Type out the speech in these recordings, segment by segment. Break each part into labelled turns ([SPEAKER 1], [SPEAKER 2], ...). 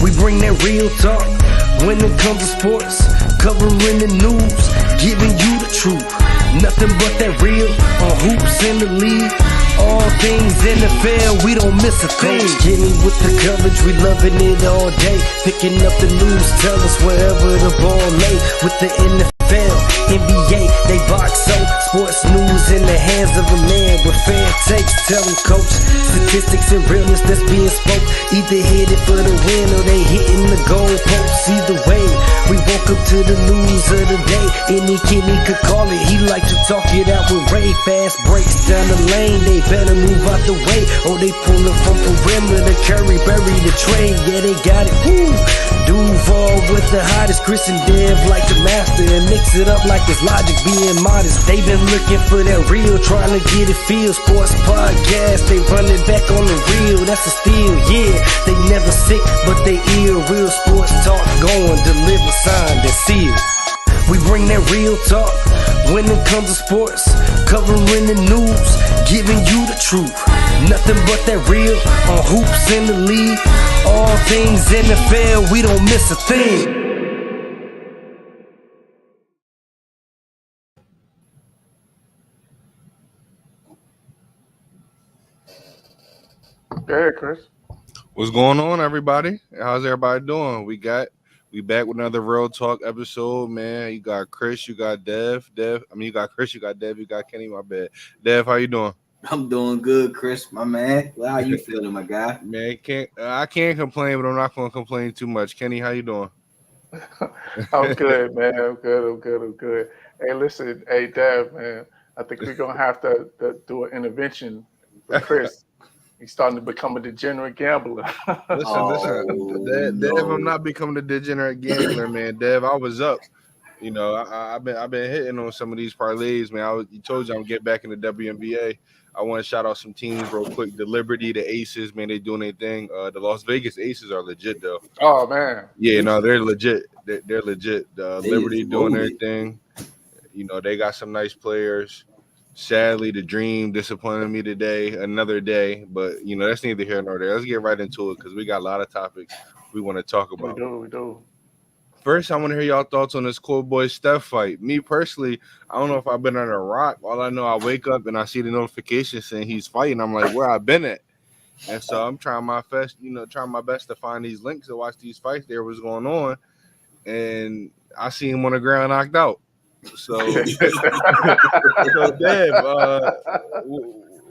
[SPEAKER 1] We bring that real talk when it comes to sports, covering the news, giving you the truth. Nothing but that real on hoops in the league. All things NFL, we don't miss a thing. Getting with the coverage, we loving it all day. Picking up the news, tell us wherever the ball lay. With the NFL, NBA, they box so sports news in the hands of a man with fair takes. Tell them, coach, statistics and realness that's being spoke. Either hit it for the win or they hitting the goalposts. Either way, we woke up to the news of the day. Any kid he could call it, he like to talk it out with Ray. Fast breaks down the lane, they better move out the way, or they pulling from perimeter. Curry bury the trade, yeah they got it. Woo! Duval with the hottest, Chris and Dev like the master, and mix it up like it's Logic being modest. They been looking for that real, trying to get it feel. Sports podcast, they running back on the real. That's a steal, yeah. They never sick, but they ill. Real sports talk going, deliver, signed and sealed. We bring that real talk when it comes to sports, covering the news, giving you the truth. Nothing but that real on hoops in the league. All things NFL, we don't miss a thing.
[SPEAKER 2] Hey, Chris.
[SPEAKER 3] What's going on, everybody? How's everybody doing? We back with another Real Talk episode, man. You got Chris, you got Dev. You got Chris, you got Dev, you got Kenny, my bad. Dev, how you doing?
[SPEAKER 4] I'm doing good, Chris, my man. Well, how you feeling, my guy?
[SPEAKER 3] Man, I can't complain, but I'm not gonna complain too much. Kenny, how you doing?
[SPEAKER 2] I'm good, man. I'm good. Hey, listen, hey, Dev, man. I think we're gonna have to do an intervention for Chris. He's starting to become a degenerate gambler.
[SPEAKER 3] Listen. Dev, I'm not becoming a degenerate gambler, man. Dev, I was up. You know, I've been hitting on some of these parlays, man. You told you I'm get back in the WNBA. I want to shout out some teams real quick. The Liberty, the Aces, man, they doing their thing. The Las Vegas Aces are legit, though.
[SPEAKER 2] Oh, man.
[SPEAKER 3] Yeah, no, they're legit. They're legit. Liberty doing their thing. You know, they got some nice players. Sadly, the Dream disappointed me today, another day. But, you know, that's neither here nor there. Let's get right into it because we got a lot of topics we want to talk about.
[SPEAKER 2] We do.
[SPEAKER 3] First, I want to hear y'all thoughts on this cool boy Steph fight. Me personally, I don't know if I've been on a rock. All I know, I wake up and I see the notification saying he's fighting. I'm like, where I been at? And so I'm trying my best to find these links to watch these fights. There was going on, and I see him on the ground knocked out. So, Dev,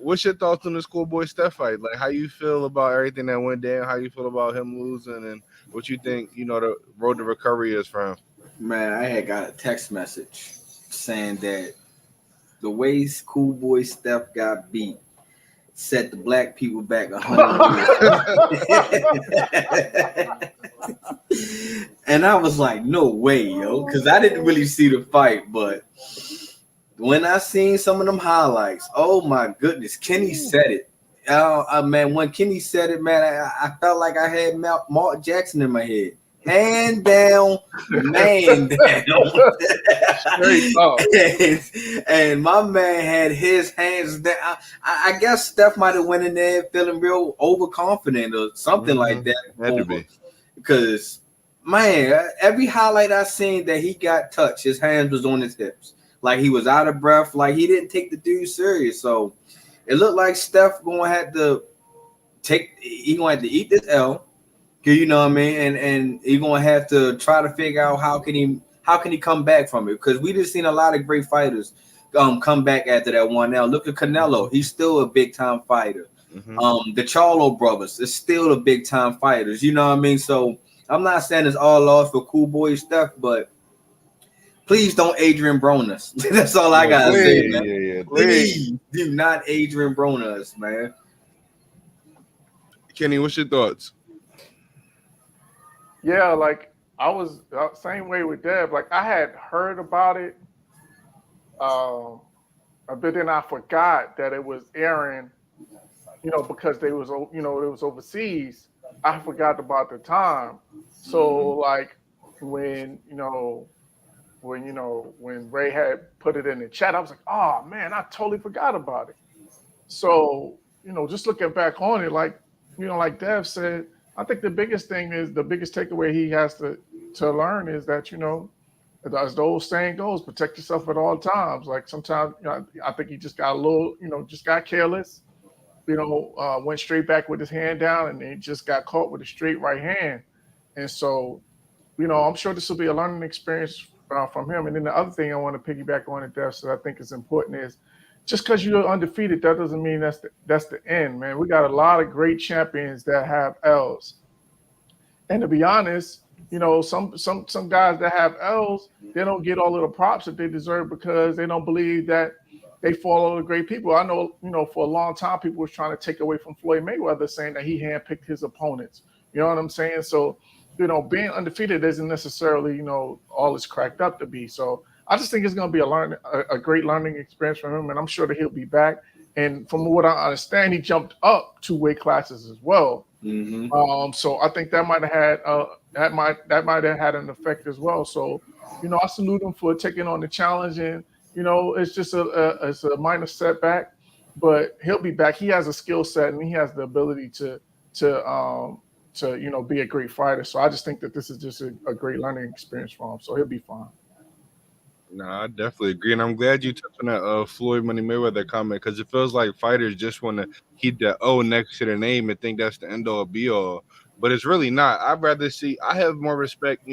[SPEAKER 3] what's your thoughts on this cool boy Steph fight? Like, how you feel about everything that went down? How you feel about him losing, and what you think, you know, the road to recovery is for him?
[SPEAKER 4] Man, I had got a text message saying that the way cool boy Steph got beat set the black people back 100 years. And I was like, no way, yo, because I didn't really see the fight, but when I seen some of them highlights, oh my goodness, Kenny said it. Man, when Kenny said it, man, I felt like I had Mark Jackson in my head. Hand down, man down. and my man had his hands down. I guess Steph might have went in there feeling real overconfident or something like that.
[SPEAKER 3] Had to be.
[SPEAKER 4] Because, man, every highlight I seen that he got touched, his hands was on his hips. Like he was out of breath, like he didn't take the dude serious. So it looked like Steph gonna have to eat this L, you know what I mean, and he's gonna have to try to figure out how can he come back from it, because we just seen a lot of great fighters come back after that one. Now look at Canelo, he's still a big time fighter. The Charlo brothers is still the big time fighters, you know what I mean. So I'm not saying it's all lost for cool boy Steph, but please don't Adrian Broner us. That's all I gotta say, man.
[SPEAKER 3] Yeah.
[SPEAKER 4] Please do not Adrian Broner us, man.
[SPEAKER 3] Kenny, what's your thoughts?
[SPEAKER 2] Yeah, like I was same way with Deb. Like I had heard about it, but then I forgot that it was airing. You know, because it was overseas. I forgot about the time. So like when Ray had put it in the chat, I was like, oh man, I totally forgot about it. So, just looking back on it, like, like Dev said, I think the biggest thing is the biggest takeaway he has to learn is that, as the old saying goes, protect yourself at all times. Like sometimes, I think he just got a little, just got careless. Went straight back with his hand down, and he just got caught with a straight right hand. And so, I'm sure this will be a learning experience from him. And then the other thing I want to piggyback on it, Def, so I think is important is just because you're undefeated, that doesn't mean that's the end, man. We got a lot of great champions that have L's. And to be honest, some guys that have L's, they don't get all of the props that they deserve because they don't believe that they follow the great people. I know, for a long time, people was trying to take away from Floyd Mayweather, saying that he handpicked his opponents. You know what I'm saying? So, being undefeated isn't necessarily, all it's cracked up to be. So I just think it's going to be a great learning experience for him, and I'm sure that he'll be back. And from what I understand, he jumped up 2 weight classes as well.
[SPEAKER 4] Mm-hmm.
[SPEAKER 2] So I think that might have had an effect as well. So, I salute him for taking on the challenge, and it's just it's a minor setback, but he'll be back. He has a skill set and he has the ability to be a great fighter. So I just think that this is just a great learning experience for him. So he'll be fine.
[SPEAKER 3] No, I definitely agree, and I'm glad you touched on that Floyd Money Mayweather comment because it feels like fighters just want to keep that O next to their name and think that's the end all be all, but it's really not. I'd rather see. I have more respect,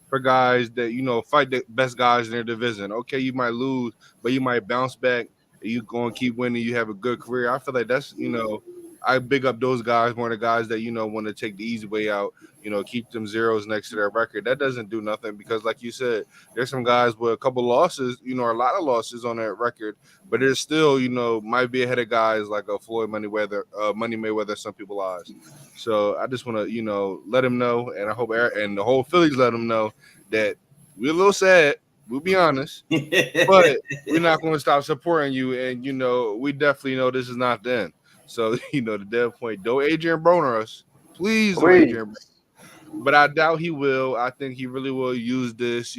[SPEAKER 3] for guys that fight the best guys in their division. Okay, you might lose, but you might bounce back. You going to keep winning. You have a good career. I feel like that's I big up those guys more than guys that want to take the easy way out. Keep them zeros next to their record. That doesn't do nothing because, like you said, there's some guys with a couple losses, or a lot of losses on that record, but it's still, might be ahead of guys like a Floyd Money Mayweather, some people's eyes. So I just want to, let him know, and I hope and the whole Phillies let him know that we're a little sad. We'll be honest, but we're not going to stop supporting you, and we definitely know this is not the end. So the dead point. Don't Adrian Broner us, please. Don't Adrian. But I doubt he will. I think he really will use this,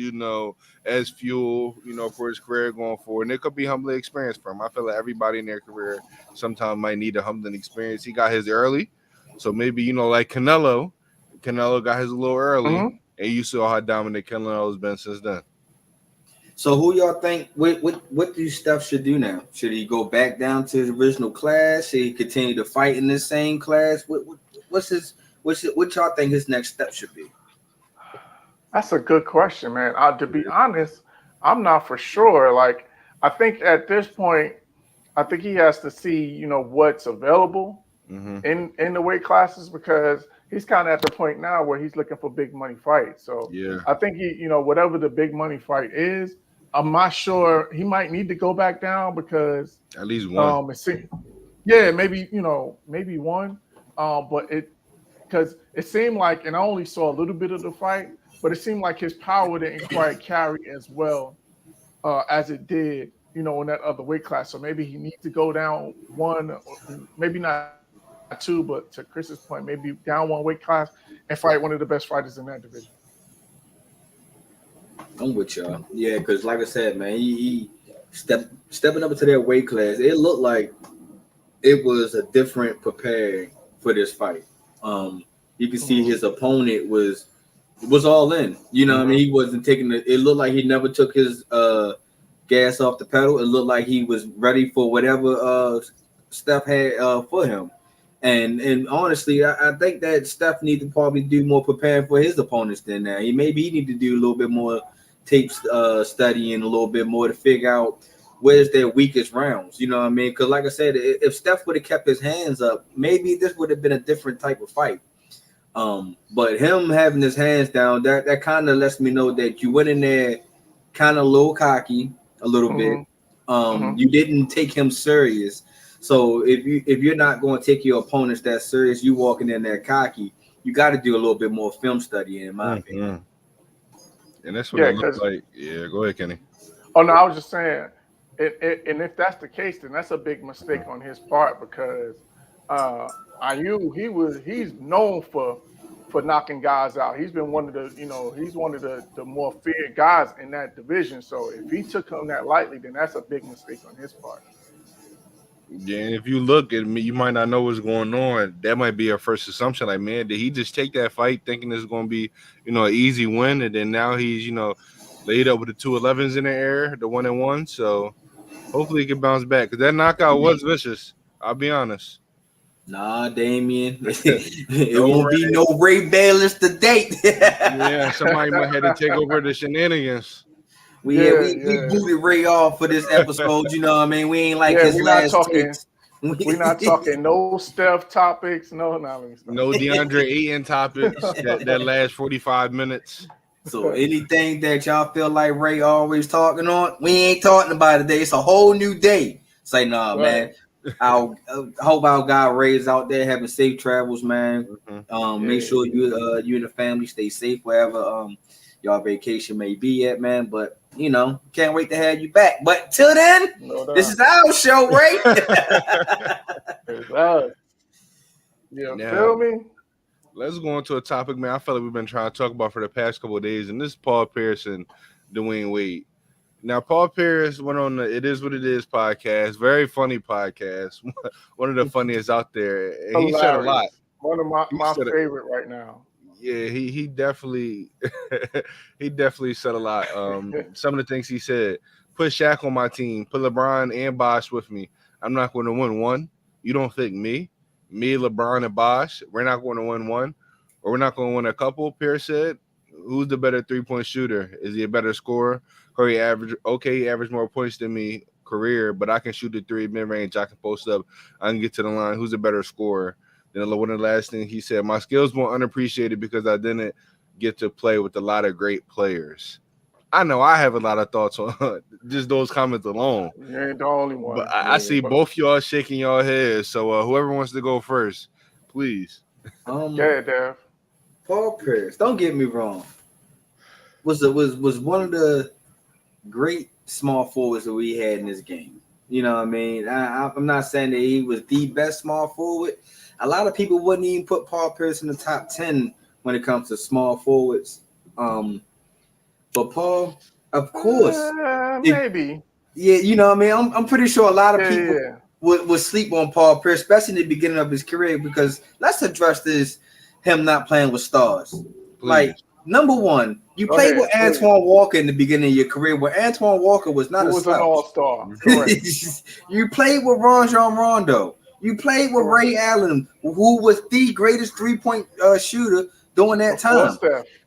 [SPEAKER 3] as fuel, for his career going forward. And it could be a humbling experience for him. I feel like everybody in their career sometimes might need a humbling experience. He got his early, so maybe like Canelo. Canelo got his a little early, and you saw how dominant Canelo's been since then.
[SPEAKER 4] So who y'all think? What do Steph should do now? Should he go back down to his original class? Should he continue to fight in the same class? What y'all think his next step should be?
[SPEAKER 2] That's a good question, man. To be honest, I'm not for sure. Like, I think at this point, I think he has to see, what's available in the weight classes because he's kind of at the point now where he's looking for big money fights. So
[SPEAKER 3] yeah,
[SPEAKER 2] I think whatever the big money fight is, I'm not sure he might need to go back down because
[SPEAKER 3] at least one.
[SPEAKER 2] Maybe one. But because it seemed like, and I only saw a little bit of the fight, but it seemed like his power didn't quite carry as well as it did, in that other weight class. So maybe he needs to go down one, maybe not two, but to Chris's point, maybe down one weight class and fight one of the best fighters in that division.
[SPEAKER 4] I'm with y'all. Yeah, because like I said, man, he stepping up into that weight class. It looked like it was a different preparing for this fight. You can see his opponent was all in. I mean, he wasn't taking it looked like he never took his gas off the pedal. It looked like he was ready for whatever Steph had for him. And honestly, I think that Steph needs to probably do more preparing for his opponents than that. He need to do a little bit more tape studying, a little bit more to figure out where's their weakest rounds. You know what I mean? Because like I said, if Steph would have kept his hands up, maybe this would have been a different type of fight. But him having his hands down, that kind of lets me know that you went in there kind of a little cocky, a little bit. You didn't take him serious. So if you're not going to take your opponents that serious, you walking in there cocky, you got to do a little bit more film studying, in my opinion.
[SPEAKER 3] And that's what it looks like. Yeah, go ahead, Kenny.
[SPEAKER 2] Oh no, I was just saying, and if that's the case, then that's a big mistake on his part because he's known for knocking guys out. He's been one of the more feared guys in that division. So if he took him that lightly, then that's a big mistake on his part.
[SPEAKER 3] Yeah, and if you look at me, you might not know what's going on. That might be our first assumption. Like, man, did he just take that fight thinking it's going to be, an easy win, and then now he's, laid up with the 211s in the air, the 1-1. So hopefully he can bounce back because that knockout was vicious. I'll be honest.
[SPEAKER 4] Nah, Damien, it
[SPEAKER 3] No
[SPEAKER 4] won't be no Ray Bayless to date.
[SPEAKER 3] Yeah, somebody might have to take over the shenanigans.
[SPEAKER 4] We booted Ray off for this episode. You know what I mean? We ain't like his last takes.
[SPEAKER 2] We're not talking no Steph topics. No.
[SPEAKER 3] No DeAndre Ayton topics that last 45 minutes.
[SPEAKER 4] So anything that y'all feel like Ray always talking on, we ain't talking about it today. It's a whole new day. Say, nah, man. I hope our guy Ray is out there having safe travels, man. Make sure you and the family stay safe wherever y'all vacation may be at, man. But can't wait to have you back. But till then, this is our show, Ray.
[SPEAKER 2] Feel me?
[SPEAKER 3] Let's go into a topic, man. I feel like we've been trying to talk about for the past couple of days, and this is Paul Pierce and Dwayne Wade. Now, Paul Pierce went on the It Is What It Is podcast, very funny podcast, one of the funniest out there. And he said a lot.
[SPEAKER 2] One of my favorite right now.
[SPEAKER 3] Yeah, he definitely said a lot. Some of the things he said: put Shaq on my team, put LeBron and Bosh with me. I'm not going to win one. You don't think me, LeBron, and Bosh, we're not going to win one, or we're not going to win a couple? Pierce said. Who's the better 3-point shooter? Is he a better scorer? He averaged more points than me career, but I can shoot the three mid-range. I can post up. I can get to the line. Who's a better scorer? Then one of the last things he said, my skills were unappreciated because I didn't get to play with a lot of great players. I know I have a lot of thoughts on just those comments alone.
[SPEAKER 2] You ain't the only one.
[SPEAKER 3] But I see both y'all shaking your heads. So whoever wants to go first, please.
[SPEAKER 2] Dev.
[SPEAKER 4] Paul Pierce, don't get me wrong, was one of the great small forwards that we had in this game. You know what I mean? I'm not saying that he was the best small forward. A lot of people wouldn't even put Paul Pierce in the top 10 when it comes to small forwards. But Paul, of course,
[SPEAKER 2] maybe.
[SPEAKER 4] Yeah, you know what I mean? I'm pretty sure a lot of people would sleep on Paul Pierce, especially in the beginning of his career, because let's address this, him not playing with stars. Please. Like, number one, you played with Antoine Walker in the beginning of your career, where Antoine Walker was not
[SPEAKER 2] an all-star.
[SPEAKER 4] You played with Rajon Rondo. You played with Ray Allen, who was the greatest three-point shooter during that time.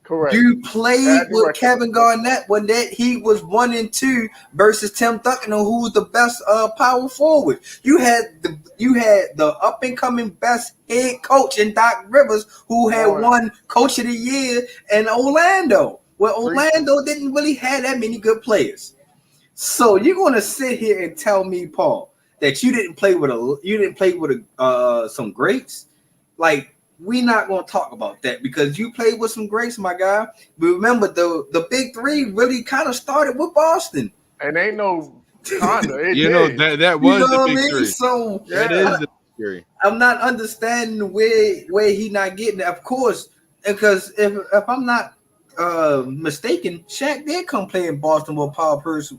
[SPEAKER 2] Correct.
[SPEAKER 4] You played with Kevin Garnett when he was 1 and 2 versus Tim Duncan, who was the best power forward. You had the up and coming best head coach in Doc Rivers, who had won Coach of the Year in Orlando. Well, Orlando didn't really have that many good players. So you're gonna sit here and tell me, Paul, that you didn't play with some greats? Like, we're not going to talk about that because you played with some greats, my guy. But remember, the big three really kind of started with Boston.
[SPEAKER 2] And ain't no kind of.
[SPEAKER 3] That was the big three.
[SPEAKER 4] So
[SPEAKER 3] that is the big three. I'm
[SPEAKER 4] not understanding where he not getting it. Of course, because if I'm not mistaken, Shaq did come play in Boston with Paul Pierce.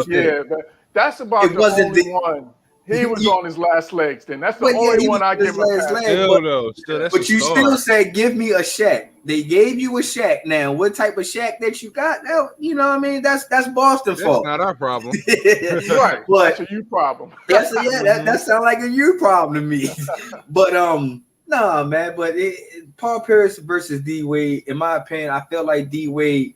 [SPEAKER 2] Yeah, but that's about the only one. He was on his last legs. Then that's the only one I give him.
[SPEAKER 4] But you still said, "Give me a Shaq." They gave you a Shaq. Now, what type of Shaq that you got? Now, you know what I mean. That's Boston fault.
[SPEAKER 3] That's not our problem,
[SPEAKER 2] right? But that's a you problem.
[SPEAKER 4] That sounds like a you problem to me. But nah, man. But Paul Pierce versus D Wade, in my opinion, I feel like D Wade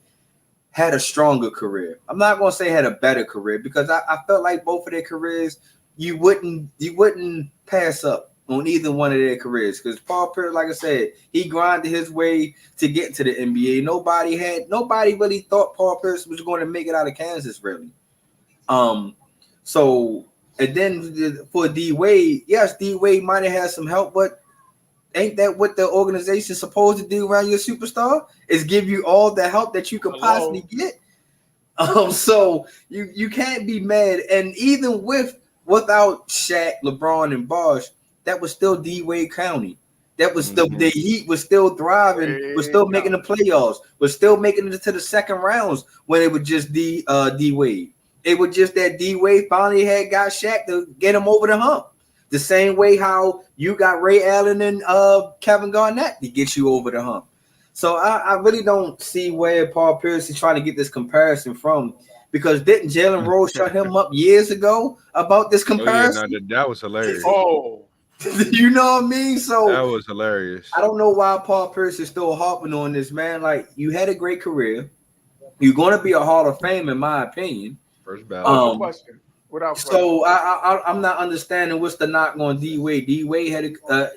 [SPEAKER 4] had a stronger career. I'm not gonna say had a better career because I felt like both of their careers. You wouldn't pass up on either one of their careers because Paul Pierce, like I said, he grinded his way to get to the NBA. Nobody really thought Paul Pierce was going to make it out of Kansas, really. So and then for D Wade, yes, D Wade might have had some help, but ain't that what the organization's supposed to do around your superstar? Is give you all the help that you could possibly get. So you can't be mad, and even without Shaq, LeBron, and Bosh, that was still D Wade County. That was still the Heat was still thriving, was still making the playoffs, was still making it to the second rounds when it was just D Wade. It was just that D Wade finally had got Shaq to get him over the hump. The same way how you got Ray Allen and Kevin Garnett to get you over the hump. So I really don't see where Paul Pierce is trying to get this comparison from, because didn't Jalen Rose shut him up years ago about this comparison?
[SPEAKER 3] Oh, yeah, no, that was hilarious.
[SPEAKER 2] Oh,
[SPEAKER 4] You know what I mean? So
[SPEAKER 3] that was hilarious.
[SPEAKER 4] I don't know why Paul Pierce is still harping on this, man. Like, you had a great career. You're going to be a Hall of Fame, in my opinion.
[SPEAKER 3] First ballot.
[SPEAKER 2] question. Without question.
[SPEAKER 4] So I'm not understanding what's the knock on D Wade. D Wade had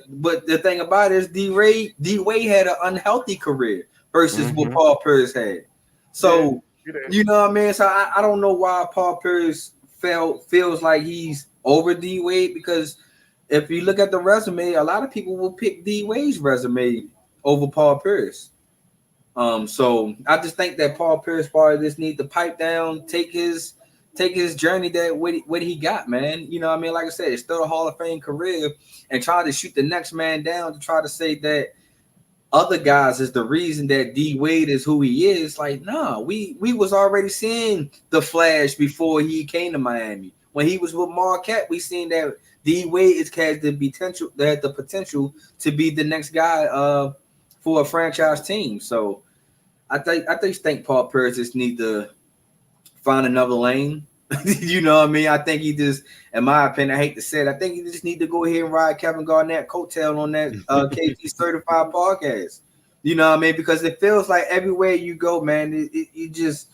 [SPEAKER 4] but the thing about it is D Wade had an unhealthy career versus what Paul Pierce had. So you know what I mean. So I don't know why Paul Pierce feels like he's over D Wade, because if you look at the resume, a lot of people will pick D Wade's resume over Paul Pierce. So I just think that Paul Pierce part of this need to pipe down, take his journey that what he got, man. You know what I mean? Like I said, it's still a Hall of Fame career, and try to shoot the next man down to try to say that other guys is the reason that D Wade is who he is. Like, no, we was already seeing the flash before he came to Miami. When he was with Marquette, we seen that D Wade has the potential to be the next guy for a franchise team. So I think Paul Pierce just need to find another lane. You know what I mean? I think he just, in my opinion, I hate to say it, I think he just need to go ahead and ride Kevin Garnett coattail on that KG Certified podcast. You know what I mean? Because it feels like everywhere you go, man, you just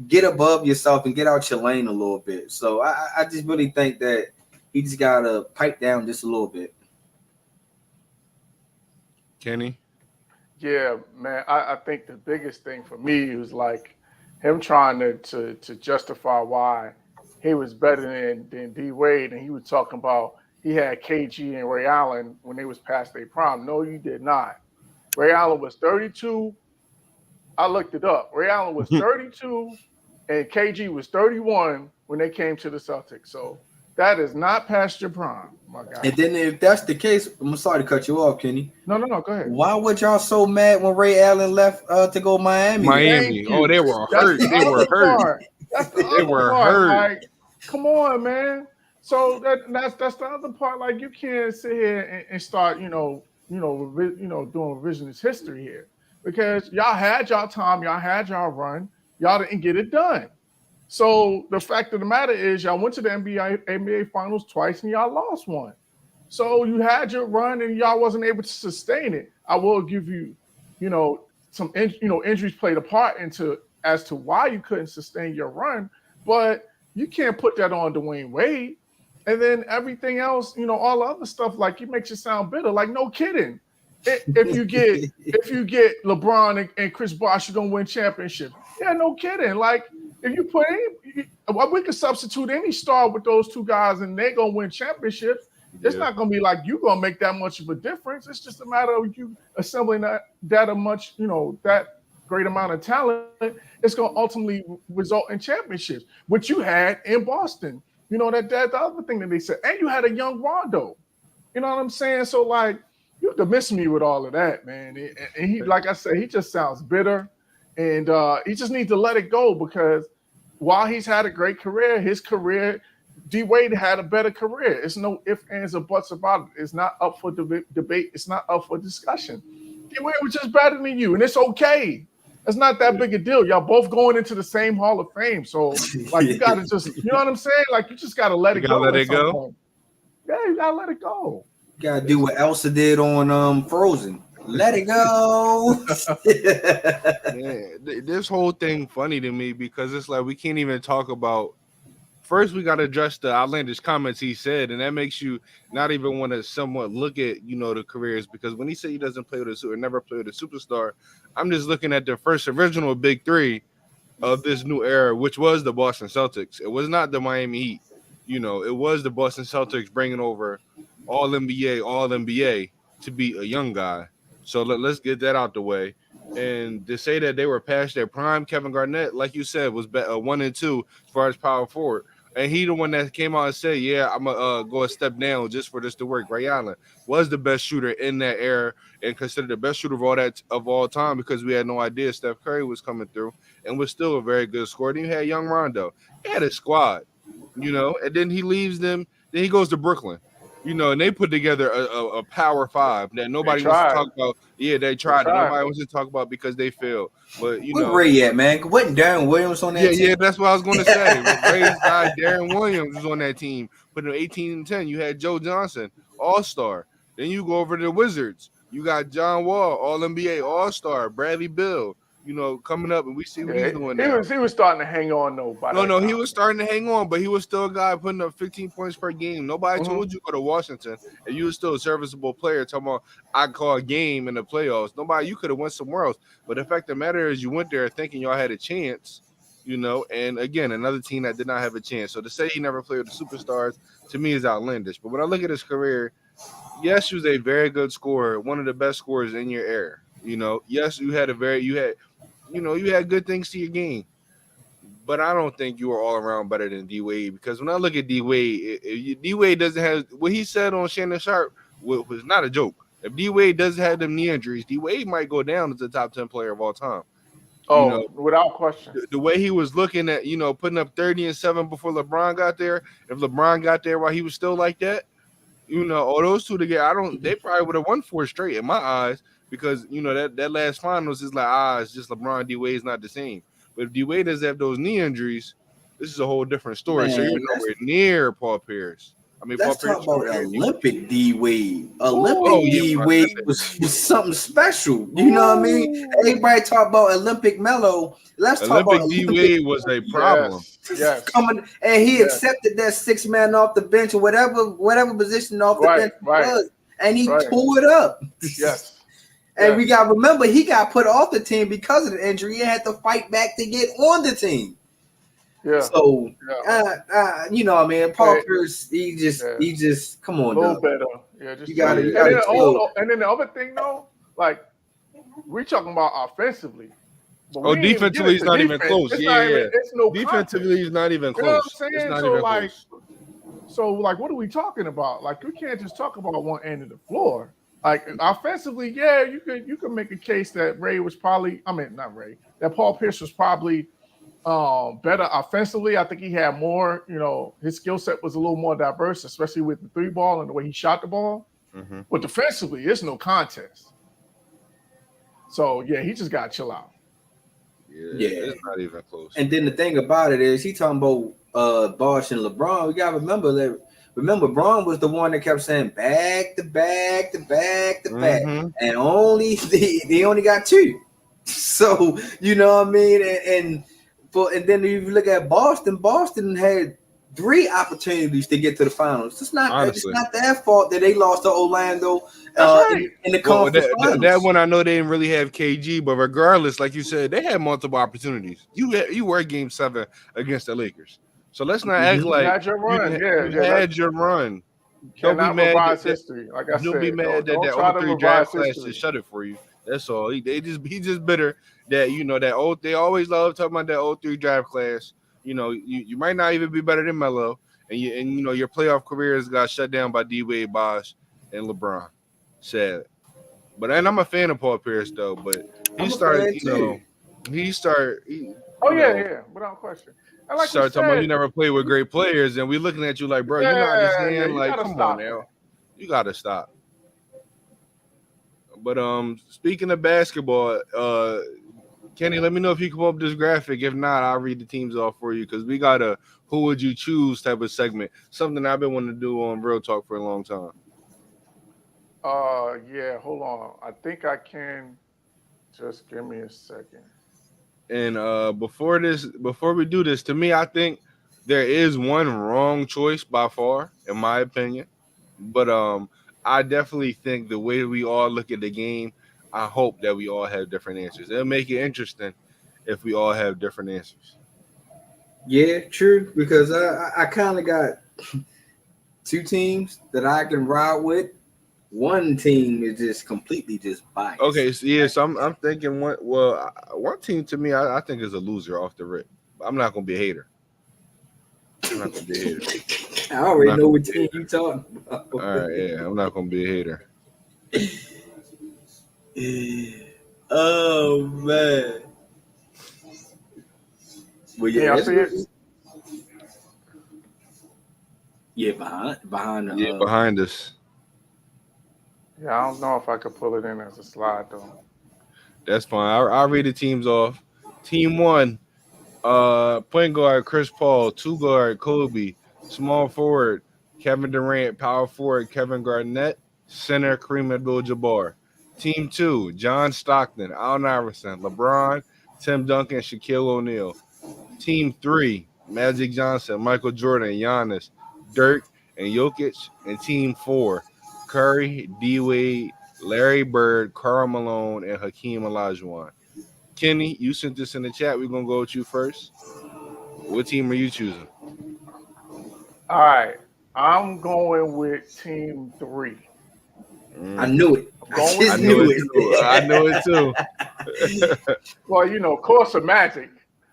[SPEAKER 4] get above yourself and get out your lane a little bit. So I just really think that he just got to pipe down just a little bit.
[SPEAKER 3] Kenny?
[SPEAKER 2] Yeah, man. I think the biggest thing for me was like him trying to justify why he was better than D Wade, and he was talking about he had KG and Ray Allen when they was past their prime. No, you did not. Ray Allen was 32. I looked it up. Ray Allen was 32, and KG was 31 when they came to the Celtics. So that is not past your prime, my guy.
[SPEAKER 4] And then if that's the case, I'm sorry to cut you off, Kenny.
[SPEAKER 2] No, go ahead.
[SPEAKER 4] Why were y'all so mad when Ray Allen left to go Miami?
[SPEAKER 3] Oh, they were hurt. They were hurt.
[SPEAKER 2] That's the other part. Like, come on, man. So that's the other part. Like, you can't sit here and start, doing revisionist history here, because y'all had y'all time, y'all had y'all run, y'all didn't get it done. So the fact of the matter is, y'all went to the NBA Finals twice and y'all lost one. So you had your run and y'all wasn't able to sustain it. I will give you, some injuries played a part as to why you couldn't sustain your run, but you can't put that on Dwayne Wade. And then everything else, all the other stuff, like, it makes you sound bitter. Like, no kidding. If you get LeBron and Chris Bosh, you're gonna win championships. Yeah, no kidding. Like, if you put we could substitute any star with those two guys and they're gonna win championships. It's not gonna be like you gonna make that much of a difference. It's just a matter of you assembling that great amount of talent. It's gonna ultimately result in championships, which you had in Boston. That's the other thing that they said. And you had a young Rondo. You know what I'm saying? So, like, you have to miss me with all of that, man. And he, like I said, he just sounds bitter. And he just needs to let it go, because while he's had a great career, D Wade had a better career. It's no ifs, ands, or buts about it. It's not up for debate. It's not up for discussion. D Wade was just better than you, and it's okay. It's not that big a deal. Y'all both going into the same Hall of Fame. So, like, you got to just, you know what I'm saying? Like, you just got to let it go.
[SPEAKER 3] Let it go?
[SPEAKER 2] Yeah, you got to let it go.
[SPEAKER 4] You got to do what Elsa did on Frozen. Let it go.
[SPEAKER 3] Yeah, this whole thing funny to me, because it's like we can't even talk about. First, we got to address the outlandish comments he said, and that makes you not even want to somewhat look at the careers, because when he said he doesn't play with or never play with a superstar, I'm just looking at the first original big three of this new era, which was the Boston Celtics. It was not the Miami Heat. It was the Boston Celtics bringing over all NBA to be a young guy. So let's get that out the way. And to say that they were past their prime, Kevin Garnett, like you said, was 1 and 2 as far as power forward. And he the one that came out and said, "Yeah, I'm gonna go a step down just for this to work." Ray Allen was the best shooter in that era and considered the best shooter of all time because we had no idea Steph Curry was coming through and was still a very good scorer. Then you had young Rondo. He had a squad, and then he leaves them. Then he goes to Brooklyn. And they put together a power five that
[SPEAKER 2] They
[SPEAKER 3] nobody wants to
[SPEAKER 2] tried.
[SPEAKER 3] talk about. Yeah, they tried it. Nobody wants to talk about because they failed. But
[SPEAKER 4] Where Ray at, man? Wasn't Darren Williams on that team?
[SPEAKER 3] yeah, that's what I was going to say. Ray's guy, Darren Williams, was on that team. Put in 18 and 10. You had Joe Johnson, All-Star. Then you go over to the Wizards. You got John Wall, All-NBA, All-Star, Bradley Beal, coming up, and we see what he's doing now.
[SPEAKER 2] He was starting to hang on, though.
[SPEAKER 3] No, he was starting to hang on, but he was still a guy putting up 15 points per game. Nobody told you to go to Washington, and you were still a serviceable player. Talking about, I call a game in the playoffs. You could have went somewhere else. But the fact of the matter is you went there thinking y'all had a chance, and again, another team that did not have a chance. So to say he never played with the superstars, to me, is outlandish. But when I look at his career, yes, he was a very good scorer, one of the best scorers in your era. Yes, you had you had good things to your game. But I don't think you were all around better than D Wade because when I look at D Wade, D Wade doesn't have what he said on Shannon Sharp was not a joke. If D Wade doesn't have them knee injuries, D Wade might go down as the top 10 player of all time.
[SPEAKER 2] Without question.
[SPEAKER 3] The way he was looking at, putting up 30 and 7 before LeBron got there. If LeBron got there while he was still like that, all those two together, they probably would have won 4 straight in my eyes because that last finals is like it's just LeBron. D Wade's not the same. But if D Wade doesn't have those knee injuries, this is a whole different story. Man, so you're nowhere near Paul Pierce.
[SPEAKER 4] Let's talk about Olympic D Wade. Olympic D Wade was something special. You know what I mean? Everybody talk about Olympic Melo. Let's talk about
[SPEAKER 3] D Wade was a problem.
[SPEAKER 2] Yes.
[SPEAKER 4] Coming and he accepted that 6-man off the bench or whatever position off the bench was, and he tore it up.
[SPEAKER 2] Yes.
[SPEAKER 4] And we got to remember, he got put off the team because of the injury. He had to fight back to get on the team.
[SPEAKER 2] Yeah.
[SPEAKER 4] So, Paul Pierce, he just come on,
[SPEAKER 2] a little better. Yeah, just
[SPEAKER 4] you got to.
[SPEAKER 2] And then the other thing, though, like we're talking about offensively.
[SPEAKER 3] Defensively, he's not even close.
[SPEAKER 2] It's no
[SPEAKER 3] defensively, he's not even close.
[SPEAKER 2] You know what I'm saying?
[SPEAKER 3] It's not even close.
[SPEAKER 2] So, what are we talking about? Like, we can't just talk about one end of the floor. Like offensively, you could make a case that that Paul Pierce was probably better offensively. I think he had more, his skill set was a little more diverse, especially with the 3-ball and the way he shot the ball. Mm-hmm. But defensively, it's no contest. So he just got to chill out.
[SPEAKER 3] Yeah, it's not even close.
[SPEAKER 4] And then the thing about it is he talking about Bosh and LeBron. We gotta remember that. Remember, Braun was the one that kept saying back to back to back to back, and they only got 2. So you know what I mean. And then if you look at Boston had 3 opportunities to get to the finals. It's not their fault that they lost to Orlando in the conference finals.
[SPEAKER 3] That one I know they didn't really have KG, but regardless, like you said, they had multiple opportunities. You were Game 7 against the Lakers. So let's not act like
[SPEAKER 2] you had your run.
[SPEAKER 3] You had your run.
[SPEAKER 2] Don't be mad history. Like I said,
[SPEAKER 3] don't be mad that 0-3 draft class just shut it for you. That's all. He's just bitter that they always love talking about that 0-3 draft class. You might not even be better than Melo, and your playoff careers got shut down by D Wade, Bosh, and LeBron. Sad. But and I'm a fan of Paul Pierce though. But without
[SPEAKER 2] question.
[SPEAKER 3] Like start talking about you never played with great players, and we looking at you like, bro, you not understand. Like, come on now, you gotta stop. But speaking of basketball, Kenny, let me know if you come up with this graphic. If not, I'll read the teams off for you because we got a "Who would you choose" type of segment. Something I've been wanting to do on Real Talk for a long time.
[SPEAKER 2] Hold on. I think I can. Just give me a second.
[SPEAKER 3] And before we do this, to me, I think there is one wrong choice by far, in my opinion. But I definitely think the way we all look at the game, I hope that we all have different answers. It'll make it interesting if we all have different answers.
[SPEAKER 4] Yeah, true. Because I kind of got 2 teams that I can ride with. One team is just completely just biased.
[SPEAKER 3] Okay, so I'm thinking one team to me I think is a loser off the rip. I'm not gonna be a hater. I'm not gonna be a hater.
[SPEAKER 4] I already know what team you talking about.
[SPEAKER 3] All right, yeah, I'm not gonna be a hater.
[SPEAKER 4] Oh man. Well,
[SPEAKER 2] Can
[SPEAKER 4] yeah,
[SPEAKER 2] y'all see it?
[SPEAKER 4] yeah, behind the
[SPEAKER 3] Yeah, behind us.
[SPEAKER 2] Yeah, I don't know if I could pull it in as a slide though.
[SPEAKER 3] That's fine. I'll read the teams off. Team 1, point guard Chris Paul, 2 guard Kobe, small forward Kevin Durant, power forward Kevin Garnett, center Kareem Abdul-Jabbar. Team 2, John Stockton, Allen Iverson, LeBron, Tim Duncan, Shaquille O'Neal. Team 3, Magic Johnson, Michael Jordan, Giannis, Dirk, and Jokic. And Team 4, Curry, D Wade, Larry Bird, Karl Malone, and Hakeem Olajuwon. Kenny, you sent this in the chat. We're gonna go with you first. What team are you choosing?
[SPEAKER 2] All right, I'm going with Team 3.
[SPEAKER 4] I knew it.
[SPEAKER 2] I'm going
[SPEAKER 4] I
[SPEAKER 2] with
[SPEAKER 3] I
[SPEAKER 4] just
[SPEAKER 3] knew
[SPEAKER 4] knew
[SPEAKER 3] it
[SPEAKER 4] it.
[SPEAKER 3] too. I knew it too.
[SPEAKER 2] Well, of course, of Magic,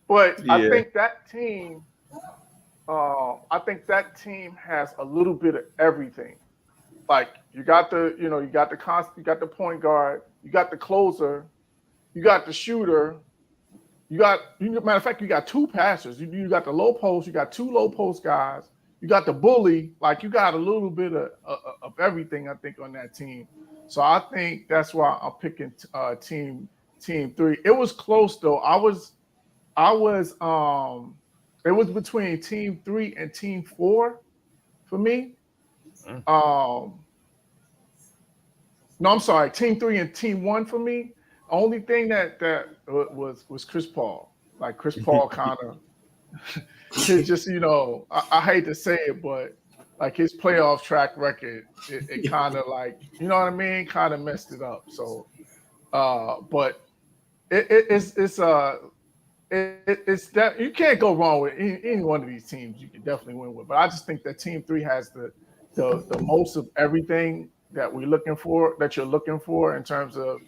[SPEAKER 2] but
[SPEAKER 3] Yeah.
[SPEAKER 2] I think that team has a little bit of everything. Like you got the point guard, you got the closer, you got the shooter, matter of fact, you got 2 passers. You got the low post, you got 2 low post guys, you got the bully. Like you got a little bit of everything, I think, on that team. So I think that's why I'm picking team 3. It was close though. It was between team 3 and team 4 for me. No, I'm sorry, team 3 and team 1 for me. Only thing that was Chris Paul. Like Chris Paul kind of just I hate to say it, but like his playoff track record, it kind of like what I mean, kind of messed it up. So, but it's that you can't go wrong with any one of these teams. You can definitely win with, but I just think that Team 3 has the most of everything that you're looking for in terms of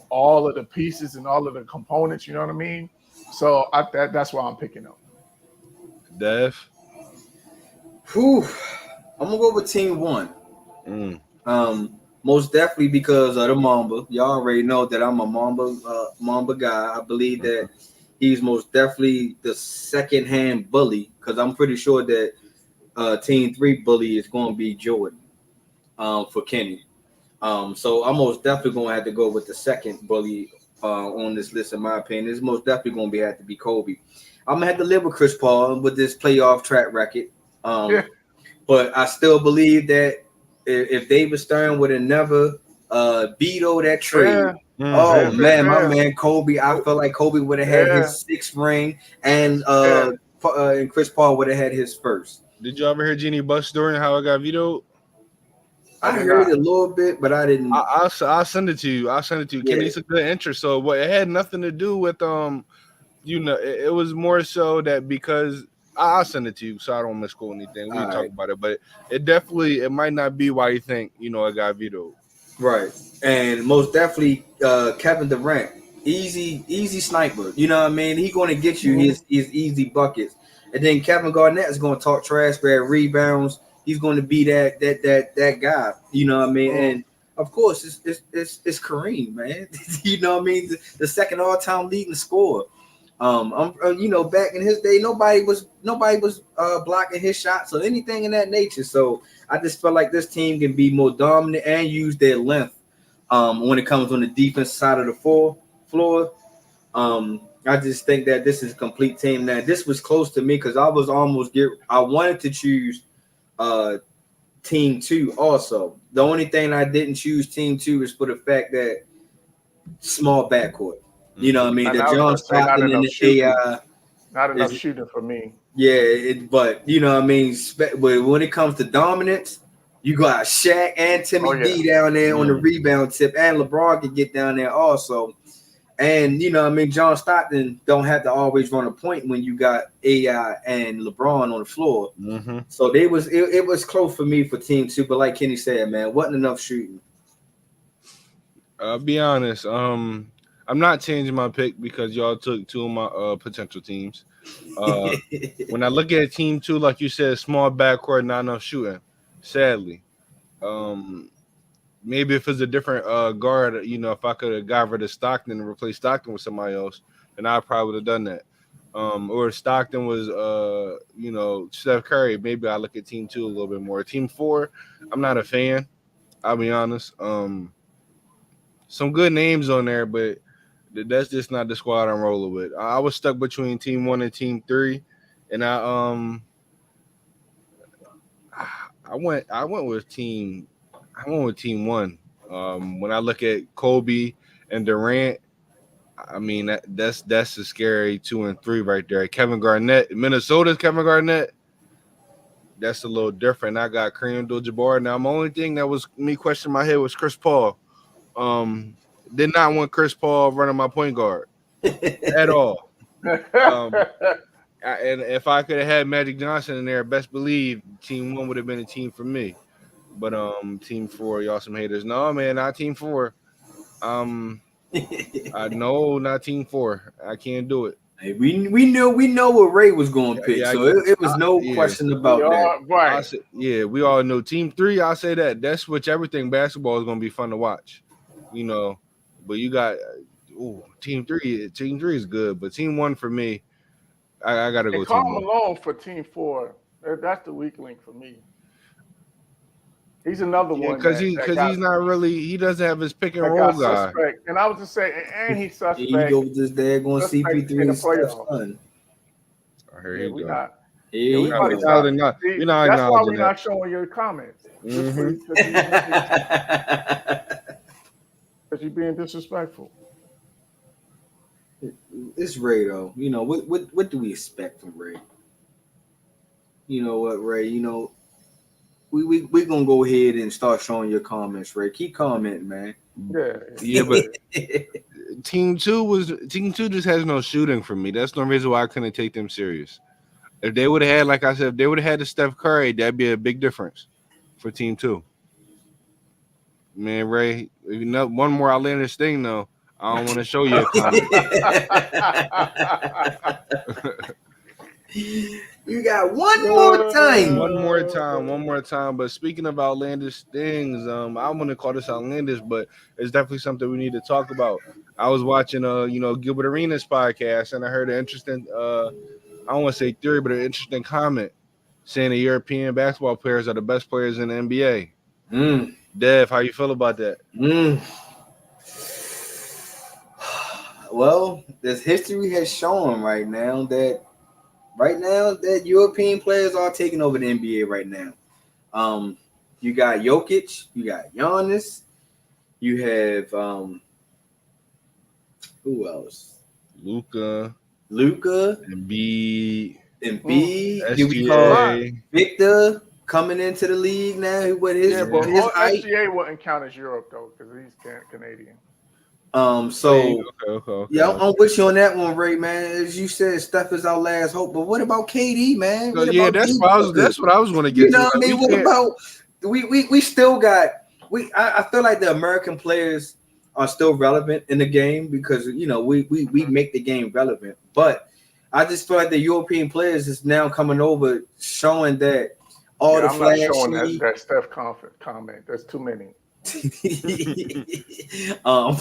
[SPEAKER 2] all of the pieces and all of the components. You know what I mean? So that's why I'm picking them.
[SPEAKER 3] Dev.
[SPEAKER 4] Whew. I'm gonna go with Team 1. Most definitely because of the Mamba. Y'all already know that I'm a Mamba guy. I believe that he's most definitely the second-hand bully, because I'm pretty sure that Team 3 bully is going to be Jordan for Kenny. So I'm most definitely going to have to go with the second bully on this list, in my opinion. It's most definitely going to have to be Kobe. I'm going to have to live with Chris Paul with this playoff track record. But I still believe that if David Stern would have never vetoed that trade, my man Kobe, I feel like Kobe would have had his 6th ring, and Chris Paul would have had his first.
[SPEAKER 3] Did you ever hear Jeannie Buss story and how it got vetoed?
[SPEAKER 4] I heard it a little bit, but I didn't.
[SPEAKER 3] I'll send it to you. I'll send it to you. Kenny's a good interest. So what it had nothing to do with it was more so that because I'll send it to you so I don't misquote anything. We can talk about it, but it might not be why you think it got vetoed.
[SPEAKER 4] Right. And most definitely Kevin Durant, easy sniper. You know what I mean? He's going to get you his easy buckets. And then Kevin Garnett is going to talk trash, grab rebounds. He's going to be that guy. You know what I mean? And of course, it's Kareem, man. You know what I mean? The second all-time leading scorer. Back in his day, nobody was blocking his shots or anything in that nature. So I just feel like this team can be more dominant and use their length when it comes on the defense side of the floor. I just think that this is a complete team. Now, this was close to me because I wanted to choose Team 2 also. The only thing I didn't choose Team 2 is for the fact that small backcourt. You know what I mean? The John Stockton and the AI.
[SPEAKER 2] Not enough shooting for me.
[SPEAKER 4] Yeah, but you know what I mean? When it comes to dominance, you got Shaq and Timmy D down there on the rebound tip, and LeBron can get down there also. And you know what I mean? John Stockton don't have to always run a point when you got AI and LeBron on the floor. So it was close for me for Team 2, but like Kenny said, man, wasn't enough shooting.
[SPEAKER 3] I'll be honest. I'm not changing my pick because y'all took two of my potential teams. When I look at team 2, like you said, small backcourt, not enough shooting. Sadly, maybe if it's a different guard, if I could have got rid of Stockton and replaced Stockton with somebody else, then I probably would have done that. Or if Stockton was, Steph Curry, maybe I look at team 2 a little bit more. Team 4, I'm not a fan. I'll be honest. Some good names on there, but that's just not the squad I'm rolling with. I was stuck between team 1 and team 3, and I went with team 1. When I look at Kobe and Durant, I mean that's a scary 2 and 3 right there. Kevin Garnett, Minnesota's Kevin Garnett. That's a little different. I got Kareem Abdul-Jabbar. Now, my only thing that was me questioning my head was Chris Paul. Did not want Chris Paul running my point guard at all. And if I could have had Magic Johnson in there, best believe team 1 would have been a team for me. But team 4, y'all some haters. No, man, not team 4. No, not team 4. I can't do it.
[SPEAKER 4] Hey, we know what Ray was going to pick, so it was no question about that.
[SPEAKER 2] Right.
[SPEAKER 3] We all know team 3. I say that switch everything. Basketball is going to be fun to watch, But you got team 3. Team 3 is good, but team 1 for me, I got to go.
[SPEAKER 2] Karl
[SPEAKER 3] team 1.
[SPEAKER 2] Malone for team 4. That's the weak link for me. He's another one
[SPEAKER 3] because he's not really. He doesn't have his pick and roll guy.
[SPEAKER 2] Suspect. And I was just saying, and he's suspect.
[SPEAKER 4] He go with this daggone CP3 and Steph's son.
[SPEAKER 3] Here you go.
[SPEAKER 2] That's why we're not showing your comments. Because you're being disrespectful.
[SPEAKER 4] It's Ray though. What do we expect from Ray? You know what, Ray? We're gonna go ahead and start showing your comments, Ray. Keep commenting, man.
[SPEAKER 3] Yeah, but team 2 just has no shooting for me. That's no reason why I couldn't take them serious. If they would have had, like I said, if they would have had the Steph Curry, that'd be a big difference for team 2. Man, Ray, one more outlandish thing though. I don't want to show you a comment.
[SPEAKER 4] You got one more time.
[SPEAKER 3] One more time. But speaking of outlandish things, I want to call this outlandish, but it's definitely something we need to talk about. I was watching, Gilbert Arenas podcast, and I heard an interesting, I don't want to say theory, but an interesting comment saying the European basketball players are the best players in the NBA. Dev, how you feel about that?
[SPEAKER 4] Well, this history has shown right now that European players are taking over the NBA right now. You got Jokic, you got Giannis, you have who else?
[SPEAKER 3] Luka,
[SPEAKER 4] Embiid.
[SPEAKER 3] SGA.
[SPEAKER 4] Do we call Victor coming into the league now? What his height?
[SPEAKER 2] SGA wouldn't count as Europe though, because he's Canadian.
[SPEAKER 3] Okay.
[SPEAKER 4] Yeah, I'm with you on that one, Ray, man. As you said, Steph is our last hope. But what about KD, man?
[SPEAKER 3] So, that's what I was going to get.
[SPEAKER 4] You know what I mean? What about we still got I feel like the American players are still relevant in the game because we make the game relevant. But I just feel like the European players is now coming over, showing that all the flashy. I'm not showing
[SPEAKER 2] that Steph comment. There's too many.
[SPEAKER 4] I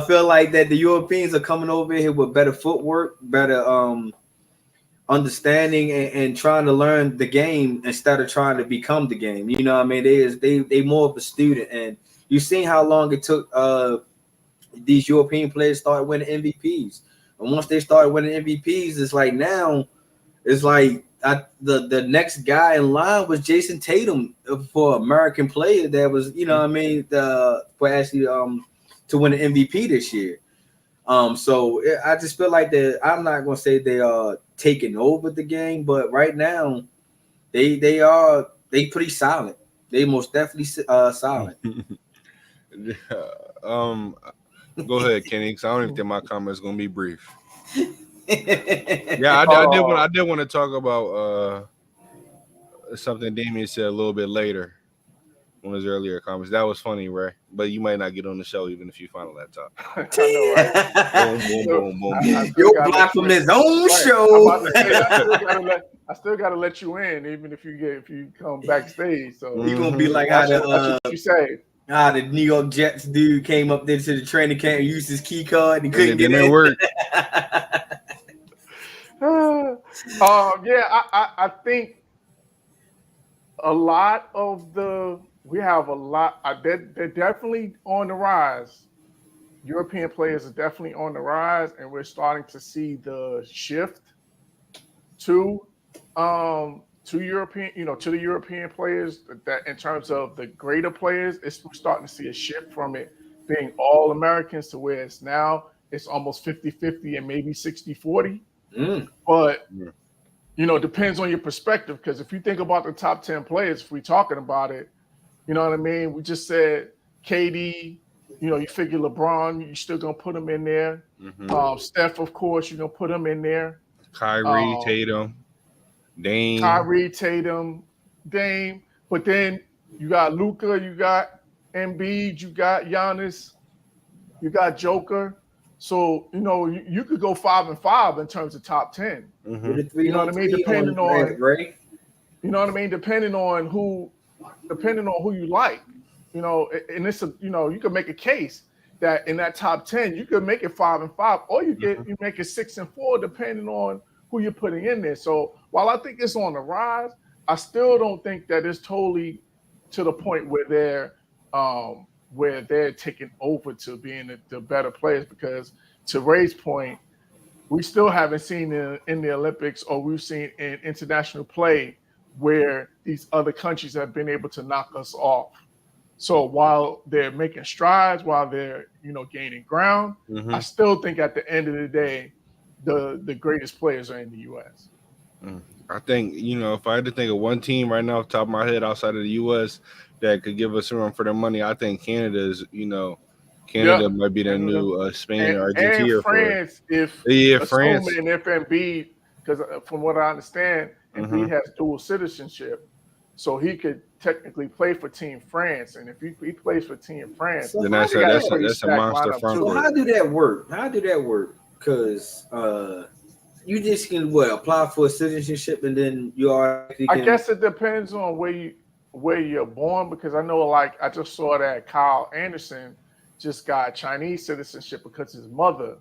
[SPEAKER 4] feel like that the Europeans are coming over here with better footwork, better understanding, and trying to learn the game instead of trying to become the game. You know what I mean? They more of a student, and you've seen how long it took these European players start winning MVPs. And once they started winning MVPs, it's like now, it's like the next guy in line was Jason Tatum for American player that was, for actually to win an MVP this year. So I just feel like that I'm not gonna say they are taking over the game, but right now they pretty solid. They most definitely solid.
[SPEAKER 3] Go ahead, Kenny, because I don't even think my comment is gonna be brief. Yeah, I did want to talk about something Damian said a little bit later. one of his earlier comments. That was funny, Ray. But you might not get on the show even if you find a laptop.
[SPEAKER 2] I know, right?
[SPEAKER 3] Boom, boom, boom, boom,
[SPEAKER 2] I
[SPEAKER 3] boom.
[SPEAKER 2] still
[SPEAKER 4] Yo,
[SPEAKER 2] gotta
[SPEAKER 4] block
[SPEAKER 2] let you
[SPEAKER 4] from
[SPEAKER 2] in.
[SPEAKER 4] his own
[SPEAKER 2] Right. I'm
[SPEAKER 4] show.
[SPEAKER 2] about to say, I still gotta let you in, even if you come backstage. So
[SPEAKER 4] He gonna be like
[SPEAKER 2] that's
[SPEAKER 4] how
[SPEAKER 2] what you say.
[SPEAKER 4] the New York Jets dude came up there to the training camp and used his key card and
[SPEAKER 3] And
[SPEAKER 4] couldn't
[SPEAKER 3] it
[SPEAKER 4] get
[SPEAKER 3] didn't
[SPEAKER 4] in.
[SPEAKER 3] work.
[SPEAKER 2] Yeah, I think we have a lot. They're definitely on the rise. European players are definitely on the rise, and we're starting to see the shift to European, to the European players, that in terms of the greater players, we're starting to see a shift from it being all Americans to where it's almost 50-50 and maybe 60-40. But it depends on your perspective, because if you think about the top 10 players, if we're talking about it, you know what I mean? We just said KD, you figure LeBron, you're still going to put him in there. Steph, of course, you're going to put him in there.
[SPEAKER 3] Kyrie, Tatum, Dame.
[SPEAKER 2] Kyrie, Tatum, Dame. But then you got Luka, you got Embiid, you got Giannis, you got Joker. So, you could go 5-5 in terms of top 10. You know what I mean? Depending on who you like. And it's you can make a case that in that top 10, you could make it 5-5, or you make it 6-4, depending on who you're putting in there. So while I think it's on the rise, I still don't think that it's totally to the point where they're taking over to being the better players, because to Ray's point, we still haven't seen in the Olympics, or we've seen in international play, where these other countries have been able to knock us off. So while they're making strides, while they're gaining ground, I still think at the end of the day, the greatest players are in the U.S.
[SPEAKER 3] I think, if I had to think of one team right now off the top of my head outside of the U.S. that could give us a run for their money, I think Canada is, Canada might be the new Spain or Argentina.
[SPEAKER 2] And France,
[SPEAKER 3] France.
[SPEAKER 2] Assuming if Embiid, because from what I understand, Embiid has dual citizenship, so he could technically play for Team France. And if he plays for Team France,
[SPEAKER 3] then that's a monster front
[SPEAKER 4] court. So how do that work? Because you just can apply for citizenship, and then you are.
[SPEAKER 2] I guess it depends on where you're born, because I know, I just saw that Kyle Anderson just got Chinese citizenship because his mother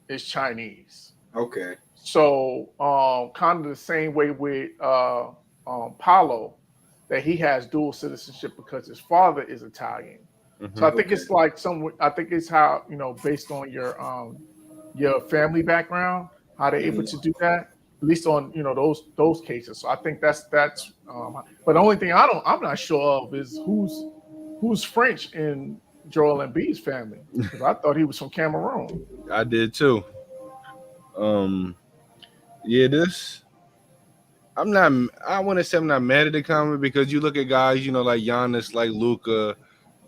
[SPEAKER 2] is Chinese.
[SPEAKER 4] Okay.
[SPEAKER 2] So kind of the same way with Paulo, that he has dual citizenship because his father is Italian. So I think it's I think it's how, based on your family background, how they're able to do that, at least on those cases. So I think that's but the only thing I'm not sure of is who's French in Joel Embiid's family, because I thought he was from Cameroon.
[SPEAKER 3] I did too. I want to say I'm not mad at the comment, because you look at guys, like Giannis, like Luka,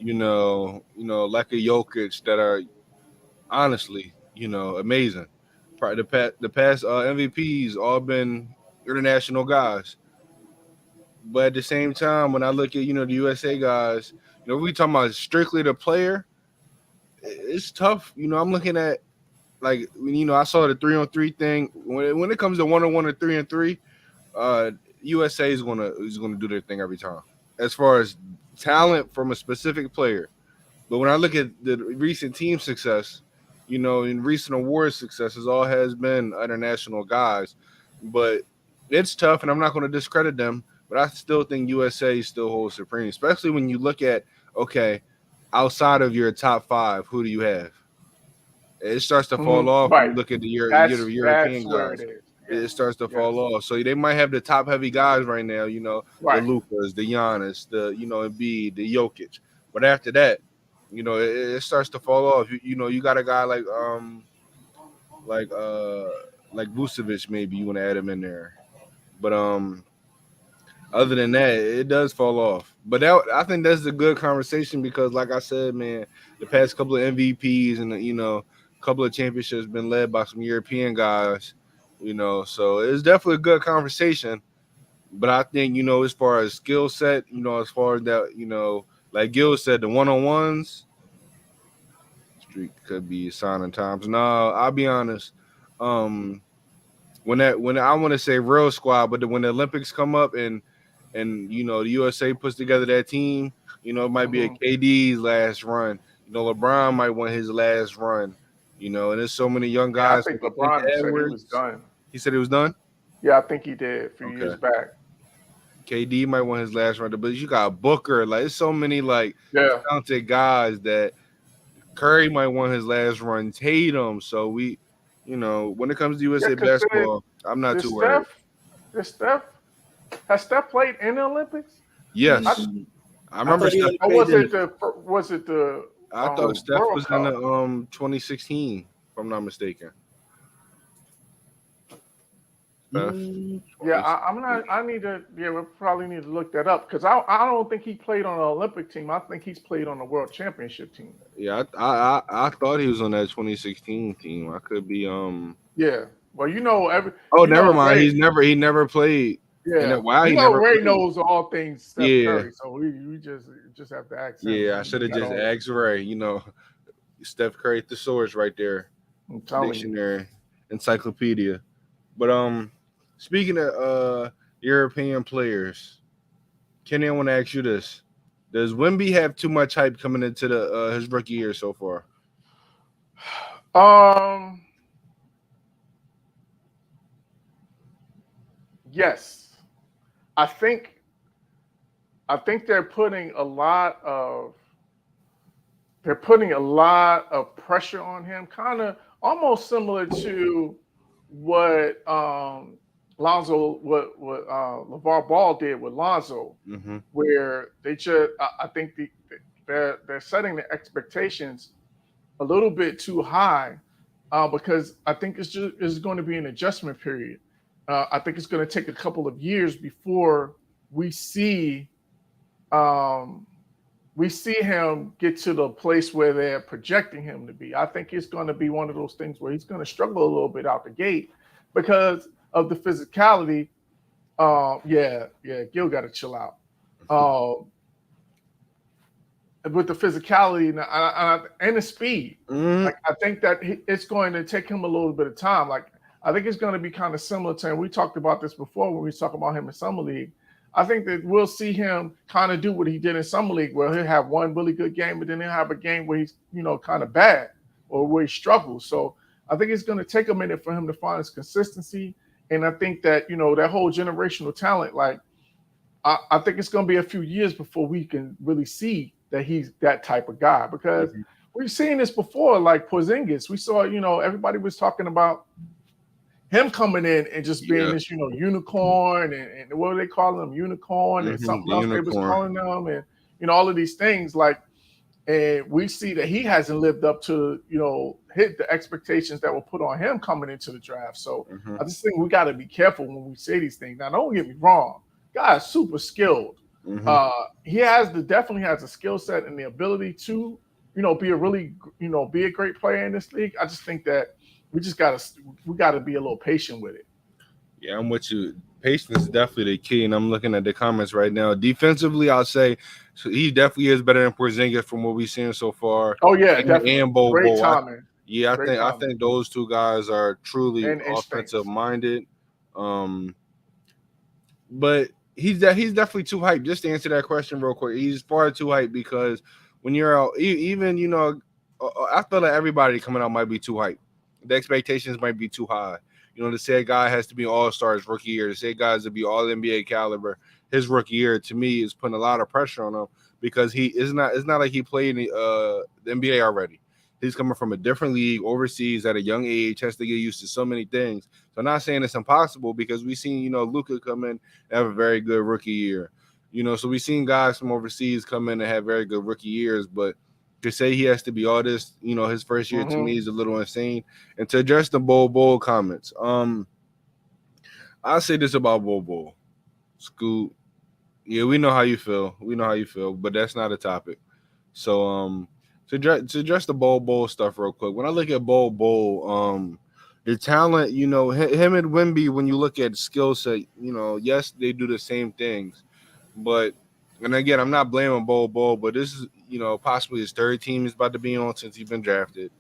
[SPEAKER 3] like a Jokic, that are honestly, amazing. The past MVPs all been international guys. But at the same time, when I look at, the USA guys, we talking about strictly the player, it's tough. I'm looking at, I saw the 3-on-3 thing. When it comes to 1-on-1 or 3-on-3, USA is gonna do their thing every time, as far as talent from a specific player. But when I look at the recent team success, in recent award successes, all has been international guys. But it's tough, and I'm not going to discredit them. But I still think USA still holds supreme, especially when you look at, outside of your top 5, who do you have? It starts to fall off when you look at the European guys. It starts to fall off. So they might have the top heavy guys right now, the Lukas, the Giannis, the Embiid, the Jokic. But after that, it starts to fall off. You got a guy like Vucevic, maybe you want to add him in there. But other than that, it does fall off. But I think that's a good conversation, because, like I said, man, the past couple of MVPs and couple of championships been led by some European guys. So it's definitely a good conversation. But I think, as far as skill set, as far as that, like Gil said, the one-on-ones streak could be signing times. No, I'll be honest. Um, when I want to say real squad, but when the Olympics come up and the USA puts together that team, it might be a
[SPEAKER 2] Mhm.
[SPEAKER 3] KD's last run. LeBron might want his last run. And there's so many young
[SPEAKER 2] Yeah, I
[SPEAKER 3] guys.
[SPEAKER 2] think
[SPEAKER 3] Anthony
[SPEAKER 2] LeBron said he was
[SPEAKER 3] Edwards,
[SPEAKER 2] done.
[SPEAKER 3] he said it was done.
[SPEAKER 2] Yeah, I think he did a few
[SPEAKER 3] Okay.
[SPEAKER 2] years back.
[SPEAKER 3] KD might want his last run, but you got Booker. Like, there's so many
[SPEAKER 2] Yeah,
[SPEAKER 3] talented guys that Curry might want his last run. Tatum. So when it comes to
[SPEAKER 2] yeah.
[SPEAKER 3] USA
[SPEAKER 2] Because
[SPEAKER 3] basketball, I'm not
[SPEAKER 2] did
[SPEAKER 3] too worried.
[SPEAKER 2] Steph, has Steph played in the Olympics?
[SPEAKER 3] Yes,
[SPEAKER 4] Mm,
[SPEAKER 3] I
[SPEAKER 4] I
[SPEAKER 3] remember
[SPEAKER 4] thought he
[SPEAKER 3] Steph.
[SPEAKER 4] only
[SPEAKER 2] Or
[SPEAKER 4] played in.
[SPEAKER 2] was it the
[SPEAKER 3] I thought Steph
[SPEAKER 2] World
[SPEAKER 3] was in the
[SPEAKER 2] Cup?
[SPEAKER 3] 2016, if I'm not mistaken. Steph.
[SPEAKER 4] Mm,
[SPEAKER 2] Yeah, I'm not. I need to. Yeah, we probably need to look that up because I don't think he played on an Olympic team. I think he's played on the World Championship team.
[SPEAKER 3] Yeah, I thought he was on that 2016 team. I could be
[SPEAKER 2] Yeah. Well,
[SPEAKER 3] Oh, never mind.
[SPEAKER 2] Ray.
[SPEAKER 3] He never played.
[SPEAKER 2] Yeah.
[SPEAKER 3] Wow, he never
[SPEAKER 2] Ray
[SPEAKER 3] played.
[SPEAKER 2] knows all things Steph
[SPEAKER 3] Yeah,
[SPEAKER 2] Curry, so we just have to ask him.
[SPEAKER 3] yeah. I should have
[SPEAKER 2] Got
[SPEAKER 3] just
[SPEAKER 2] all-
[SPEAKER 3] asked Ray. Steph Curry thesaurus right there,
[SPEAKER 2] I'm telling you.
[SPEAKER 3] dictionary, encyclopedia. But speaking of European players, Kenny, I want to ask you this: does Wemby have too much hype coming into the his rookie year so far?
[SPEAKER 2] Yes. I think they're putting a lot of pressure on him, kind of almost similar to what Lonzo, what LeVar Ball did with Lonzo,
[SPEAKER 3] Mm-hmm.
[SPEAKER 2] where I think they're setting the expectations a little bit too high, because I think it's going to be an adjustment period. I think it's going to take a couple of years before we see him get to the place where they're projecting him to be. I think it's going to be one of those things where he's going to struggle a little bit out the gate because of the physicality. Gil got to chill out. With the physicality and the speed,
[SPEAKER 3] Mm-hmm.
[SPEAKER 2] like I think that it's going to take him a little bit of time. Like I think it's going to be kind of similar to, and we talked about this before when we talked about him in summer league. I think that we'll see him kind of do what he did in summer league, where he'll have one really good game, but then he'll have a game where he's kind of bad or where he struggles. So I think it's going to take a minute for him to find his consistency, and I think that that whole generational talent, like I think it's going to be a few years before we can really see that he's that type of guy, because we've seen this before, like Porzingis. We saw, everybody was talking about him coming in and just being this, unicorn, and what do they call him? Unicorn, and something else they was calling them, and all of these things. Like, and we see that he hasn't lived up to, hit the expectations that were put on him coming into the draft. So I just think we got to be careful when we say these things. Now, don't get me wrong, guy is super skilled. He definitely has a skill set and the ability to, be a really, be a great player in this league. I just think that we gotta be a little patient with it.
[SPEAKER 3] Yeah, I'm with you. Patience is definitely the key, and I'm looking at the comments right now. Defensively, I'll say he definitely is better than Porzingis from what we've seen so far.
[SPEAKER 2] Oh yeah, definitely.
[SPEAKER 3] And Bo.
[SPEAKER 2] Great timing.
[SPEAKER 3] I think those two guys are truly offensive minded. But he's definitely too hyped. Just to answer that question real quick, he's far too hyped because when you're out, even I feel like everybody coming out might be too hyped. The expectations might be too high. To say a guy has to be all-star his rookie year, to say guys to be all NBA caliber his rookie year, to me is putting a lot of pressure on him because it's not like he played in the NBA already. He's coming from a different league overseas at a young age, has to get used to so many things. So I'm not saying it's impossible because we've seen, Luka come in and have a very good rookie year. So we've seen guys from overseas come in and have very good rookie years, but to say he has to be all this, his first year to me is a little insane. And to address the Bol comments, I'll say this about Bol. Scoot, yeah, we know how you feel. But that's not a topic. So to address the Bol stuff real quick, when I look at Bol, The talent, him and Wemby, when you look at skill set, yes, they do the same things. But, and again, I'm not blaming Bol, but this is, possibly his third team he's about to be on since he's been drafted.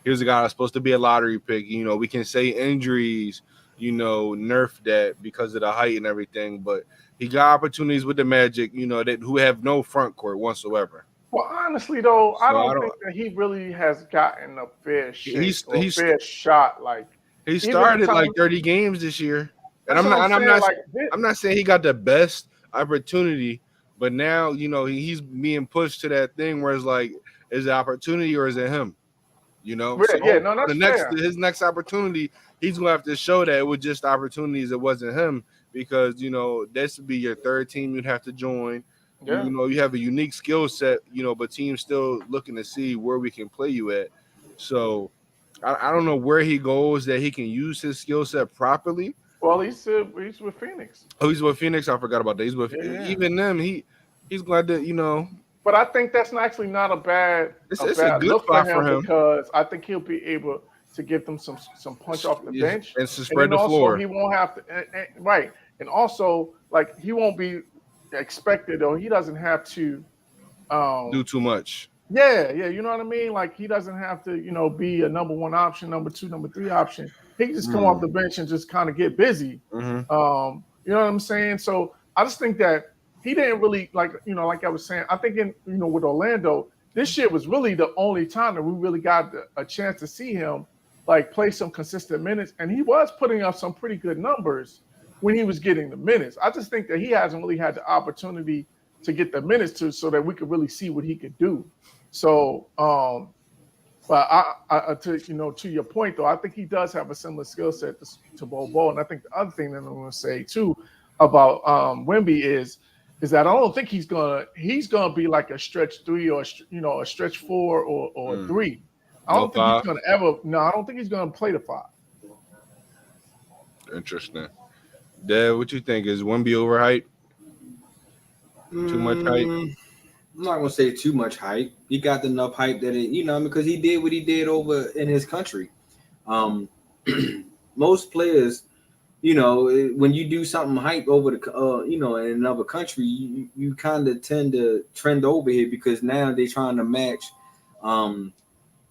[SPEAKER 3] Here's a guy that's supposed to be a lottery pick. We can say injuries, nerf that because of the height and everything, but he got opportunities with the Magic, that who have no front court whatsoever.
[SPEAKER 2] Well, honestly, though, I
[SPEAKER 3] So I
[SPEAKER 2] don't
[SPEAKER 3] don't.
[SPEAKER 2] think that he really has gotten a fair shake
[SPEAKER 3] He's
[SPEAKER 2] or a
[SPEAKER 3] he's
[SPEAKER 2] fair shot. Like
[SPEAKER 3] he
[SPEAKER 2] even the
[SPEAKER 3] started like
[SPEAKER 2] time,
[SPEAKER 3] 30 games this year, and
[SPEAKER 2] that's
[SPEAKER 3] I'm
[SPEAKER 2] what
[SPEAKER 3] not.
[SPEAKER 2] I'm
[SPEAKER 3] And I'm
[SPEAKER 2] saying.
[SPEAKER 3] not.
[SPEAKER 2] Like
[SPEAKER 3] I'm not saying he got the best opportunity, but now he's being pushed to that thing where it's like, is it opportunity or is it him? So
[SPEAKER 2] yeah, no,
[SPEAKER 3] the
[SPEAKER 2] that's
[SPEAKER 3] next
[SPEAKER 2] fair.
[SPEAKER 3] his next opportunity, he's gonna have to show that it was just opportunities. It wasn't him because this would be your third team you'd have to join.
[SPEAKER 2] Yeah.
[SPEAKER 3] You have a unique skill set, but teams still looking to see where we can play you at. So I don't know where he goes that he can use his skill set properly.
[SPEAKER 2] Well, he's with Phoenix.
[SPEAKER 3] Oh, he's with Phoenix. I forgot about that. He's with
[SPEAKER 2] Yeah, yeah.
[SPEAKER 3] even them. He's glad to
[SPEAKER 2] But I think that's actually not a bad
[SPEAKER 3] it's a good
[SPEAKER 2] look for
[SPEAKER 3] spot for
[SPEAKER 2] him
[SPEAKER 3] him.
[SPEAKER 2] because I think he'll be able to get them some punch off the bench,
[SPEAKER 3] And to
[SPEAKER 2] and
[SPEAKER 3] spread
[SPEAKER 2] then
[SPEAKER 3] the
[SPEAKER 2] also
[SPEAKER 3] floor.
[SPEAKER 2] he won't have to right, and also like he won't be expected or he doesn't have to
[SPEAKER 3] Do
[SPEAKER 2] um
[SPEAKER 3] too much.
[SPEAKER 2] yeah, you know what I mean? Like he doesn't have to, be a number one option, number two, number three option. He can just come off the bench and just kind of get busy.
[SPEAKER 3] Mm-hmm.
[SPEAKER 2] You know what I'm saying? So I just think that he didn't really like I was saying, I think with Orlando, this year was really the only time that we really got a chance to see him like play some consistent minutes. And he was putting up some pretty good numbers when he was getting the minutes. I just think that he hasn't really had the opportunity to get the minutes so that we could really see what he could do. So, but to your point though, I think he does have a similar skill set to Bol. And I think the other thing that I'm going to say too about Wemby is that I don't think he's gonna be like a stretch three or a stretch four or three. I don't think he's gonna ever. No, I don't think he's gonna play the five.
[SPEAKER 3] Interesting. Dad, what you think? Is Wemby overhyped? Too much hype?
[SPEAKER 4] I'm not gonna say too much hype. He got enough hype that because he did what he did over in his country. Most players, when you do something hype over the in another country, you kind of tend to trend over here because now they're trying to match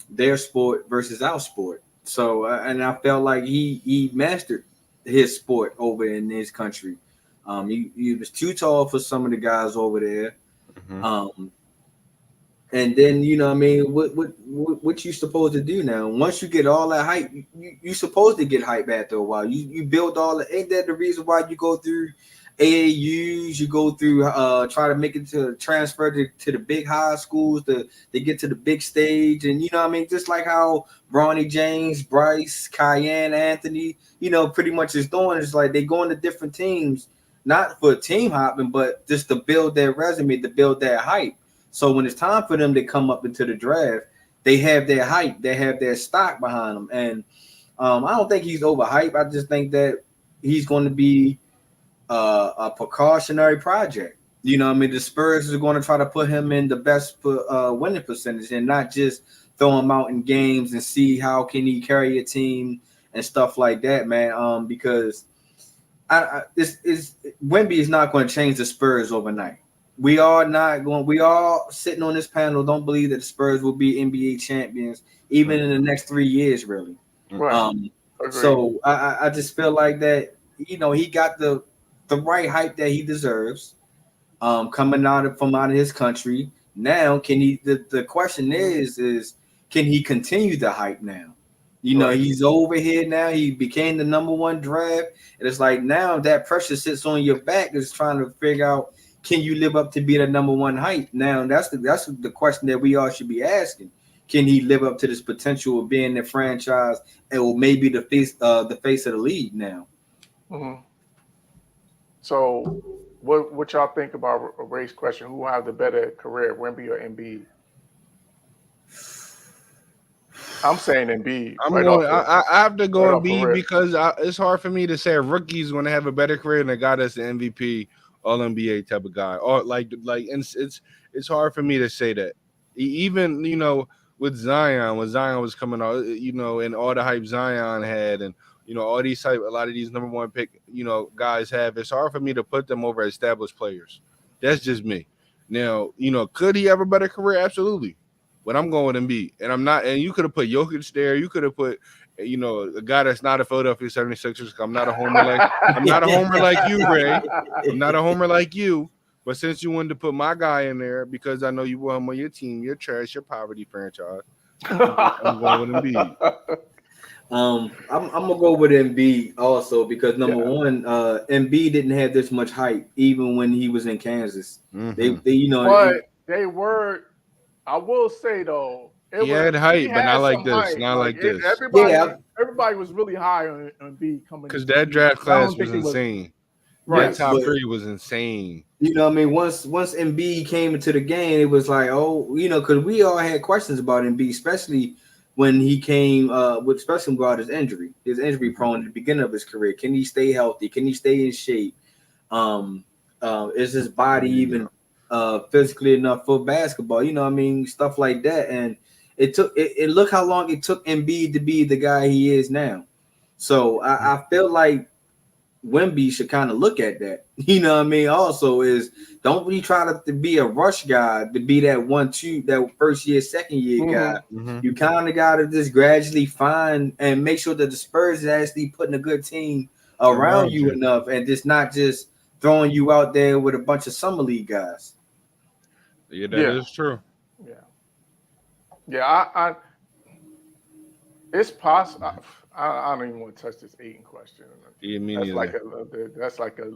[SPEAKER 4] their sport versus our sport. So and I felt like he mastered his sport over in his country. He was too tall for some of the guys over there.
[SPEAKER 3] Mm-hmm.
[SPEAKER 4] And then what you supposed to do now? Once you get all that hype, you supposed to get hype after a while. You build all that. Ain't that the reason why you go through AAUs? You go through try to make it to transfer to the big high schools to get to the big stage, and just like how Bronny James, Bryce, Cayenne, Anthony, pretty much is doing. It's like they going to different teams, not for team hopping, but just to build their resume, to build their hype. So when it's time for them to come up into the draft, they have their hype, they have their stock behind them. And I don't think he's overhyped. I just think that he's going to be a precautionary project. The Spurs are going to try to put him in the best winning percentage and not just throw him out in games and see how can he carry a team and stuff like that, man. Because Wemby is not going to change the Spurs overnight. We all sitting on this panel don't believe that the Spurs will be NBA champions even in the next 3 years, really.
[SPEAKER 2] Right.
[SPEAKER 4] So I just feel like that, he got the right hype that he deserves coming out of his country. Now, can he, the question is can he continue the hype now? He's over here now. He became the number one draft. And it's like now that pressure sits on your back is trying to figure out, can you live up to be the number one hype? Now that's the question that we all should be asking. Can he live up to this potential of being the franchise and maybe the face of the league now?
[SPEAKER 2] Mm-hmm. So, what y'all think about a race question? Who will have the better career, Wemby or Embiid? I'm saying Embiid.
[SPEAKER 3] I have to go Embiid because it's hard for me to say a rookie is going to have a better career than a guy that's the MVP, All NBA type of guy. Or like, and it's hard for me to say that. Even with Zion, when Zion was coming out, and all the hype Zion had, and all these type, a lot of these number one pick, guys have. It's hard for me to put them over established players. That's just me. Now, could he have a better career? Absolutely. But I'm going with Embiid, and I'm not. And you could have put Jokic there. You could have put, a guy that's not a Philadelphia 76ers. I'm not a homer like you, Ray. I'm not a homer like you. But since you wanted to put my guy in there because I know you want him on your team, you're trash, your poverty franchise. I'm going with Embiid.
[SPEAKER 4] I'm gonna go with Embiid also because number one, Embiid didn't have this much hype even when he was in Kansas.
[SPEAKER 3] Mm-hmm.
[SPEAKER 2] But they were. I will say though,
[SPEAKER 3] he had hype, but not like this.
[SPEAKER 2] Hype.
[SPEAKER 3] Not like this.
[SPEAKER 2] Everybody was really high on Embiid coming
[SPEAKER 3] because that draft class was insane.
[SPEAKER 2] Right,
[SPEAKER 3] that top 3 was insane.
[SPEAKER 4] Once Embiid came into the game, it was like, because we all had questions about Embiid, especially when he came, especially about his injury. His injury prone at the beginning of his career. Can he stay healthy? Can he stay in shape? Is his body even physically enough for basketball? Stuff like that. And look how long it took Embiid to be the guy he is now. So I feel like Wemby should kind of look at that. Also is don't really try to be a rush guy to be that 1-2, that first year, second year guy.
[SPEAKER 3] Mm-hmm.
[SPEAKER 4] You kind of got to just gradually find and make sure that the Spurs is actually putting a good team around you enough and just not just throwing you out there with a bunch of summer league guys.
[SPEAKER 3] Yeah, that is true.
[SPEAKER 2] Yeah. I it's possible. I don't even want to touch this eating question. That's like a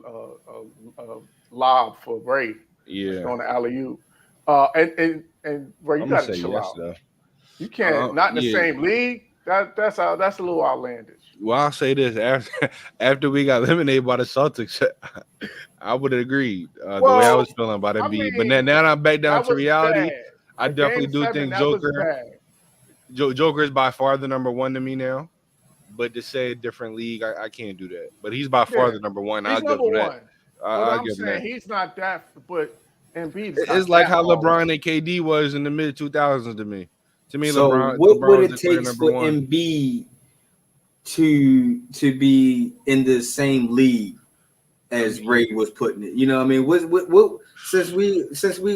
[SPEAKER 2] lob for Ray.
[SPEAKER 3] Yeah,
[SPEAKER 2] on the alley-oop. And Ray, you got to chill out. Though. You can't not in the same league. That's a little outlandish.
[SPEAKER 3] Well, I'll say this: after we got eliminated by the Celtics, I would have agreed the way I was feeling about Embiid. But now I'm back down to reality.
[SPEAKER 2] Bad.
[SPEAKER 3] I definitely do think Joker is by far the number one to me now. But to say a different league, I can't do that. But he's by far the number one. I'll give him that.
[SPEAKER 2] I'm saying he's not that, but Embiid is
[SPEAKER 3] it's like how LeBron and KD was in the mid 2000s to me.
[SPEAKER 4] So what would it take for Embiid to be in the same league as Ray was putting it? What since we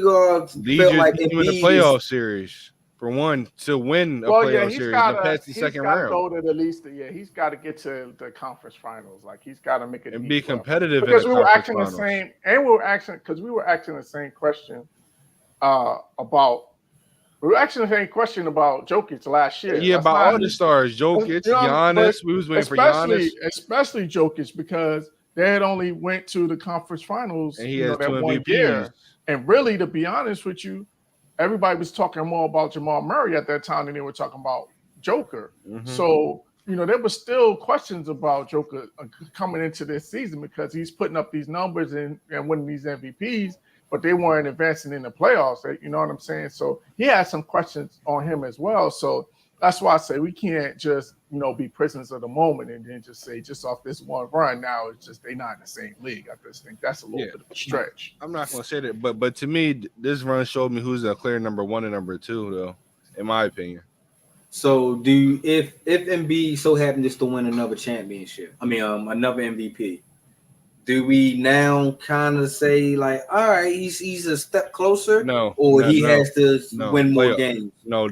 [SPEAKER 4] go feel like
[SPEAKER 3] Embiid in the playoff series. For one, to win a playoff series, past the second round.
[SPEAKER 2] Go to at least he's got to get to the conference finals. Like he's got to make it
[SPEAKER 3] and be competitive.
[SPEAKER 2] Because we were asking the same, and we were asking the same question about Jokic last year.
[SPEAKER 3] Yeah, about all the stars, Jokic, Giannis. We was waiting for Giannis,
[SPEAKER 2] especially Jokic, because they had only went to the conference finals
[SPEAKER 3] and he has
[SPEAKER 2] that
[SPEAKER 3] 2
[SPEAKER 2] one
[SPEAKER 3] MVPs.
[SPEAKER 2] year. And really, to be honest with you, everybody was talking more about Jamal Murray at that time than they were talking about Joker. Mm-hmm. So, there were still questions about Joker coming into this season because he's putting up these numbers and winning these MVPs, but they weren't advancing in the playoffs. You know what I'm saying? So he had some questions on him as well. So that's why I say we can't just, be prisoners of the moment and then just say just off this one run. Now it's just they're not in the same league. I just think that's a little bit of a stretch.
[SPEAKER 3] I'm not going to say that, but to me, this run showed me who's a clear number one and number two, though, in my opinion.
[SPEAKER 4] So if Embiid so happened just to win another championship, another MVP, do we now kind of say like, all right, he's a step closer?
[SPEAKER 3] No,
[SPEAKER 4] he has to win more games.
[SPEAKER 3] No,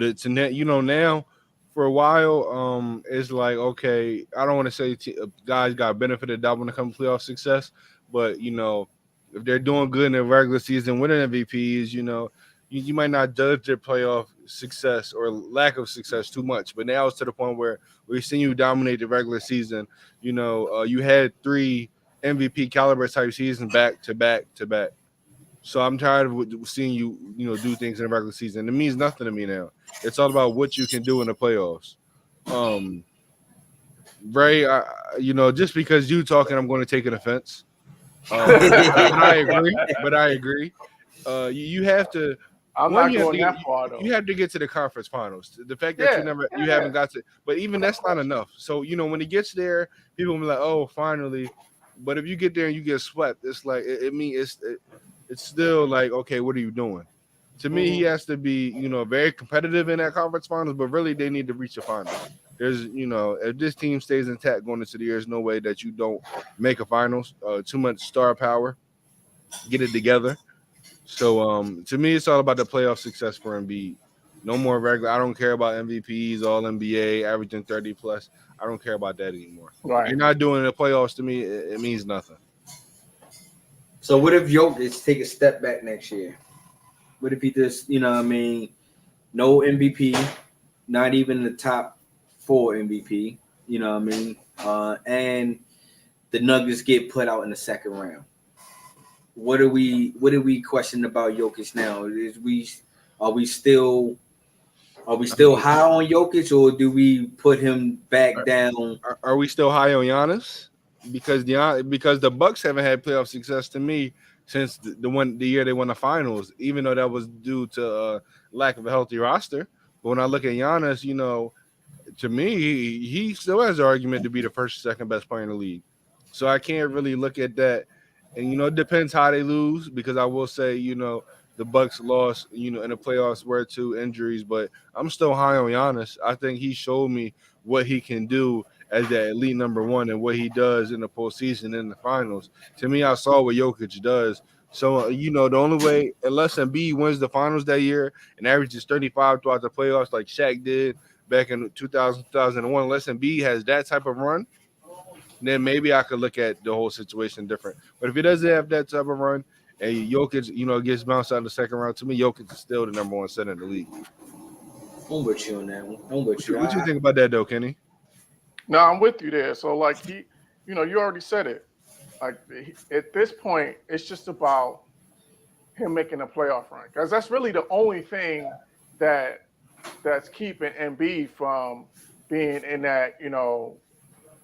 [SPEAKER 3] now. For a while, it's like, okay, I don't want to say guys got benefit of doubt when it comes to playoff success, but, if they're doing good in the regular season, winning MVPs, you might not judge their playoff success or lack of success too much. But now it's to the point where we've seen you dominate the regular season. You had 3 MVP caliber type seasons back to back to back. So I'm tired of seeing you, do things in the regular season. It means nothing to me now. It's all about what you can do in the playoffs. Ray, just because you talking, I'm going to take an offense. But I agree. You have to.
[SPEAKER 2] I'm not going that far though.
[SPEAKER 3] You have to get to the conference finals. The fact that you haven't got to, but even that's not enough. So when he gets there, people will be like, "Oh, finally." But if you get there and you get swept, it's like it means it's still like, okay, what are you doing? To me, he has to be, very competitive in that conference finals, but really they need to reach the finals. There's, if this team stays intact going into the year, there's no way that you don't make a finals. Too much star power. Get it together. So to me, it's all about the playoff success for Embiid. No more regular. I don't care about MVPs, All NBA, averaging 30 plus. I don't care about that anymore.
[SPEAKER 2] Right.
[SPEAKER 3] If you're not doing the playoffs, to me, it means nothing.
[SPEAKER 4] So what if Jokic take a step back next year? What if he just, no MVP, not even the top 4 MVP, and the Nuggets get put out in the second round? What are we questioning about Jokic now? Are we still high on Jokic, or do we put him back down?
[SPEAKER 3] Are we still high on Giannis? Because the Bucks haven't had playoff success to me since the year they won the finals, even though that was due to lack of a healthy roster. But when I look at Giannis, to me, he still has an argument to be the first or second best player in the league. So I can't really look at that. And, it depends how they lose, because I will say, the Bucks lost, in the playoffs were 2 injuries, but I'm still high on Giannis. I think he showed me what he can do as that elite number 1 and what he does in the postseason in the finals. To me, I saw what Jokic does. So, the only way, unless Embiid wins the finals that year and averages 35 throughout the playoffs like Shaq did back in 2001, unless Embiid has that type of run, then maybe I could look at the whole situation different. But if he doesn't have that type of run and Jokic, gets bounced out in the second round, to me, Jokic is still the number 1 center in the league.
[SPEAKER 4] I'm with you on that one. I'm with you.
[SPEAKER 3] What you think about that, though, Kenny?
[SPEAKER 2] No, I'm with you there. So, like, you already said it. Like, at this point, it's just about him making a playoff run, because that's really the only thing that's keeping Embiid from being in that,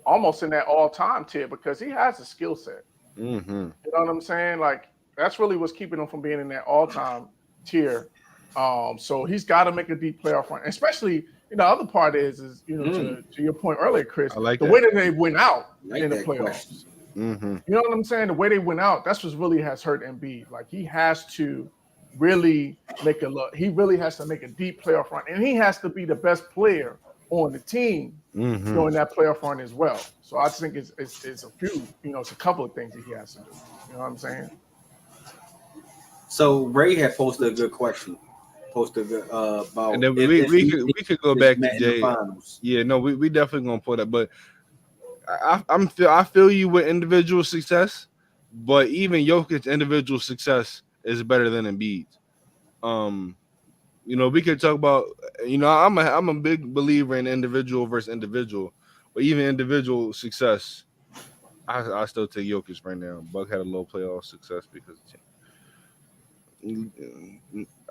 [SPEAKER 2] almost in that all-time tier, because he has a skill set.
[SPEAKER 3] Mm-hmm.
[SPEAKER 2] You know what I'm saying? Like, that's really what's keeping him from being in that all-time tier. So he's got to make a deep playoff run, especially. The other part is to your point earlier, Chris,
[SPEAKER 3] like
[SPEAKER 2] the
[SPEAKER 3] that.
[SPEAKER 2] way that they went out in the playoffs.
[SPEAKER 4] Question.
[SPEAKER 3] Mm-hmm.
[SPEAKER 2] You know what I'm saying? The way they went out, that's what really has hurt Embiid. Like, he has to really make a look. He really has to make a deep playoff run, and he has to be the best player on the team during that playoff run as well. So I just think it's a few, it's a couple of things that he has to do. You know what I'm saying?
[SPEAKER 4] So Ray had posted a good question. About,
[SPEAKER 3] and then we could go back to Jay. Yeah, no, we definitely gonna put it. But I feel you with individual success, but even Jokic's individual success is better than Embiid's. We could talk about. I'm a big believer in individual versus individual, but even individual success, I still take Jokic right now. Buck had a low playoff success because.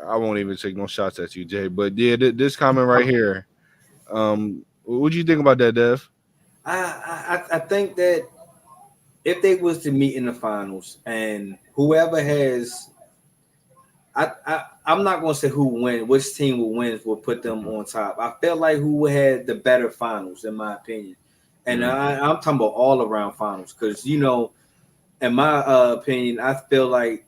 [SPEAKER 3] I won't even take no shots at you, Jay. But yeah, this comment right here. What do you think about that, Dev?
[SPEAKER 4] I think that if they was to meet in the finals and whoever has, I'm not going to say who win, which team will win will put them on top. I feel like who had the better finals, in my opinion. And I'm talking about all around finals because, in my opinion, I feel like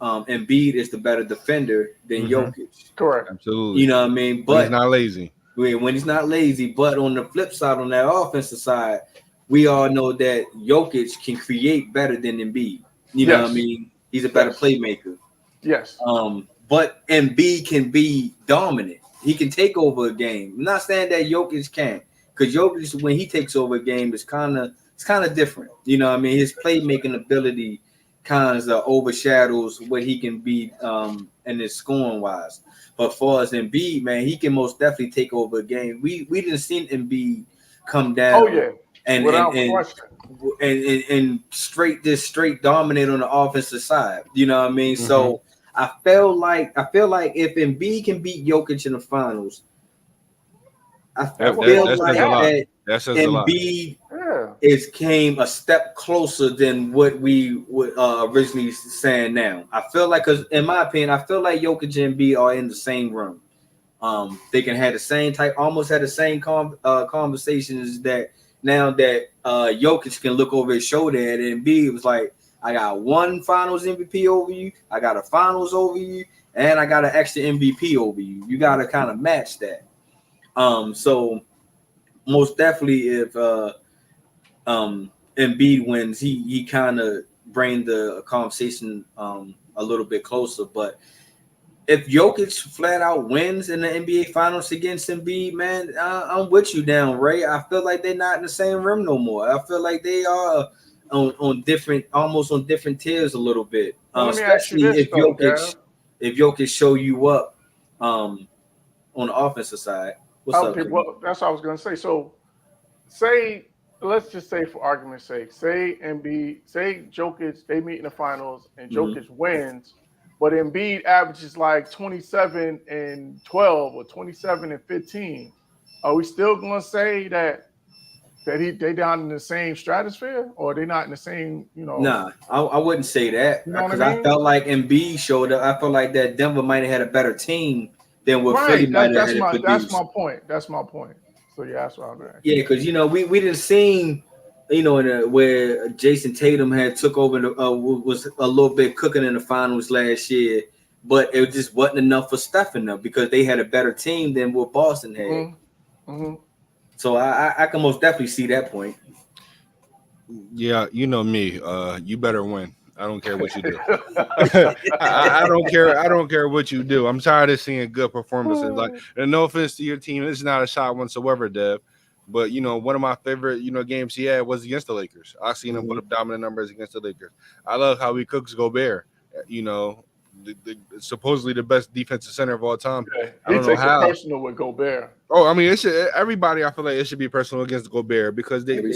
[SPEAKER 4] Embiid is the better defender than Jokic.
[SPEAKER 2] Correct.
[SPEAKER 3] Absolutely.
[SPEAKER 4] You know what I mean? But
[SPEAKER 3] when he's not lazy.
[SPEAKER 4] When he's not lazy. But on the flip side, on that offensive side, we all know that Jokic can create better than Embiid. You know what I mean? He's a better playmaker.
[SPEAKER 2] Yes.
[SPEAKER 4] But Embiid can be dominant. He can take over a game. I'm not saying that Jokic can't, because Jokic, when he takes over a game, it's kind of different. You know what I mean? His playmaking ability kind of overshadows what he can be in his scoring wise. But for us Embiid, man, he can most definitely take over a game. We didn't see Embiid come down.
[SPEAKER 2] Oh yeah,
[SPEAKER 4] and straight dominate on the offensive side. You know what I mean? So I feel like if Embiid can beat Jokic in the finals, I feel like that Embiid came a step closer than what we would originally saying now. I feel like, because in my opinion, I feel like Jokic and Embiid are in the same room. They can have the same type, almost had the same conversations that now that Jokic can look over his shoulder at Embiid was like, I got one Finals MVP over you, I got a Finals over you, and I got an extra MVP over you. You got to kind of match that. So most definitely, if Embiid wins, he kind of bring the conversation a little bit closer. But if Jokic flat out wins in the NBA Finals against Embiid, man, I'm with you down, Ray. I feel like they're not in the same room no more. I feel like they are on different, almost on different tiers a little bit.
[SPEAKER 2] Well, let me ask you
[SPEAKER 4] Especially
[SPEAKER 2] this, though, Gav.
[SPEAKER 4] if Jokic show you up on the offensive side. What's up?
[SPEAKER 2] Okay, well, that's what I was going to say. So, let's just say for argument's sake, say Jokic, they meet in the finals and Jokic wins, but Embiid averages like 27 and 12 or 27 and 15. Are we still going to say that they down in the same stratosphere, or they not in the same,
[SPEAKER 4] Nah, I wouldn't say that, because I felt like Embiid showed up. I felt like that Denver might have had a better team than what Philly might have had to produce.
[SPEAKER 2] That's my point. So yeah, that's what I'm doing.
[SPEAKER 4] Yeah, because we didn't see, where Jason Tatum had took over was a little bit cooking in the finals last year, but it just wasn't enough for Steph and them because they had a better team than what Boston had.
[SPEAKER 2] Mm-hmm.
[SPEAKER 4] So I can most definitely see that point.
[SPEAKER 3] Yeah, you know me. You better win. I don't care what you do. I don't care. I don't care what you do. I'm tired of seeing good performances. Like, and no offense to your team, this is not a shot whatsoever, Dev. But one of my favorite games he had was against the Lakers. I seen him put up dominant numbers against the Lakers. I love how he cooks Gobert. Supposedly the best defensive center of all time.
[SPEAKER 2] Yeah,
[SPEAKER 3] I don't know how.
[SPEAKER 2] Personal with Gobert.
[SPEAKER 3] Oh, I mean, it should. Everybody, I feel like it should be personal against Gobert because every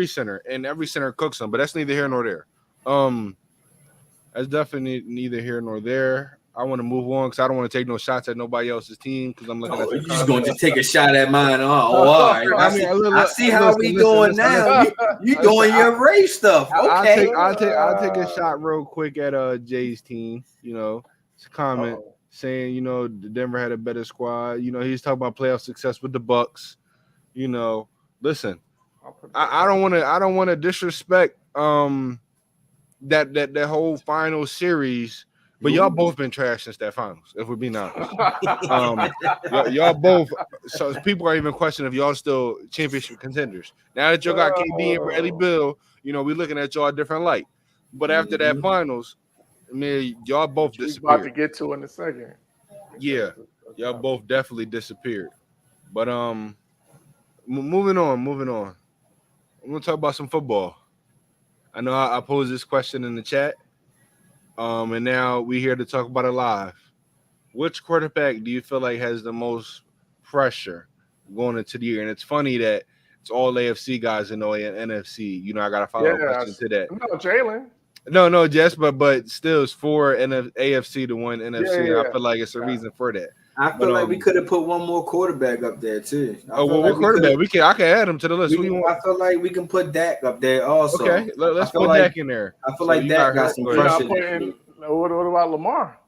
[SPEAKER 3] center and every center cooks them. But that's neither here nor there. That's definitely neither here nor there. I want to move on because I don't want to take no shots at nobody else's team because I'm looking at.
[SPEAKER 4] You're just going to take a shot at mine. All right. I see how we doing now. You doing your race stuff. Okay.
[SPEAKER 3] I'll take a shot real quick at Jay's team. It's a comment saying Denver had a better squad. He's talking about playoff success with the Bucks. Listen, I don't want to disrespect that whole final series. But y'all both been trash since that finals, if we're being honest. Y'all both. So people are even questioning if y'all still championship contenders. Now that y'all got KD and Bradley Beal, we looking at y'all a different light. But after that finals, y'all both disappeared.
[SPEAKER 2] About to get to in a second.
[SPEAKER 3] Yeah, y'all both definitely disappeared. But moving on. I'm gonna talk about some football. I know I posed this question in the chat. And now we're here to talk about it live. Which quarterback do you feel like has the most pressure going into the year? And it's funny that it's all AFC guys and no NFC. I got to follow up question to that.
[SPEAKER 2] No, Jalen.
[SPEAKER 3] No, Jess, but still it's for AFC to win NFC. Yeah. I feel like it's a reason for that.
[SPEAKER 4] I feel like we could have put one more quarterback up there too.
[SPEAKER 3] What quarterback? I can add him to the list.
[SPEAKER 4] I feel like we can put Dak up there also.
[SPEAKER 3] Okay, let's put Dak in there.
[SPEAKER 4] I feel like Dak got some pressure.
[SPEAKER 2] What about Lamar?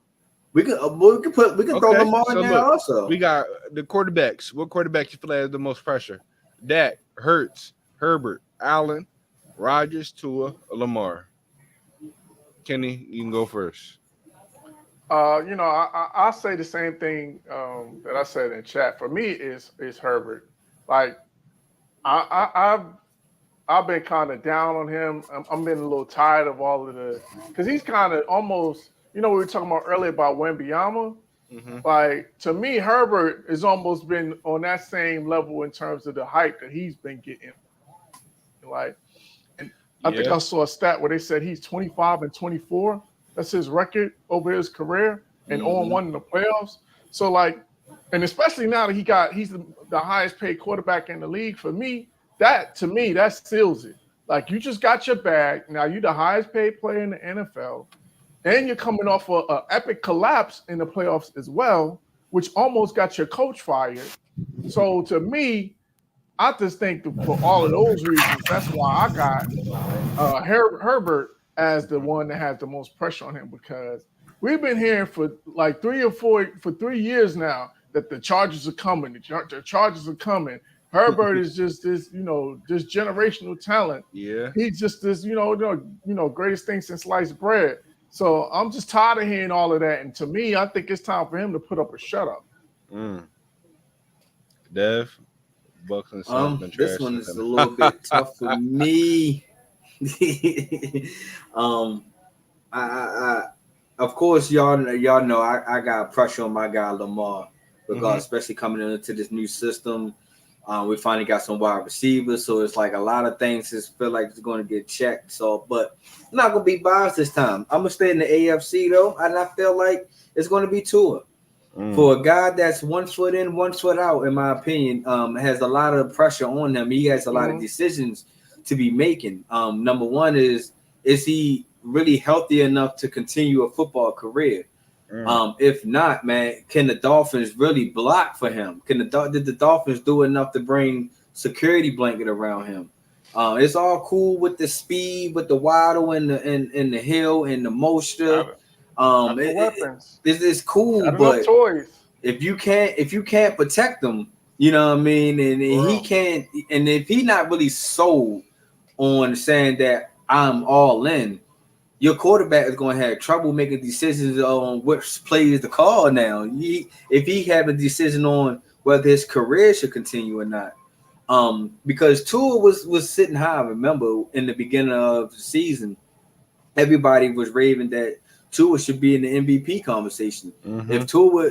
[SPEAKER 4] We can throw Lamar in there also.
[SPEAKER 3] We got the quarterbacks. What quarterback you feel like has the most pressure? Dak, Hurts, Herbert, Allen, Rodgers, Tua, Lamar. Kenny, you can go first.
[SPEAKER 2] I'll say the same thing that I said in chat. For me, is Herbert. Like, I've been kind of down on him. I'm been a little tired of all of because he's kind of almost. We were talking about earlier about Wemby. Like, to me, Herbert has almost been on that same level in terms of the hype that he's been getting. Like, and I think I saw a stat where they said he's 25 and 24. That's his record over his career and 0-1 in the playoffs. So, like, and especially now that he's the highest paid quarterback in the league. For me, that seals it. Like, you just got your bag. Now you're the highest paid player in the NFL. And you're coming off an epic collapse in the playoffs as well, which almost got your coach fired. So to me, I just think for all of those reasons, that's why I got Herbert as the one that has the most pressure on him, because we've been hearing for like 3 years now that the Chargers are coming. The Chargers are coming. Herbert is just this, this generational talent.
[SPEAKER 3] Yeah.
[SPEAKER 2] He's just this, greatest thing since sliced bread. So I'm just tired of hearing all of that. And to me, I think it's time for him to put up a shut up.
[SPEAKER 3] Dev, Bucks and Suns been
[SPEAKER 4] This
[SPEAKER 3] trash.
[SPEAKER 4] one is a little bit tough for me. I of course y'all know I got pressure on my guy Lamar, regardless, especially coming into this new system. We finally got some wide receivers, so it's like a lot of things just feel like it's going to get checked. So, but I'm not going to be biased this time. I'm going to stay in the AFC though, and I feel like it's going to be Tua. For a guy that's 1 foot in, 1 foot out, in my opinion, has a lot of pressure on him. He has a lot of decisions to be making. Number one is he really healthy enough to continue a football career? If not, man, can the Dolphins really block for him? Did the Dolphins do enough to bring security blanket around him? It's all cool with the speed, with the waddle and the hill and the moisture. It's cool, but if you can't protect them, you know what I mean, and he can't, and if he not really sold on saying that I'm all in, your quarterback is going to have trouble making decisions on which plays to call now. If he have a decision on whether his career should continue or not. Because Tua was sitting high. I remember in the beginning of the season, everybody was raving that Tua should be in the MVP conversation. If Tua,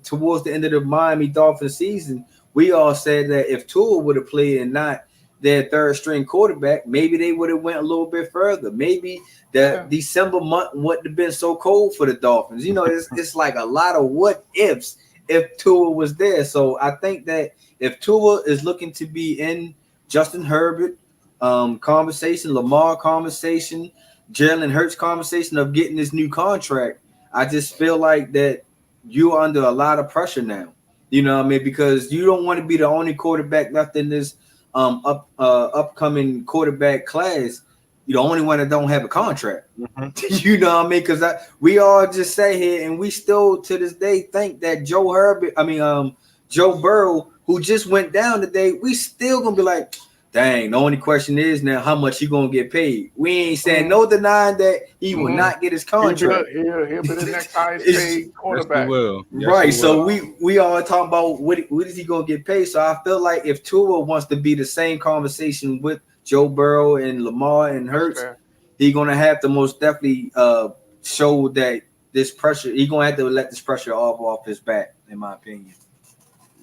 [SPEAKER 4] towards the end of the Miami Dolphins season, we all said that if Tua would have played and not their third string quarterback, maybe they would have went a little bit further. Maybe the December month wouldn't have been so cold for the Dolphins. It's like a lot of what ifs if Tua was there. So I think that if Tua is looking to be in Justin Herbert conversation, Lamar conversation, Jalen Hurts conversation of getting this new contract, I just feel like that you're under a lot of pressure now. You know what I mean? Because you don't want to be the only quarterback left in this upcoming quarterback class. You're the only one that don't have a contract. You know what I mean? Because we all just say here, and we still to this day think that Joe Burrow, who just went down today, we still gonna be like, dang, the only question is now how much he gonna get paid. We ain't saying no denying that he will not get his contract.
[SPEAKER 2] He'll be the next highest paid quarterback.
[SPEAKER 3] Yes,
[SPEAKER 2] right.
[SPEAKER 3] So
[SPEAKER 2] we
[SPEAKER 4] all talking about what is he gonna get paid. So I feel like if Tua wants to be the same conversation with Joe Burrow and Lamar and Hurts, he's gonna have to most definitely show that this pressure. He's gonna have to let this pressure off his back, in my opinion.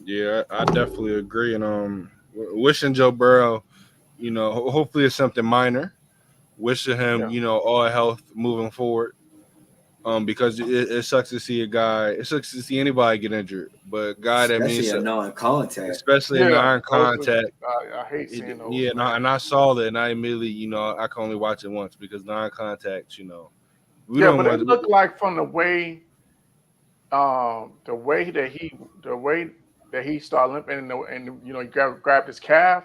[SPEAKER 3] Yeah, I definitely agree, and wishing Joe Burrow, hopefully it's something minor. Wishing him, all health moving forward. Because it sucks to see it sucks to see anybody get injured, but a guy that means
[SPEAKER 4] especially a non-contact,
[SPEAKER 3] especially a non-contact.
[SPEAKER 2] I hate seeing those.
[SPEAKER 3] Yeah, and I saw that, and I immediately, I can only watch it once because non-contact,
[SPEAKER 2] but it looked like from the way that he started limping and he grabbed his calf.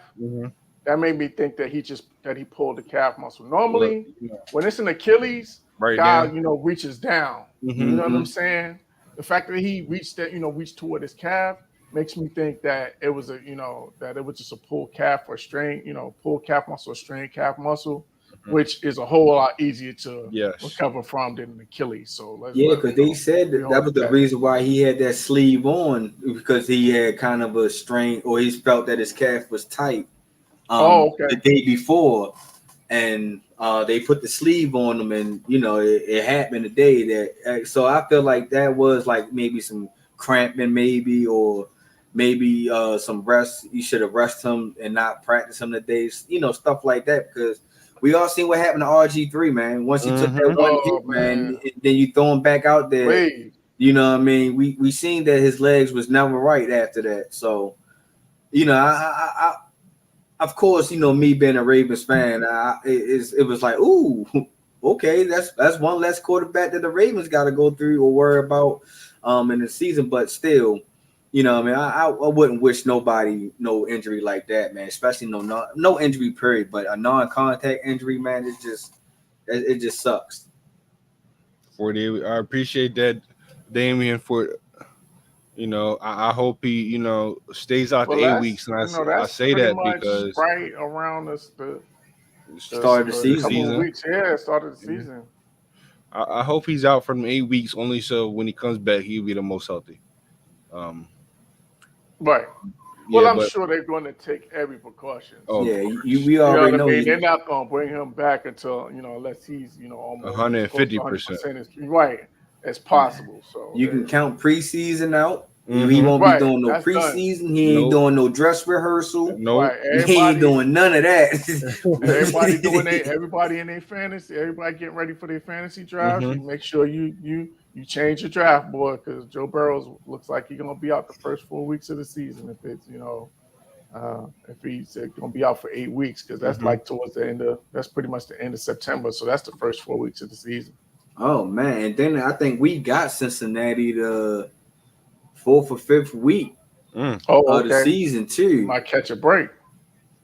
[SPEAKER 2] That made me think that he pulled the calf muscle. Normally, when it's an Achilles, guy reaches down. You know what I'm saying? The fact that he reached toward his calf makes me think that it was that it was just a pulled calf or strain, pulled calf muscle, or strained calf muscle, which is a whole lot easier to recover from than an Achilles. So
[SPEAKER 4] because they said that was the reason why he had that sleeve on, because he had kind of a strain, or he felt that his calf was tight the day before, and they put the sleeve on him, and it happened the day that. So I feel like that was like maybe some cramping, or maybe some rest. You should have rested him and not practice him the days, stuff like that, because we all seen what happened to RG3, man. Once he took that one hit, man, then you throw him back out there. You know what I mean? We seen that his legs was never right after that. So, I of course, me being a Ravens fan, it was like, ooh, okay, that's one less quarterback that the Ravens got to go through or worry about in the season. But still, I wouldn't wish nobody no injury like that, man. Especially no injury period, but a non-contact injury, man. It just sucks.
[SPEAKER 3] I appreciate that, Damian. For I hope he stays out the 8 weeks, and I say that because
[SPEAKER 2] right around the
[SPEAKER 4] start of the season.
[SPEAKER 2] Weeks, start of the season.
[SPEAKER 3] I hope he's out for them 8 weeks, only so when he comes back, he'll be the most healthy. Um,
[SPEAKER 2] Right. Well,
[SPEAKER 3] yeah,
[SPEAKER 2] I'm
[SPEAKER 3] but
[SPEAKER 2] sure they're going to take every precaution.
[SPEAKER 3] oh, of
[SPEAKER 4] Yeah,
[SPEAKER 3] course,
[SPEAKER 4] we
[SPEAKER 2] You know
[SPEAKER 4] already
[SPEAKER 2] what I
[SPEAKER 4] know
[SPEAKER 2] mean? They're
[SPEAKER 4] you.
[SPEAKER 2] not going to bring him back until, unless he's, almost as close to
[SPEAKER 3] 150%.
[SPEAKER 2] 100% as right as possible. So,
[SPEAKER 4] You can count preseason out. He
[SPEAKER 3] Mm-hmm.
[SPEAKER 4] won't be
[SPEAKER 2] right,
[SPEAKER 4] doing no
[SPEAKER 2] that's done.
[SPEAKER 4] preseason. He ain't
[SPEAKER 3] Nope.
[SPEAKER 4] doing no dress rehearsal.
[SPEAKER 3] Nope.
[SPEAKER 2] Right.
[SPEAKER 4] He ain't doing none of that.
[SPEAKER 2] Everybody in their fantasy, everybody getting ready for their fantasy drafts.
[SPEAKER 3] Mm-hmm.
[SPEAKER 2] You make sure you change your draft board because Joe Burrows looks like he's gonna be out the first 4 weeks of the season if it's if he's gonna be out for 8 weeks because that's
[SPEAKER 3] Mm-hmm.
[SPEAKER 2] like towards that's pretty much the end of September. So that's the first 4 weeks of the season.
[SPEAKER 4] Oh man, and then I think we got Cincinnati the 4th or 5th week
[SPEAKER 2] Oh,
[SPEAKER 4] of the
[SPEAKER 2] okay.
[SPEAKER 4] season
[SPEAKER 2] You
[SPEAKER 4] too.
[SPEAKER 2] might catch a break.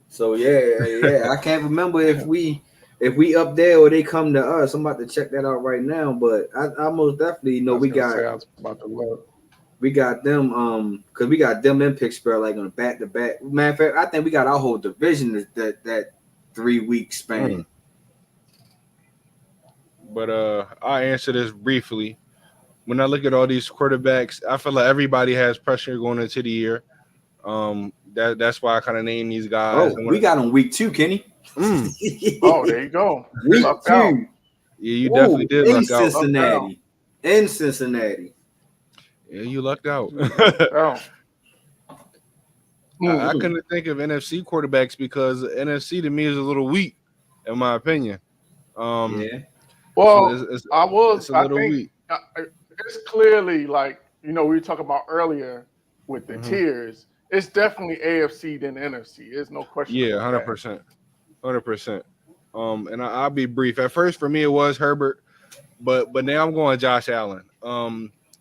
[SPEAKER 4] So yeah. I can't remember if we up there or they come to us. I'm about to check that out right now. But I most definitely know
[SPEAKER 2] I was gonna say I was about to look.
[SPEAKER 4] we got them because we got them in Pittsburgh like on a back to back. Matter of fact, I think we got our whole division that 3 week span.
[SPEAKER 3] But I'll answer this briefly. When I look at all these quarterbacks, I feel like everybody has pressure going into the year. That's why I kind of name these guys.
[SPEAKER 4] Oh, we got on week 2, Kenny.
[SPEAKER 2] Oh, there you go.
[SPEAKER 4] Week
[SPEAKER 2] Lucked
[SPEAKER 4] 2.
[SPEAKER 2] out.
[SPEAKER 3] Yeah, you definitely did
[SPEAKER 4] in
[SPEAKER 3] luck out.
[SPEAKER 4] Cincinnati. In Cincinnati.
[SPEAKER 3] Yeah, you lucked out.
[SPEAKER 2] Lucked out.
[SPEAKER 3] I couldn't think of NFC quarterbacks because NFC to me is a little weak, in my opinion.
[SPEAKER 4] Yeah.
[SPEAKER 2] Well,
[SPEAKER 3] so it's
[SPEAKER 2] I
[SPEAKER 3] a little
[SPEAKER 2] think
[SPEAKER 3] weak.
[SPEAKER 2] it's clearly like we were talking about earlier with the tiers. It's definitely AFC than NFC. There's no question.
[SPEAKER 3] Yeah,
[SPEAKER 2] about
[SPEAKER 3] 100%, 100%. And I'll be brief. At first, for me, it was Herbert, but now I'm going Josh Allen.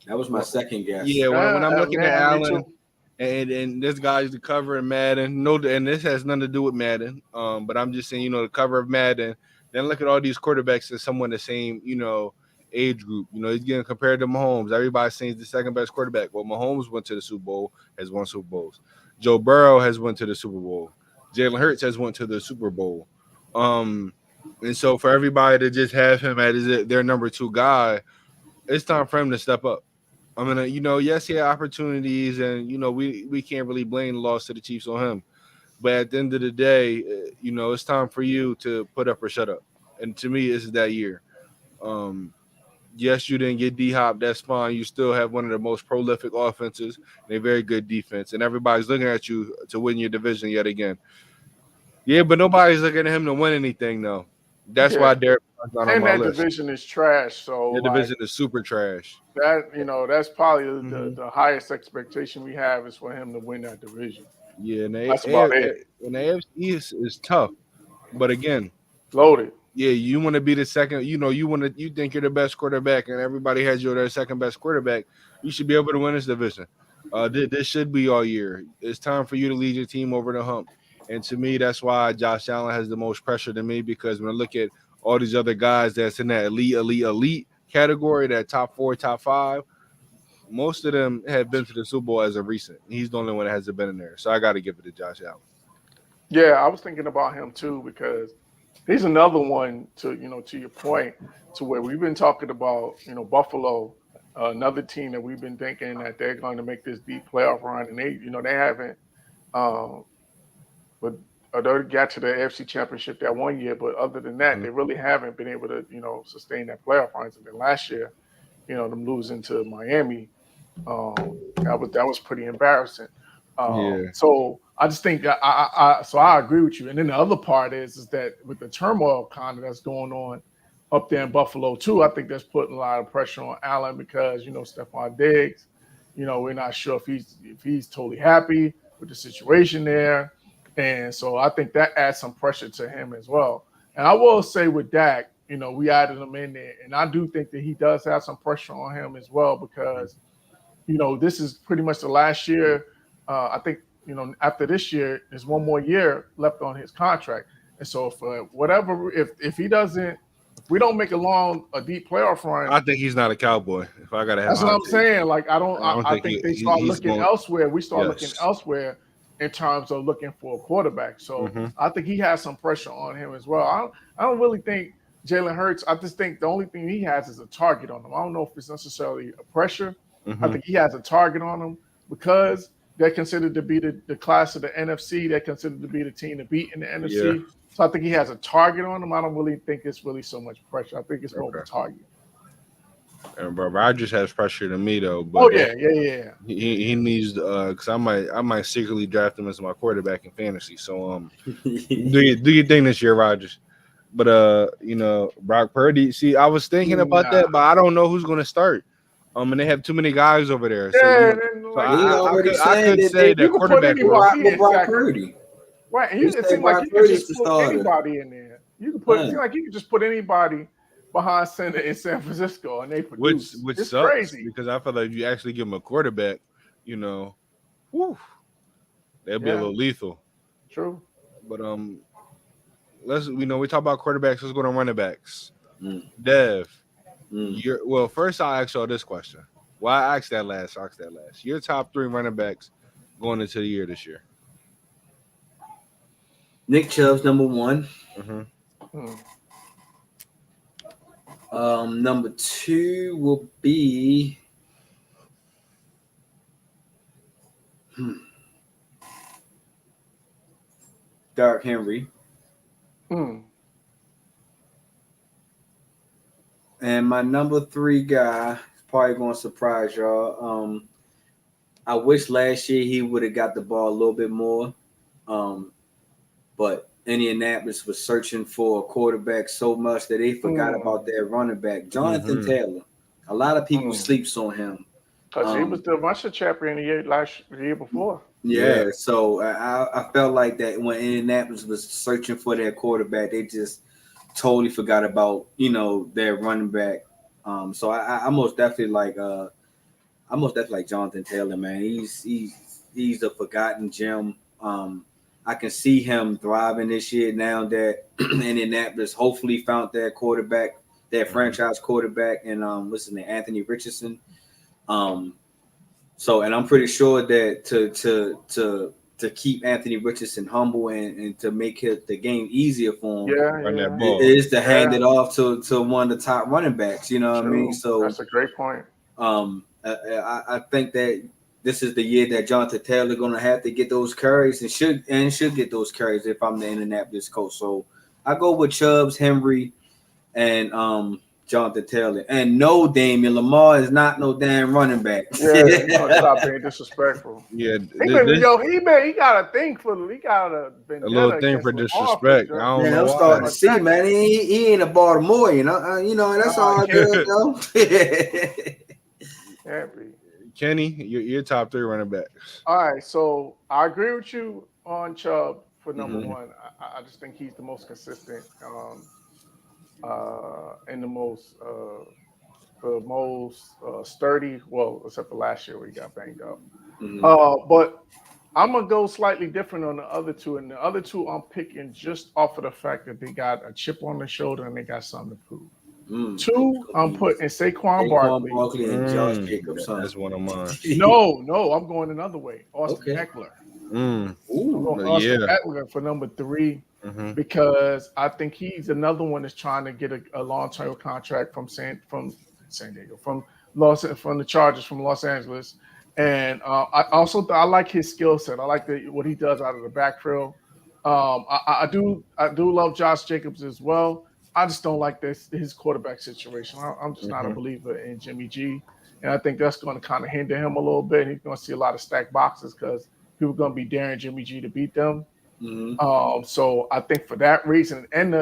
[SPEAKER 4] That was my second guess.
[SPEAKER 3] Yeah, when I'm looking at
[SPEAKER 2] me
[SPEAKER 3] Allen,
[SPEAKER 2] too.
[SPEAKER 3] and this guy's the cover in Madden. No, and this has nothing to do with Madden. But I'm just saying, the cover of Madden. Then look at all these quarterbacks as someone the same, age group. He's getting compared to Mahomes. Everybody's saying he's the second best quarterback. Well, Mahomes went to the Super Bowl, has won Super Bowls. Joe Burrow has went to the Super Bowl. Jalen Hurts has went to the Super Bowl. And so for everybody to just have him as their number 2 guy, it's time for him to step up. I mean, yes, he had opportunities, and we can't really blame the loss to the Chiefs on him. But at the end of the day, it's time for you to put up or shut up. And to me, this is that year. Yes, you didn't get D-Hop. That's fine. You still have one of the most prolific offenses and a very good defense. And everybody's looking at you to win your division yet again. Yeah, but nobody's looking at him to win anything, though. That's why Derek Carr's not on
[SPEAKER 2] And
[SPEAKER 3] my
[SPEAKER 2] that
[SPEAKER 3] list.
[SPEAKER 2] division is trash. So
[SPEAKER 3] The division is super trash.
[SPEAKER 2] that's probably the highest expectation we have is for him to win that division.
[SPEAKER 3] Yeah, and
[SPEAKER 2] That's about it.
[SPEAKER 3] And the AFC is tough. But again,
[SPEAKER 2] Loaded.
[SPEAKER 3] yeah, you want to be the second. You think you're the best quarterback, and everybody has you their second best quarterback. You should be able to win this division. This should be all year. It's time for you to lead your team over the hump. And to me, that's why Josh Allen has the most pressure to me, because when I look at all these other guys that's in that elite category, that top 4, top 5, most of them have been to the Super Bowl as of recent. He's the only one that hasn't been in there. So I got to give it to Josh Allen.
[SPEAKER 2] Yeah, I was thinking about him too because he's another one to your point, to where we've been talking about Buffalo, another team that we've been thinking that they're going to make this deep playoff run, and they haven't. But they got to the AFC Championship that one year, but other than that, they really haven't been able to sustain that playoff runs. And then last year, them losing to Miami, that was pretty embarrassing. So I just think that I agree with you. And then the other part is that with the turmoil kind of that's going on up there in Buffalo too, I think that's putting a lot of pressure on Allen because Stephon Diggs, we're not sure if he's totally happy with the situation there, and so I think that adds some pressure to him as well. And I will say with Dak, we added him in there, and I do think that he does have some pressure on him as well because this is pretty much the last year. I think after this year, there's one more year left on his contract, and so if we don't make a deep playoff run,
[SPEAKER 3] I think he's not a Cowboy. If I gotta have,
[SPEAKER 2] that's what I'm saying. Like I think they start
[SPEAKER 3] he's
[SPEAKER 2] looking elsewhere. We start looking elsewhere in terms of looking for a quarterback. So I think he has some pressure on him as well. I don't really think Jalen Hurts, I just think the only thing he has is a target on him. I don't know if it's necessarily a pressure. I think he has a target on him because they're considered to be the class of the NFC. They're considered to be the team to beat in the NFC.
[SPEAKER 3] Yeah.
[SPEAKER 2] So I think he has a target on him. I don't really think it's really so much pressure. I think it's more of a target.
[SPEAKER 3] And bro, Rodgers has pressure to me though. But
[SPEAKER 2] yeah.
[SPEAKER 3] He needs because I might secretly draft him as my quarterback in fantasy. So do your thing this year, Rodgers. But Brock Purdy. See, I was thinking about that, but I don't know who's gonna start. And they have too many guys over there. So, I could say that quarterback
[SPEAKER 2] with
[SPEAKER 4] Brock Purdy.
[SPEAKER 2] Right, and it seems like you could just put anybody in there. You could put you could just put anybody behind center in San Francisco and they produce.
[SPEAKER 3] Which
[SPEAKER 2] it's
[SPEAKER 3] sucks
[SPEAKER 2] crazy
[SPEAKER 3] because I feel like if you actually give them a quarterback, they'll be a little lethal.
[SPEAKER 2] True.
[SPEAKER 3] But we talk about quarterbacks. Let's go to running backs. Dev, first I'll ask y'all this question. Well, I asked that last. Your top 3 running backs going into the year this year.
[SPEAKER 4] Nick Chubb's number 1. Number 2 will be Derrick Henry. And my number 3 guy is probably going to surprise y'all. I wish last year he would have got the ball a little bit more. But Indianapolis was searching for a quarterback so much that they forgot about their running back, Jonathan Taylor. A lot of people sleeps on him.
[SPEAKER 2] Because he was the Russia champion the year before.
[SPEAKER 4] Yeah, so I felt like that when Indianapolis was searching for their quarterback, they just totally forgot about their running back. So I most definitely like Jonathan Taylor, man. He's a forgotten gem. I can see him thriving this year now that Indianapolis hopefully found their quarterback, their franchise quarterback, and what's his name, Anthony Richardson. And I'm pretty sure that to keep Anthony Richardson humble and to make the game easier for him, is to hand it off to one of the top running backs. You know what I mean? So
[SPEAKER 2] that's a great point.
[SPEAKER 4] I think that this is the year that Jonathan Taylor going to have to get those carries and should get those carries if I'm the Indianapolis coach. So I go with Chubbs, Henry, and Jonathan Taylor. And no, Damian Lamar is not no damn running back.
[SPEAKER 2] Yeah, stop being disrespectful.
[SPEAKER 3] Yeah,
[SPEAKER 2] he got a thing for he got a
[SPEAKER 3] little thing for disrespect. I don't know.
[SPEAKER 4] I'm starting to see, man. He ain't a Baltimore, that's all I do.
[SPEAKER 3] Kenny, your top 3 running backs.
[SPEAKER 2] All right, so I agree with you on Chubb for number 1. I just think he's the most consistent and the most sturdy. Well, except for last year where he got banged up. But I'm gonna go slightly different on the other 2, and the other 2 I'm picking just off of the fact that they got a chip on their shoulder and they got something to prove. 2, I'm putting Saquon Barkley
[SPEAKER 4] and Josh Jacobs.
[SPEAKER 3] That's one of mine.
[SPEAKER 2] No, I'm going another way. Austin Eckler.
[SPEAKER 3] I'm
[SPEAKER 2] going Austin Eckler for number 3 because I think he's another one that's trying to get a long-term contract from the Chargers from Los Angeles, and I like his skill set. I like what he does out of the backfield. I do love Josh Jacobs as well. I just don't like his quarterback situation. I'm just not a believer in Jimmy G, and I think that's going to kind of hinder him a little bit. He's going to see a lot of stacked boxes because people are going to be daring Jimmy G to beat them. So I think for that reason, and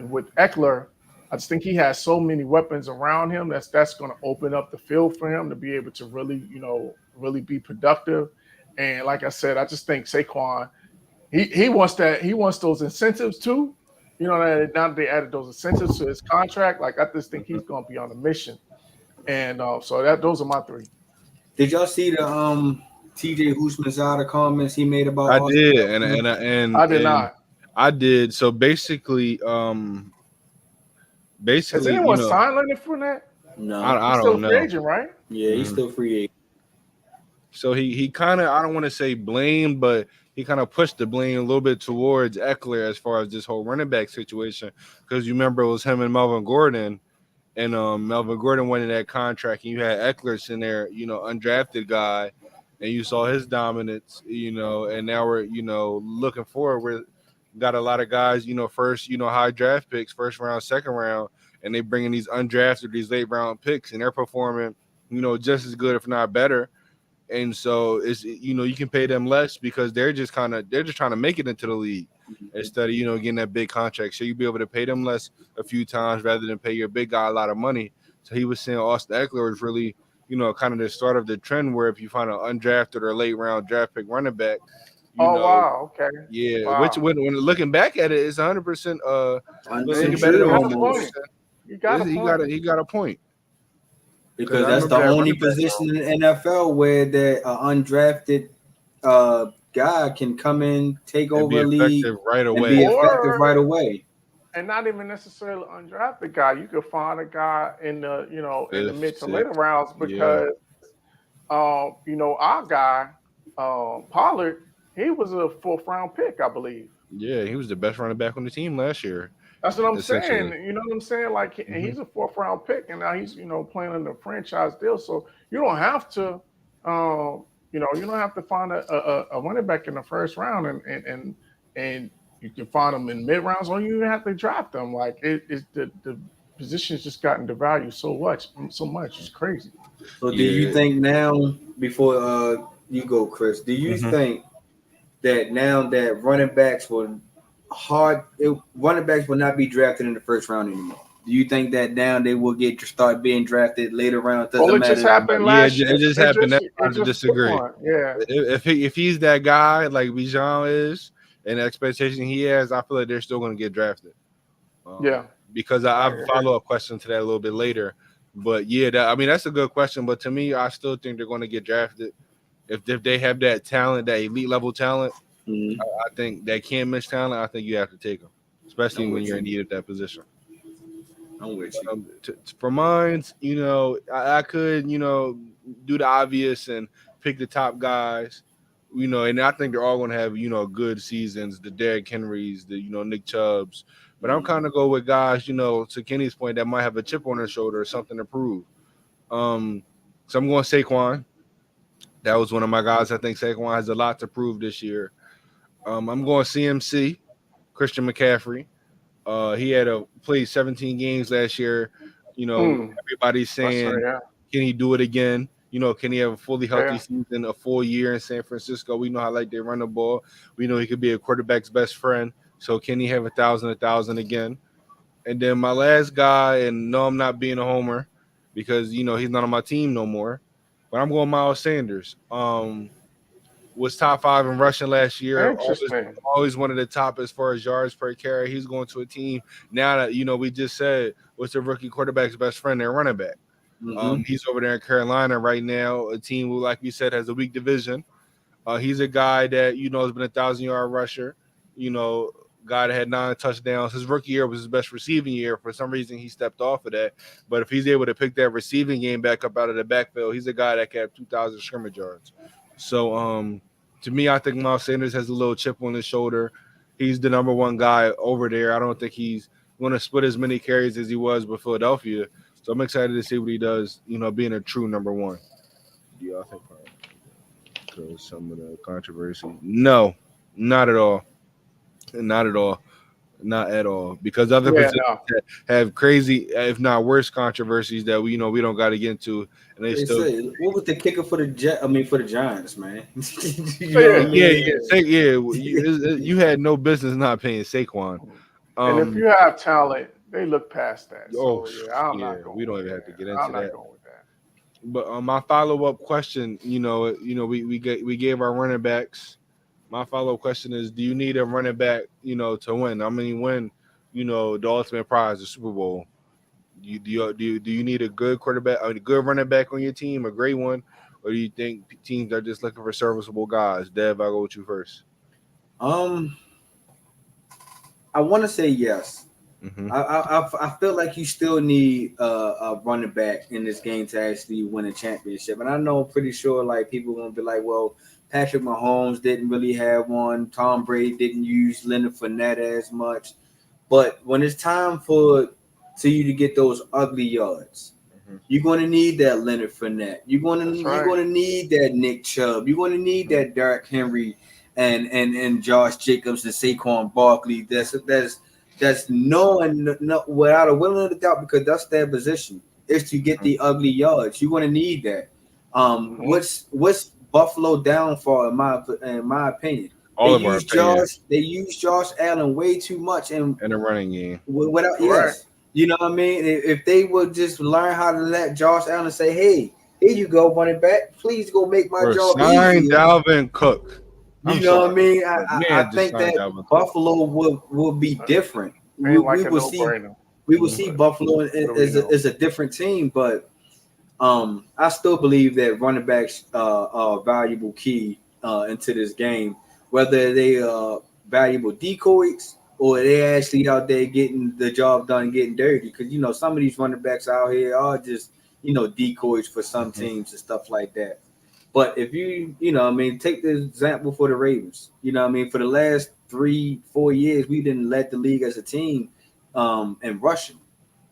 [SPEAKER 2] with Eckler, I just think he has so many weapons around him that's going to open up the field for him to be able to really be productive. And like I said, I just think Saquon, he wants those incentives too. Now that they added those incentives to his contract, like I just think he's going to be on a mission. And so those are my 3.
[SPEAKER 4] Did y'all see the TJ Houshmandzadeh comments he made about?
[SPEAKER 3] I did, and
[SPEAKER 2] I did not.
[SPEAKER 3] I did. So basically,
[SPEAKER 2] has anyone signed Leonard Fournette?
[SPEAKER 4] No,
[SPEAKER 3] I don't know.
[SPEAKER 2] Still free agent, right?
[SPEAKER 4] Yeah, he's still free agent.
[SPEAKER 3] So he kind of, I don't want to say blamed, but he kind of pushed the blame a little bit towards Eckler as far as this whole running back situation, because you remember it was him and Melvin Gordon, and Melvin Gordon went in that contract, and you had Eckler in there, undrafted guy, and you saw his dominance, and now we're looking forward. We're got a lot of guys, first, high draft picks, first round, second round, and they bring in these undrafted, these late round picks, and they're performing, just as good, if not better. And so it's, you can pay them less because they're just trying to make it into the league instead of, getting that big contract. So you'll be able to pay them less a few times rather than pay your big guy a lot of money. So he was saying Austin Eckler is really, kind of the start of the trend where if you find an undrafted or late round draft pick running back,
[SPEAKER 2] wow, okay,
[SPEAKER 3] yeah.
[SPEAKER 2] wow.
[SPEAKER 3] Which when looking back at it, it's 100%.
[SPEAKER 2] You got
[SPEAKER 3] a point.
[SPEAKER 4] Because that's the only position in the NFL where the undrafted guy can come in, take over a league
[SPEAKER 3] right away,
[SPEAKER 4] and be effective right away.
[SPEAKER 2] And not even necessarily undrafted guy. You could find a guy in the in the mid to later rounds because our guy Pollard, he was a 4th round pick, I believe.
[SPEAKER 3] Yeah, he was the best running back on the team last year.
[SPEAKER 2] That's what I'm saying. You know what I'm saying? Like, and he's a 4th round pick, and now he's playing in the franchise deal. So you don't have to, you don't have to find a running back in the 1st round, and you can find them in mid rounds, or you even have to draft them. Like it's the position's just gotten devalued so much. It's crazy.
[SPEAKER 4] So do you think now, before you go, Chris, do you think that now that running backs will not be drafted in the 1st round anymore? Do you think that now they will start being drafted later round?
[SPEAKER 2] It just happened last year.
[SPEAKER 3] It just happened. I disagree.
[SPEAKER 2] Yeah.
[SPEAKER 3] If he's that guy like Bijan is, and the expectation he has, I feel like they're still going to get drafted. Because I have a follow-up question to that a little bit later. But yeah, that's a good question. But to me, I still think they're going to get drafted if they have that talent, that elite level talent. I think that can't miss talent. I think you have to take them, especially when you're in need of that position.
[SPEAKER 4] I'm with you.
[SPEAKER 3] For mine, I could, do the obvious and pick the top guys, and I think they're all going to have, good seasons, the Derrick Henrys, the, Nick Chubbs. But I'm kind of go with guys, to Kenny's point, that might have a chip on their shoulder or something to prove. So I'm going Saquon. That was one of my guys. I think Saquon has a lot to prove this year. I'm going CMC, Christian McCaffrey. He had played 17 games last year. Everybody's saying, can he do it again? Can he have a fully healthy season, a full year in San Francisco? We know how they run the ball. We know he could be a quarterback's best friend. So can he have 1,000 again? And then my last guy, and no, I'm not being a homer because, he's not on my team no more. But I'm going Miles Sanders. Was top 5 in rushing last year. Always one of the top as far as yards per carry. He's going to a team now that, we just said, what's the rookie quarterback's best friend, their running back. He's over there in Carolina right now, a team who, like we said, has a weak division. He's a guy that, has been a 1,000-yard rusher, guy that had 9 touchdowns. His rookie year was his best receiving year. For some reason, he stepped off of that. But if he's able to pick that receiving game back up out of the backfield, he's a guy that can have 2,000 scrimmage yards. So, to me, I think Miles Sanders has a little chip on his shoulder. He's the number 1 guy over there. I don't think he's going to split as many carries as he was with Philadelphia. So I'm excited to see what he does, being a true number 1. Do y'all think because some of the controversy? No, not at all. Not at all. Not at all. Because other positions have crazy, if not worse, controversies that we don't got to get into. And they still.
[SPEAKER 4] What was the kicker for the Giants, man?
[SPEAKER 3] You had no business not paying Saquon.
[SPEAKER 2] And if you have talent, they look past that. So,
[SPEAKER 3] we don't even have to get into that.
[SPEAKER 2] I'm not going with that.
[SPEAKER 3] But my follow-up question, we gave our running backs. My follow-up question is, do you need a running back, to win? I mean, win, the ultimate prize, the Super Bowl. Do you need a good quarterback, a good running back on your team, a great one, or do you think teams are just looking for serviceable guys? Dev, I'll go with you first.
[SPEAKER 4] I want to say yes. I feel like you still need a running back in this game to actually win a championship. And I know, I'm pretty sure, like, people are going to be like, well, Patrick Mahomes didn't really have one. Tom Brady didn't use Leonard Fournette as much. But when it's time for you to get those ugly yards, you're going to need that Leonard Fournette. You're
[SPEAKER 2] right.
[SPEAKER 4] going to need that Nick Chubb. You're going to need that Derrick Henry and Josh Jacobs and Saquon Barkley. That's knowing without a willing of doubt, because that's their position, is to get the ugly yards. You're going to need that. What's Buffalo downfall in my opinion? They use Josh Allen way too much in
[SPEAKER 3] the running game.
[SPEAKER 4] Without yes, you know what I mean. If they would just learn how to let Josh Allen say, "Hey, here you go, running back. Please go make my job easier."
[SPEAKER 3] Dalvin Cook.
[SPEAKER 4] You know what I mean? I think that Buffalo will be different. We will see Buffalo as a different team, but I still believe that running backs are a valuable key into this game, whether they are valuable decoys or they actually out there getting the job done, getting dirty. Because some of these running backs out here are just decoys for some teams and stuff like that. But if take the example for the Ravens. For the last 3-4 years, we didn't let the league as a team in rushing.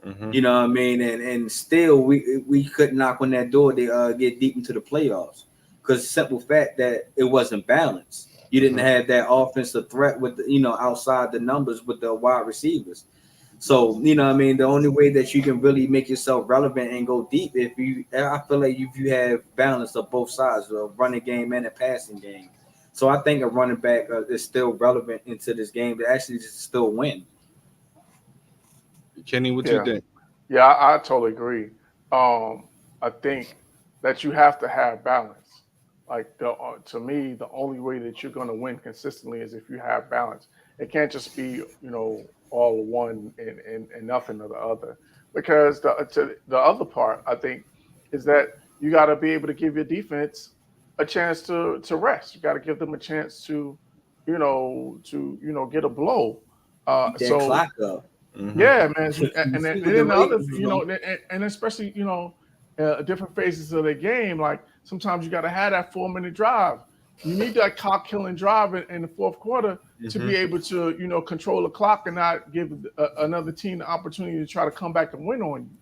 [SPEAKER 4] And still we couldn't knock on that door to get deep into the playoffs, because simple fact that it wasn't balanced. You didn't have that offensive threat with outside the numbers with the wide receivers. So the only way that you can really make yourself relevant and go deep, I feel like if you have balance of both sides, a running game and a passing game. So I think a running back is still relevant into this game to actually just still win.
[SPEAKER 3] Kenny, what you think?
[SPEAKER 2] Yeah, I totally agree. I think that you have to have balance. Like to me, the only way that you're going to win consistently is if you have balance. It can't just be all one and nothing of the other. Because the other part, I think, is that you got to be able to give your defense a chance to rest. You got to give them a chance to get a blow.
[SPEAKER 4] Clock up.
[SPEAKER 2] Yeah, man, and then the other, and especially different phases of the game. Like sometimes you got to have that 4-minute drive. You need that clock killing drive in the fourth quarter to be able to control the clock and not give another team the opportunity to try to come back and win on you.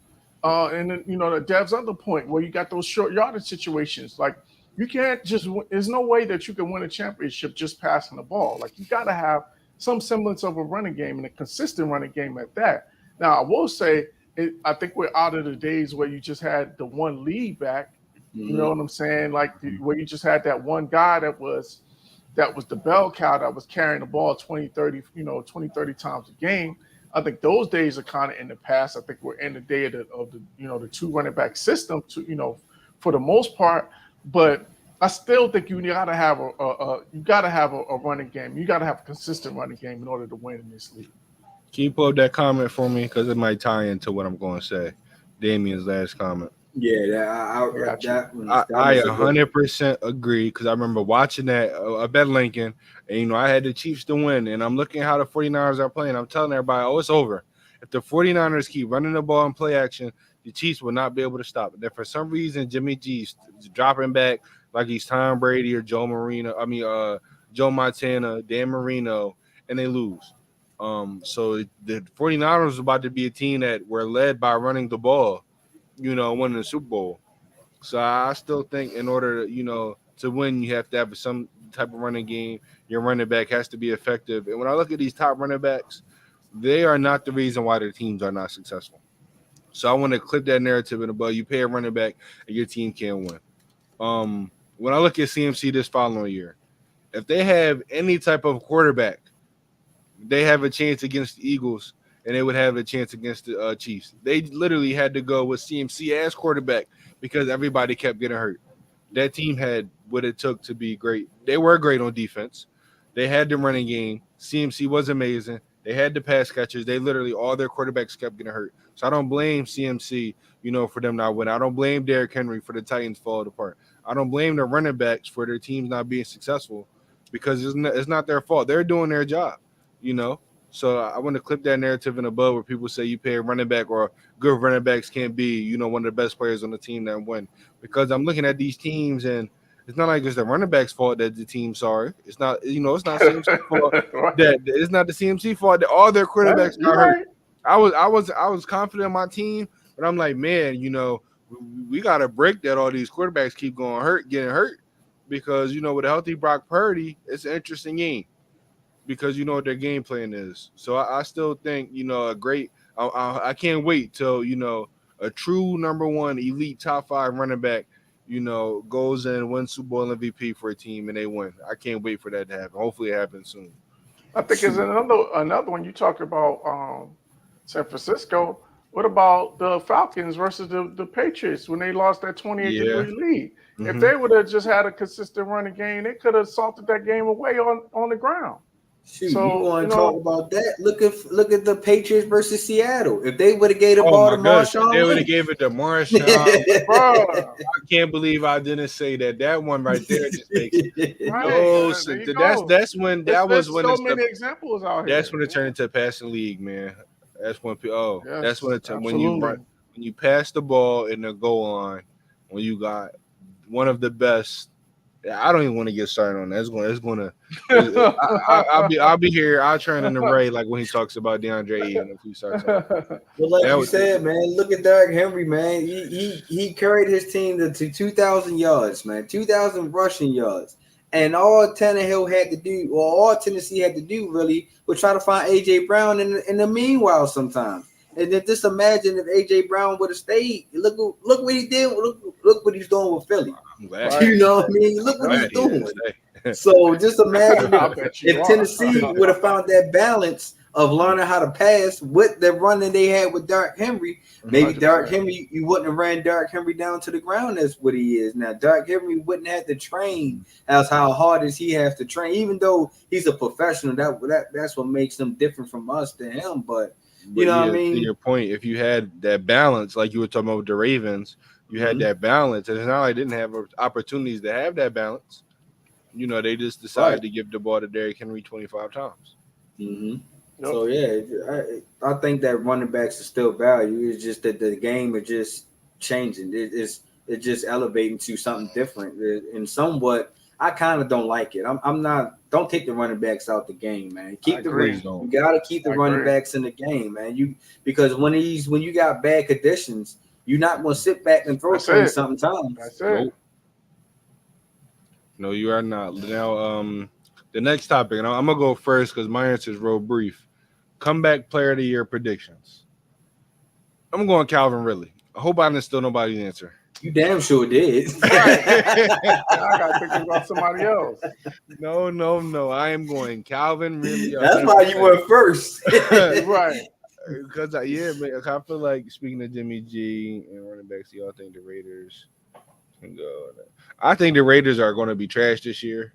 [SPEAKER 2] And then the Dev's other point where you got those short yardage situations. Like you can't just. There's no way that you can win a championship just passing the ball. Like you got to have some semblance of a running game and a consistent running game at that. Now, I will say, I think we're out of the days where you just had the one lead back. You know what I'm saying? Like where you just had that one guy that was the bell cow that was carrying the ball 20, 30 times a game. I think those days are kind of in the past. I think we're in the day of the two running back system for the most part. But I still think you gotta have a running game. You gotta have a consistent running game in order to win in this league.
[SPEAKER 3] Can you pull up that comment for me, because it might tie into what I'm going to say? Damien's last comment.
[SPEAKER 4] Yeah,
[SPEAKER 3] I 100% agree, because I remember watching that. I bet Lincoln, and I had the Chiefs to win, and I'm looking how the 49ers are playing. I'm telling everybody, it's over. If the 49ers keep running the ball in play action, the Chiefs will not be able to stop it. That for some reason, Jimmy G's dropping back like he's Tom Brady or Joe Montana, Dan Marino, and they lose. So the 49ers was about to be a team that were led by running the ball, winning the Super Bowl. So I still think in order, to win, you have to have some type of running game. Your running back has to be effective. And when I look at these top running backs, they are not the reason why their teams are not successful. So I want to clip that narrative in above. You pay a running back and your team can't win. When I look at CMC this following year, if they have any type of quarterback, they have a chance against the Eagles, and they would have a chance against the Chiefs. They literally had to go with CMC as quarterback because everybody kept getting hurt. That team had what it took to be great. They were great on defense. They had the running game. CMC was amazing. They had the pass catchers. They literally, all their quarterbacks kept getting hurt. So I don't blame CMC, for them not winning. I don't blame Derrick Henry for the Titans falling apart. I don't blame the running backs for their teams not being successful, because it's not their fault. They're doing their job. So I want to clip that narrative in above where people say you pay a running back or good running backs can't be, one of the best players on the team that win. Because I'm looking at these teams and It's not like it's the running back's fault that the team's sorry. It's not, it's not CMC fault
[SPEAKER 2] Right.
[SPEAKER 3] that it's not the CMC fault that all their quarterbacks
[SPEAKER 2] You're
[SPEAKER 3] got hurt.
[SPEAKER 2] right.
[SPEAKER 3] I was confident in my team, but I'm like, man, we got to break that all these quarterbacks keep getting hurt, because with a healthy Brock Purdy, it's an interesting game, because you know what their game plan is. So I still think a great. I can't wait till a true number one elite top 5 running back goes and wins Super Bowl MVP for a team and they win. I can't wait for that to happen. Hopefully it happens soon.
[SPEAKER 2] I think it's another one. You talk about San Francisco. What about the Falcons versus the Patriots when they lost that 28-3 lead?
[SPEAKER 3] Mhm.
[SPEAKER 2] If they would have just had a consistent running game, they could have salted that game away on the ground.
[SPEAKER 4] Shoot,
[SPEAKER 2] So,
[SPEAKER 4] you want to talk about that? Look at the Patriots versus Seattle. If they would have gave the ball to Marshawn,
[SPEAKER 3] they would have gave it to Marshawn.
[SPEAKER 2] Bruh.
[SPEAKER 3] I can't believe I didn't say that. That one right there just makes
[SPEAKER 2] Right.
[SPEAKER 3] no
[SPEAKER 2] There
[SPEAKER 3] sense.
[SPEAKER 2] you go.
[SPEAKER 3] That's when
[SPEAKER 2] There's
[SPEAKER 3] when
[SPEAKER 2] so
[SPEAKER 3] it's
[SPEAKER 2] many examples out here.
[SPEAKER 3] that's when it turned into a passing league, man. That's when
[SPEAKER 2] Yes,
[SPEAKER 3] that's when it when
[SPEAKER 2] absolutely.
[SPEAKER 3] you pass the ball in the goal line, when you got one of the best. I don't even want to get started on that. It's going to. I'll be here. I'll turn in the Ray like when he talks about DeAndre Ayton if we start talking.
[SPEAKER 4] But like
[SPEAKER 3] That
[SPEAKER 4] you
[SPEAKER 3] was-
[SPEAKER 4] said, man, look at Derrick Henry, man. He carried his team to 2,000 yards, man, 2,000 rushing yards. And all Tannehill had to do, or all Tennessee had to do, really, was try to find A.J. Brown in the meanwhile sometimes. And then just imagine if A.J. Brown would have stayed. Look what he did. Look what he's doing with Philly.
[SPEAKER 3] I'm glad.
[SPEAKER 2] Right.
[SPEAKER 4] You know what I mean? Look what
[SPEAKER 3] Glad
[SPEAKER 4] he's
[SPEAKER 3] he didn't
[SPEAKER 4] doing.
[SPEAKER 3] stay.
[SPEAKER 4] So just imagine
[SPEAKER 2] I bet you
[SPEAKER 4] if
[SPEAKER 2] are.
[SPEAKER 4] Tennessee would have found that balance of learning how to pass with the run that they had with Derrick Henry. Maybe
[SPEAKER 2] 100%.
[SPEAKER 4] Derrick Henry, you wouldn't have ran Derrick Henry down to the ground as what he is now. Derrick Henry wouldn't have to train as how hard as he has to train, even though he's a professional. That's what makes him different from us to him. But you know what I mean?
[SPEAKER 3] To your point, if you had that balance, like you were talking about with the Ravens, you had that balance, and it's not like they didn't have opportunities to have that balance. They just decided to give the ball to Derrick Henry 25 times.
[SPEAKER 4] Mm-hmm.
[SPEAKER 2] Yep.
[SPEAKER 4] So yeah, I think that running backs are still value. It's just that the game is just changing. It's just elevating to something different. And somewhat, I kind of don't like it. I'm not. Don't take the running backs out the game, man. Keep the
[SPEAKER 2] agree.
[SPEAKER 4] you gotta keep the
[SPEAKER 2] I
[SPEAKER 4] running
[SPEAKER 2] agree.
[SPEAKER 4] backs in the game, man. Because when you got bad conditions, you're not gonna sit back and throw
[SPEAKER 2] That's
[SPEAKER 4] 20
[SPEAKER 2] it.
[SPEAKER 4] something times.
[SPEAKER 2] That's it.
[SPEAKER 3] Nope. No, you are not. Now, the next topic, and I'm gonna go first because my answer is real brief. Comeback Player of the Year predictions. I'm going Calvin Ridley. I hope I didn't steal nobody's answer.
[SPEAKER 4] You damn sure did.
[SPEAKER 2] I gotta think about somebody else.
[SPEAKER 3] No. I am going Calvin Ridley.
[SPEAKER 4] That's why you went first.
[SPEAKER 2] Right.
[SPEAKER 3] Because man, I feel like, speaking of Jimmy G and running backs, y'all think the Raiders can go. I think the Raiders are going to be trash this year.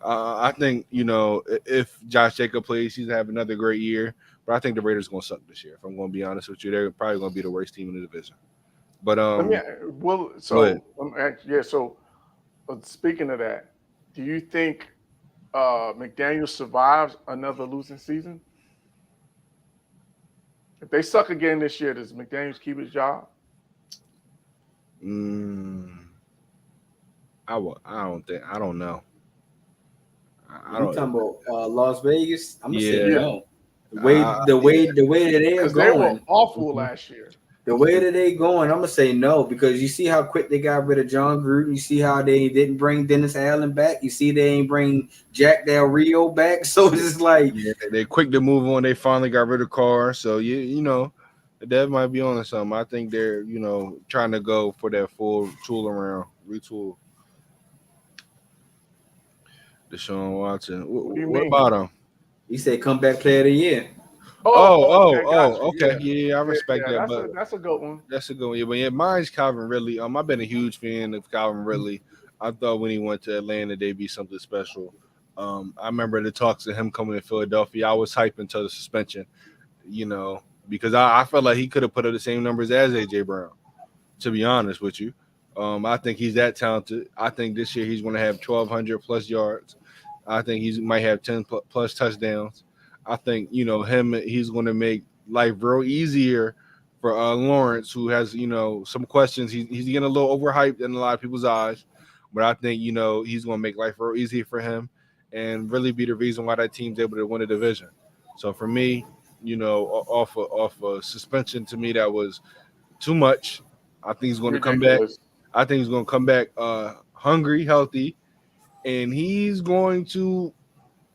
[SPEAKER 3] I think if Josh Jacobs plays, he's gonna have another great year. But I think the Raiders are going to suck this year. If I'm going to be honest with you, they're probably going to be the worst team in the division. But
[SPEAKER 2] So speaking of that, do you think McDaniel survives another losing season? If they suck again this year, does McDaniels keep his job?
[SPEAKER 3] I don't know.
[SPEAKER 4] You talking about Las Vegas? I'm gonna say
[SPEAKER 3] Yeah.
[SPEAKER 4] no. The way that they are
[SPEAKER 2] Because they were
[SPEAKER 4] going,
[SPEAKER 2] awful last year.
[SPEAKER 4] the way that they going, I'm gonna say no because you see how quick they got rid of John Gruden. You see how they didn't bring Dennis Allen back. You see they ain't bring Jack Del Rio back. So it's just like
[SPEAKER 3] they quick to move on. They finally got rid of Carr. So that might be on to something. I think they're trying to go for that full retool. Deshaun Watson. What about him?
[SPEAKER 4] he said, "Comeback Player of the Year."
[SPEAKER 2] Okay.
[SPEAKER 3] Yeah, I respect that. But
[SPEAKER 2] That's a good one.
[SPEAKER 3] that's a good one. Yeah, but yeah, mine's Calvin Ridley. I've been a huge fan of Calvin Ridley. I thought when he went to Atlanta, they'd be something special. I remember the talks of him coming to Philadelphia. I was hyped until the suspension, because I felt like he could have put up the same numbers as A.J. Brown, to be honest with you. I think he's that talented. I think this year he's going to have 1,200 plus yards. I think he might have 10 plus touchdowns. I think, he's going to make life real easier for Lawrence, who has some questions. He's getting a little overhyped in a lot of people's eyes, but I think he's going to make life real easy for him and really be the reason why that team's able to win a division. So for me, off a suspension to me that was too much. I think he's going to come back.
[SPEAKER 2] Ridiculous.
[SPEAKER 3] I think he's going to come back hungry, healthy, and he's going to,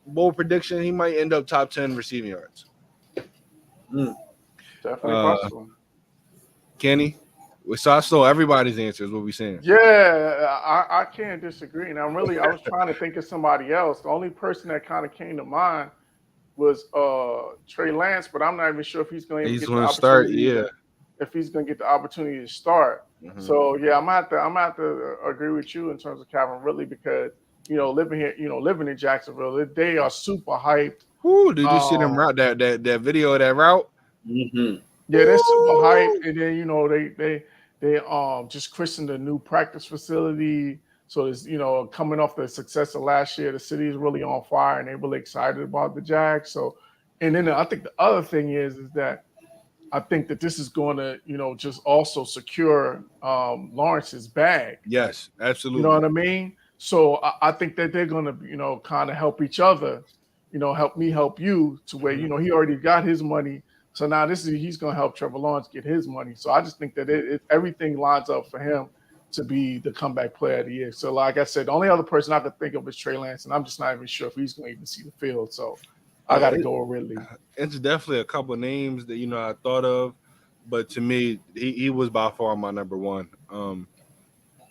[SPEAKER 3] bold prediction, he might end up top 10 receiving yards.
[SPEAKER 2] Definitely possible.
[SPEAKER 3] Kenny? So I stole everybody's answers, what we saying.
[SPEAKER 2] Yeah, I can't disagree. And I was trying to think of somebody else. The only person that kind of came to mind was Trey Lance, but I'm not even sure if he's going to get the opportunity. If he's going to get the opportunity to start. Mm-hmm. So yeah, I'm gonna have to agree with you in terms of Calvin Ridley, because living in Jacksonville, they are super hyped.
[SPEAKER 3] Ooh, did you see them route that video of that route?
[SPEAKER 2] Mm-hmm. Yeah, they're super hyped, and then they just christened a new practice facility. So it's coming off the success of last year, the city is really on fire, and they're really excited about the Jags. So, and then I think the other thing is that I think that this is going to, just also secure Lawrence's bag.
[SPEAKER 3] Yes, absolutely.
[SPEAKER 2] You know what I mean? So I think that they're going to, kind of help each other, help me, help you, to where, he already got his money. So now he's going to help Trevor Lawrence get his money. So I just think that everything lines up for him to be the comeback player of the year. So like I said, the only other person I could think of is Trey Lance, and I'm just not even sure if he's going to even see the field. So I got to go with Ridley.
[SPEAKER 3] It's definitely a couple of names that I thought of, but to me, he was by far my number one.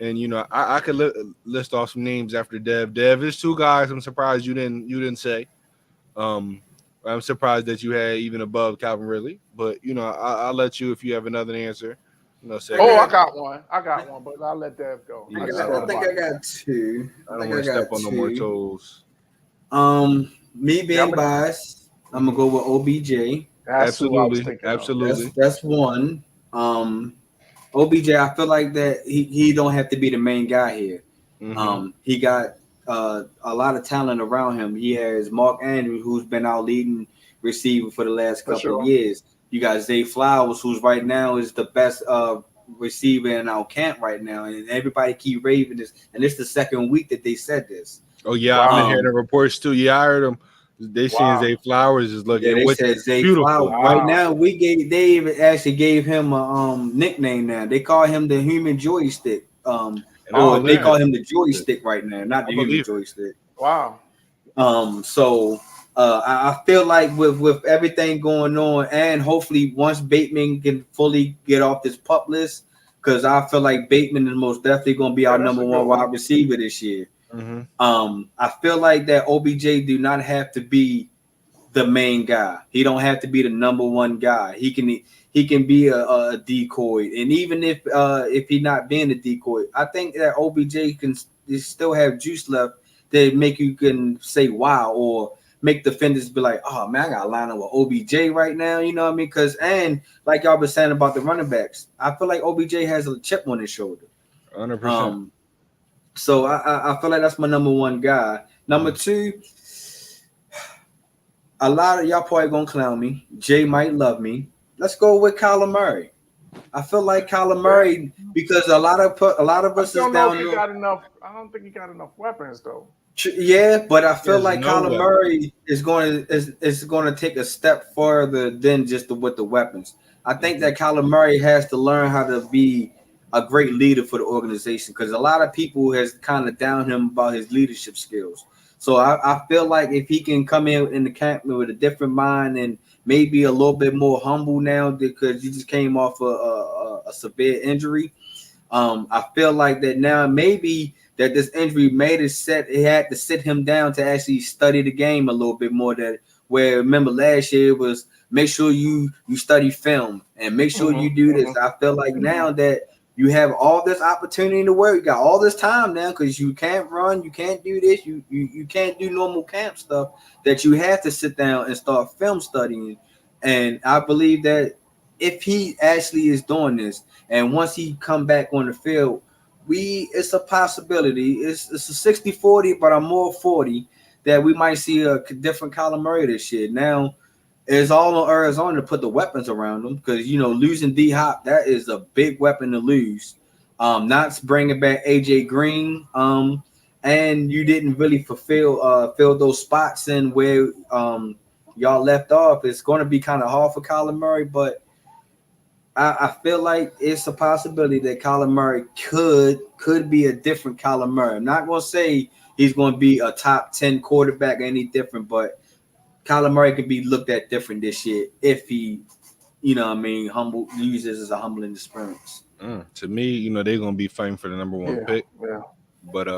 [SPEAKER 3] And I could list off some names after Dev. Dev, there's two guys I'm surprised you didn't say. I'm surprised that you had even above Calvin Ridley, but I'll let you, if you have another answer. Say.
[SPEAKER 2] Oh, I got one, but I'll let Dev go.
[SPEAKER 4] I think I got two.
[SPEAKER 3] I don't want to step on no more toes.
[SPEAKER 4] Me being biased, I'm gonna go with OBJ.
[SPEAKER 3] Absolutely.
[SPEAKER 4] That's one. OBJ, I feel like that he don't have to be the main guy here. Mm-hmm. He got a lot of talent around him. He has Mark Andrews, who's been our leading receiver for the last couple of years. You got Zay Flowers, who's right now is the best receiver in our camp right now, and everybody keep raving this. And this is the second week that they said this.
[SPEAKER 3] Oh yeah, I've been hearing the reports too. Yeah, I heard them. They saying Zay Flowers is looking.
[SPEAKER 4] Yeah, they said Zay Flowers. Wow. Right now, they even actually gave him a nickname. Now they call him the human joystick. They call him the joystick right now, not the human joystick.
[SPEAKER 2] Wow.
[SPEAKER 4] So I feel like with everything going on, and hopefully once Bateman can fully get off this pup list, because I feel like Bateman is most definitely going to be our number one wide receiver this year. Mm-hmm. I feel like that OBJ do not have to be the main guy. He don't have to be the number one guy. He can be a decoy, and even if he not being a decoy, I think that OBJ can still have juice left that make you can say wow, or make defenders be like, oh man, I got to line up with OBJ right now. You know what I mean? Because and like y'all been saying about the running backs, I feel like OBJ has a chip on his shoulder.
[SPEAKER 3] 100%.
[SPEAKER 4] So I feel like that's my number one guy. Number two, a lot of y'all probably gonna clown me. Jay might love me. Let's go with Kyler Murray. I feel like Kyler Murray, because a lot of us is down there.
[SPEAKER 2] I don't think he got enough weapons though.
[SPEAKER 4] Yeah, but I feel like Kyler Murray is going to take a step further than just with the weapons. I think that Kyler Murray has to learn how to be a great leader for the organization, because a lot of people has kind of down him about his leadership skills. So I feel like if he can come in the camp with a different mind and maybe a little bit more humble now, because he just came off a severe injury. I feel like that now maybe that this injury made it had to sit him down to actually study the game a little bit more. That where remember last year was make sure you study film and make sure you do this. I feel like now that you have all this opportunity to work, you got all this time now, because you can't run, you can't do this, you can't do normal camp stuff, that you have to sit down and start film studying. And I believe that if he actually is doing this, and once he come back on the field, it's a possibility. It's a 60-40, but I'm more 40 that we might see a different Kyler Murray this year. Now, it's all on Arizona to put the weapons around them because losing D Hop, that is a big weapon to lose. Not bringing back AJ Green, and you didn't really fill those spots in where y'all left off. It's going to be kind of hard for Kyler Murray, but I feel like it's a possibility that Kyler Murray could be a different Kyler Murray. I'm not going to say he's going to be a top 10 quarterback or any different, but Kyler Murray could be looked at different this year if he, uses as a humbling experience.
[SPEAKER 3] To me, they're gonna be fighting for the number one pick.
[SPEAKER 2] Yeah.
[SPEAKER 3] But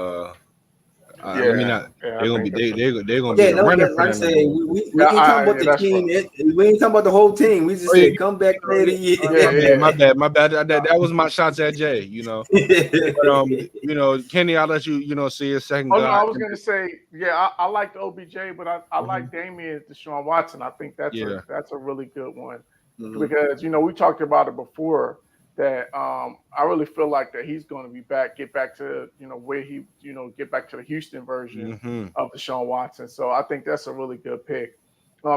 [SPEAKER 3] let me not. They're gonna be they're gonna be
[SPEAKER 4] no,
[SPEAKER 3] running for
[SPEAKER 4] like I
[SPEAKER 3] that
[SPEAKER 4] said,
[SPEAKER 3] number one.
[SPEAKER 4] we ain't talking about the team. We ain't talking about the whole team. We just said come back later.
[SPEAKER 3] My bad. That was my shots at Jay. But, Kenny, I'll let you see a second.
[SPEAKER 2] Oh, no, I was gonna say, I like the OBJ, but I like Damian Deshaun Watson. I think that's a really good one because we talked about it before that I really feel like that he's going to be get back to where he get back to the Houston version of Deshaun Watson. So I think that's a really good pick.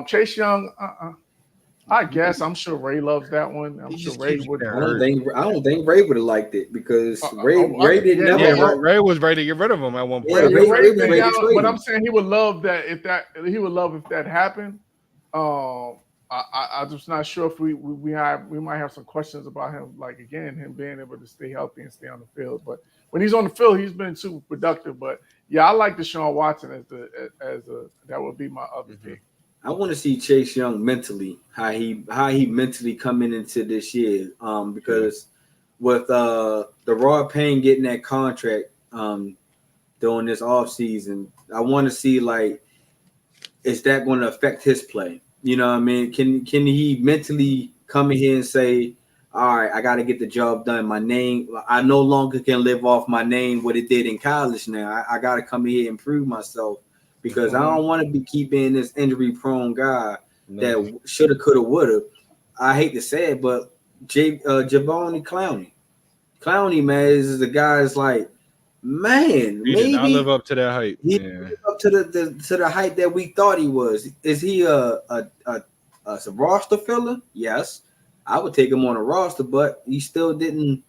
[SPEAKER 2] Chase Young, I guess I'm sure Ray loves that one. I'm sure Ray would.
[SPEAKER 4] I don't think Ray would have liked it because Ray didn't never.
[SPEAKER 3] Ray was ready to get rid of him at one point.
[SPEAKER 2] Ray was ready to but I'm saying he would love that if that happened. I'm just not sure if we might have some questions about him. Like again, him being able to stay healthy and stay on the field. But when he's on the field, he's been super productive. But I like Deshaun Watson as that would be my other pick.
[SPEAKER 4] I want to see Chase Young mentally, how he mentally coming into this year. Because with the Raw Payne getting that contract during this offseason, I want to see is that going to affect his play? You know what I mean? Can he mentally come in here and say, all right, I got to get the job done. My name, I no longer can live off my name, what it did in college now. I got to come in here and prove myself because I don't want to be keeping this injury-prone guy that shoulda, coulda, woulda. I hate to say it, but Javon Clowney, man, is the guy that's like, man,
[SPEAKER 3] he did not live up to that hype.
[SPEAKER 4] He lived up to the hype that we thought he was. Is he a roster filler? Yes, I would take him on a roster, but he still didn't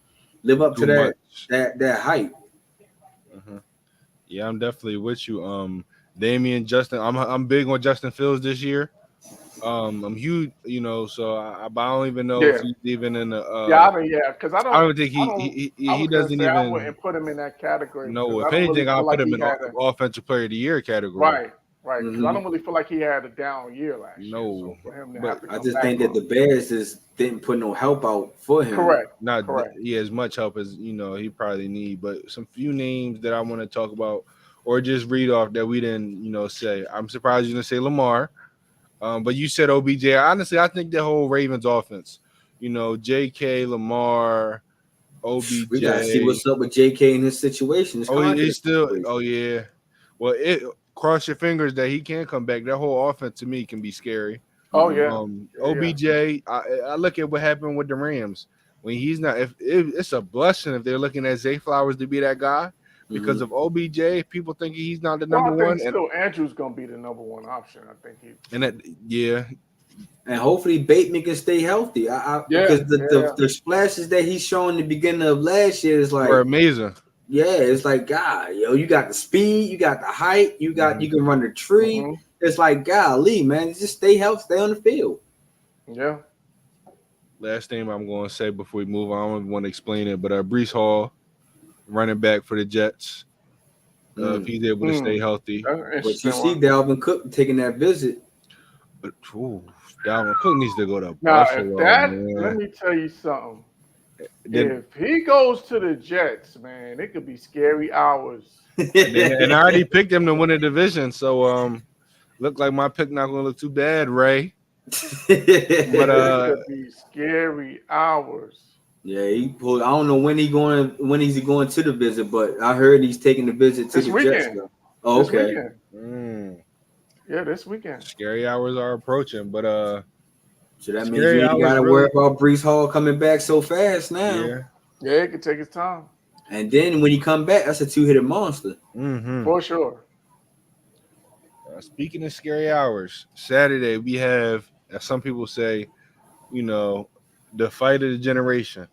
[SPEAKER 4] live up to that hype.
[SPEAKER 3] Yeah, I'm definitely with you. Damian, Justin, I'm big on Justin Fields this year. I'm huge, so I don't even know if he's even in the.
[SPEAKER 2] Because I
[SPEAKER 3] don't think he doesn't even.
[SPEAKER 2] I wouldn't put him in that category.
[SPEAKER 3] No, if anything, I'll put him in the Offensive Player of the Year category.
[SPEAKER 2] Right. Because I don't really feel like he had a down year last year.
[SPEAKER 3] No,
[SPEAKER 2] so for him to
[SPEAKER 4] but I just think that the Bears didn't put no help out for him.
[SPEAKER 2] Correct.
[SPEAKER 3] Not as much help as he probably need, but some few names that I want to talk about or just read off that we didn't say. I'm surprised you didn't say Lamar. But you said OBJ. Honestly, I think the whole Ravens offense, JK, Lamar, OBJ.
[SPEAKER 4] We gotta see what's up with JK in his situation.
[SPEAKER 3] He's still. Oh yeah. Well, cross your fingers that he can come back. That whole offense to me can be scary.
[SPEAKER 2] Oh yeah.
[SPEAKER 3] OBJ. I look at what happened with the Rams when he's not. If it's a blessing if they're looking at Zay Flowers to be that guy. Because of OBJ, people think he's not the number one.
[SPEAKER 2] Still, Andrew's gonna be the number one option. I think
[SPEAKER 4] and hopefully Bateman can stay healthy. Because the splashes that he's showing in the beginning of last year is
[SPEAKER 3] were amazing.
[SPEAKER 4] Yeah, it's like God, you got the speed, you got the height, you can run the tree. It's like golly, man, just stay healthy, stay on the field.
[SPEAKER 2] Yeah.
[SPEAKER 3] Last thing I'm going to say before we move on, I don't want to explain it, but Breece Hall. Running back for the Jets, if he's able to stay healthy.
[SPEAKER 4] But you see Dalvin Cook taking that visit.
[SPEAKER 3] But Dalvin Cook needs to go to Buffalo.
[SPEAKER 2] Let me tell you something. If he goes to the Jets, man, it could be scary hours.
[SPEAKER 3] And I already picked him to win the division, so look like my pick not going to look too bad, Ray. But
[SPEAKER 2] it could be scary hours.
[SPEAKER 4] Yeah, I don't know when he's going to the visit, but I heard he's taking the visit to the Jets. Oh, okay.
[SPEAKER 2] Yeah, this weekend.
[SPEAKER 3] Scary hours are approaching, but
[SPEAKER 4] so that means you ain't got to worry about Breece Hall coming back so fast now.
[SPEAKER 2] Yeah, it could take his time.
[SPEAKER 4] And then when he come back, that's a two-hitter monster.
[SPEAKER 2] For sure.
[SPEAKER 3] Speaking of scary hours, Saturday we have as some people say, the fight of the generation.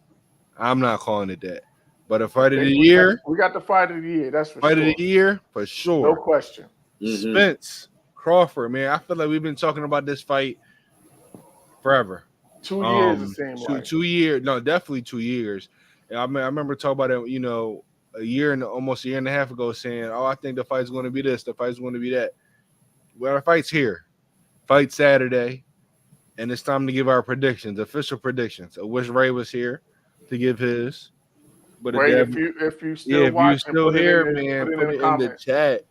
[SPEAKER 3] I'm not calling it that, but a fight of the year,
[SPEAKER 2] We got the fight of the year. That's for
[SPEAKER 3] fight
[SPEAKER 2] sure.
[SPEAKER 3] of the year for
[SPEAKER 2] No
[SPEAKER 3] sure.
[SPEAKER 2] question.
[SPEAKER 4] Mhm.
[SPEAKER 3] Spence Crawford, man, I feel like we've been talking about this fight forever.
[SPEAKER 2] 2 years, it seemed like.
[SPEAKER 3] 2 years, no, definitely 2 years. And I remember talking about it, a year and almost a year and a half ago, saying, "Oh, I think the fight's going to be this, the fight's going to be that." Well, the fight's here. Fight Saturday, and it's time to give our predictions, official predictions. I wish Ray was here to give his. But
[SPEAKER 2] Ray,
[SPEAKER 3] Dev,
[SPEAKER 2] if you
[SPEAKER 3] yeah,
[SPEAKER 2] still
[SPEAKER 3] if you're
[SPEAKER 2] watching,
[SPEAKER 3] still
[SPEAKER 2] put it
[SPEAKER 3] here,
[SPEAKER 2] in the,
[SPEAKER 3] man,
[SPEAKER 2] put it
[SPEAKER 3] put
[SPEAKER 2] in the
[SPEAKER 3] it in the
[SPEAKER 2] comments.
[SPEAKER 3] chat.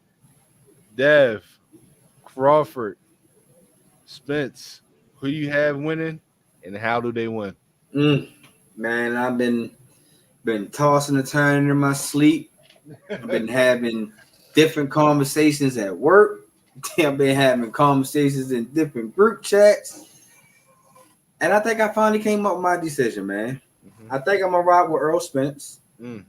[SPEAKER 3] Dev, Crawford, Spence, who you have winning, and how do they win?
[SPEAKER 4] Man, I've been tossing and turning in my sleep. I've been having different conversations at work. I've been having conversations in different group chats. And I think I finally came up with my decision, man.
[SPEAKER 3] Mhm.
[SPEAKER 4] I think I'm gonna ride with Earl Spence.
[SPEAKER 3] Mm.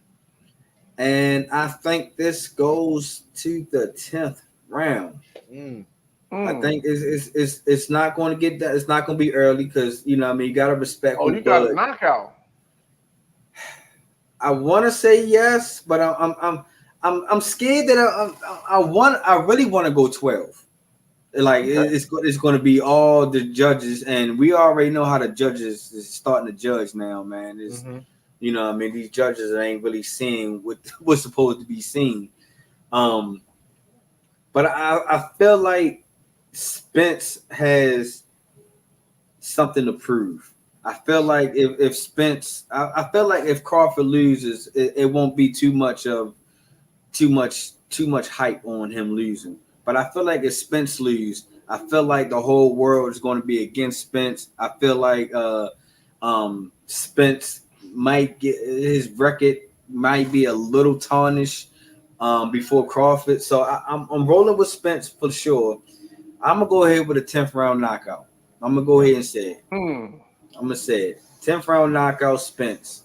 [SPEAKER 4] And I think this goes to the 10th round.
[SPEAKER 3] Mm.
[SPEAKER 4] I think it's not going to get that. It's not going to be early because you got to respect.
[SPEAKER 2] Oh, you got a knockout.
[SPEAKER 4] I want to say yes, but I'm scared that I really want to go 12. Like
[SPEAKER 2] Okay.
[SPEAKER 4] it's going to be all the judges, and we already know how the judges is starting to judge now, man. It's these judges ain't really seeing what's supposed to be seen. But I feel like Spence has something to prove. I feel like if Spence, I feel like if Crawford loses, it won't be too much hype on him losing. But I feel like if Spence lose, I feel like the whole world is going to be against Spence. I feel like Spence might get his record might be a little tarnished before Crawford. So I'm rolling with Spence for sure. I'm gonna go ahead with a 10th round knockout. I'm gonna go ahead and say it. I'm gonna say it. 10th round knockout, Spence.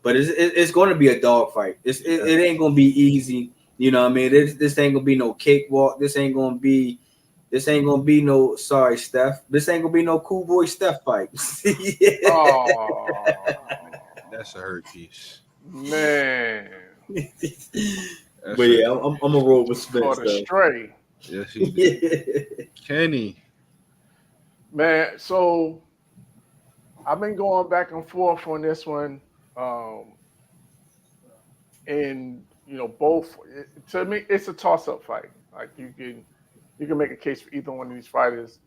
[SPEAKER 4] But it's going to be a dog fight. It ain't gonna be easy. You know what I mean? This ain't gonna be no cakewalk. This ain't gonna be no. Sorry, Steph. This ain't gonna be no cool boy Steph fight.
[SPEAKER 2] Oh
[SPEAKER 3] That's a hurt piece,
[SPEAKER 2] man.
[SPEAKER 4] But yeah, I'm gonna roll with Spence.
[SPEAKER 2] Caught a stray.
[SPEAKER 3] Yes, he did. Kenny,
[SPEAKER 2] Man, so I've been going back and forth on this one. And both to me it's a toss-up fight. Like you can make a case for either one of these fighters.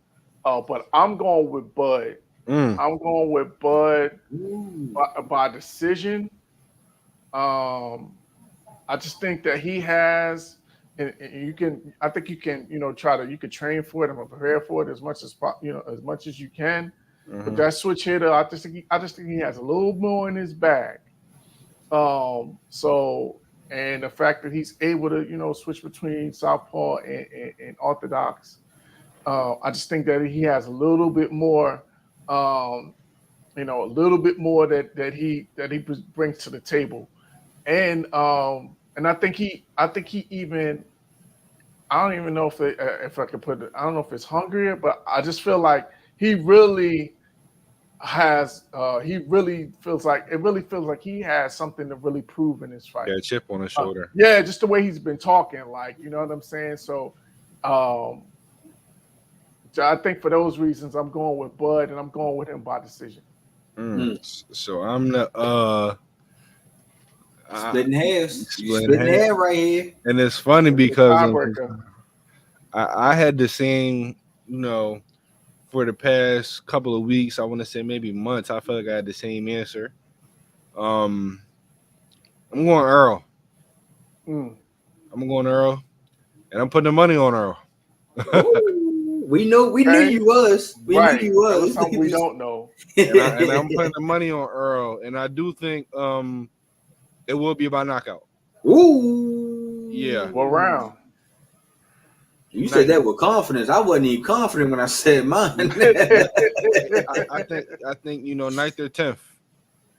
[SPEAKER 2] But I'm going with Bud. I'm going with Bud by decision. I just think that he has, and you can. I think you can, you can train for it and prepare for it as much as you can. But that switch hitter, I just think he has a little more in his bag. And the fact that he's able to, switch between southpaw and orthodox, I just think that he has a little bit more, a little bit more that he brings to the table, and I think he even. I don't even know if I could put it. I don't know if it's hungrier, but I just feel like he really feels like he has something to really prove in this fight.
[SPEAKER 3] got a chip on his shoulder.
[SPEAKER 2] Yeah, just the way he's been talking, like, you know what I'm saying? So I think for those reasons I'm going with Bud, and I'm going with him by decision.
[SPEAKER 3] So I'm the
[SPEAKER 4] splitting hairs. Splitting hair right here.
[SPEAKER 3] And it's funny because
[SPEAKER 2] Tiebreaker.
[SPEAKER 3] I had the same, for the past couple of weeks, I want to say maybe months, I feel like I had the same answer. I'm going Earl.
[SPEAKER 2] Mm.
[SPEAKER 3] I'm going Earl, and I'm putting the money on Earl.
[SPEAKER 4] We knew you was. We knew you was.
[SPEAKER 2] That was something we don't know.
[SPEAKER 3] and I'm putting the money on Earl, and I do think it will be by knockout.
[SPEAKER 4] Ooh.
[SPEAKER 3] Yeah.
[SPEAKER 2] What round?
[SPEAKER 4] You said that with confidence. I wasn't even confident when I said mine.
[SPEAKER 3] I think 9th or 10th.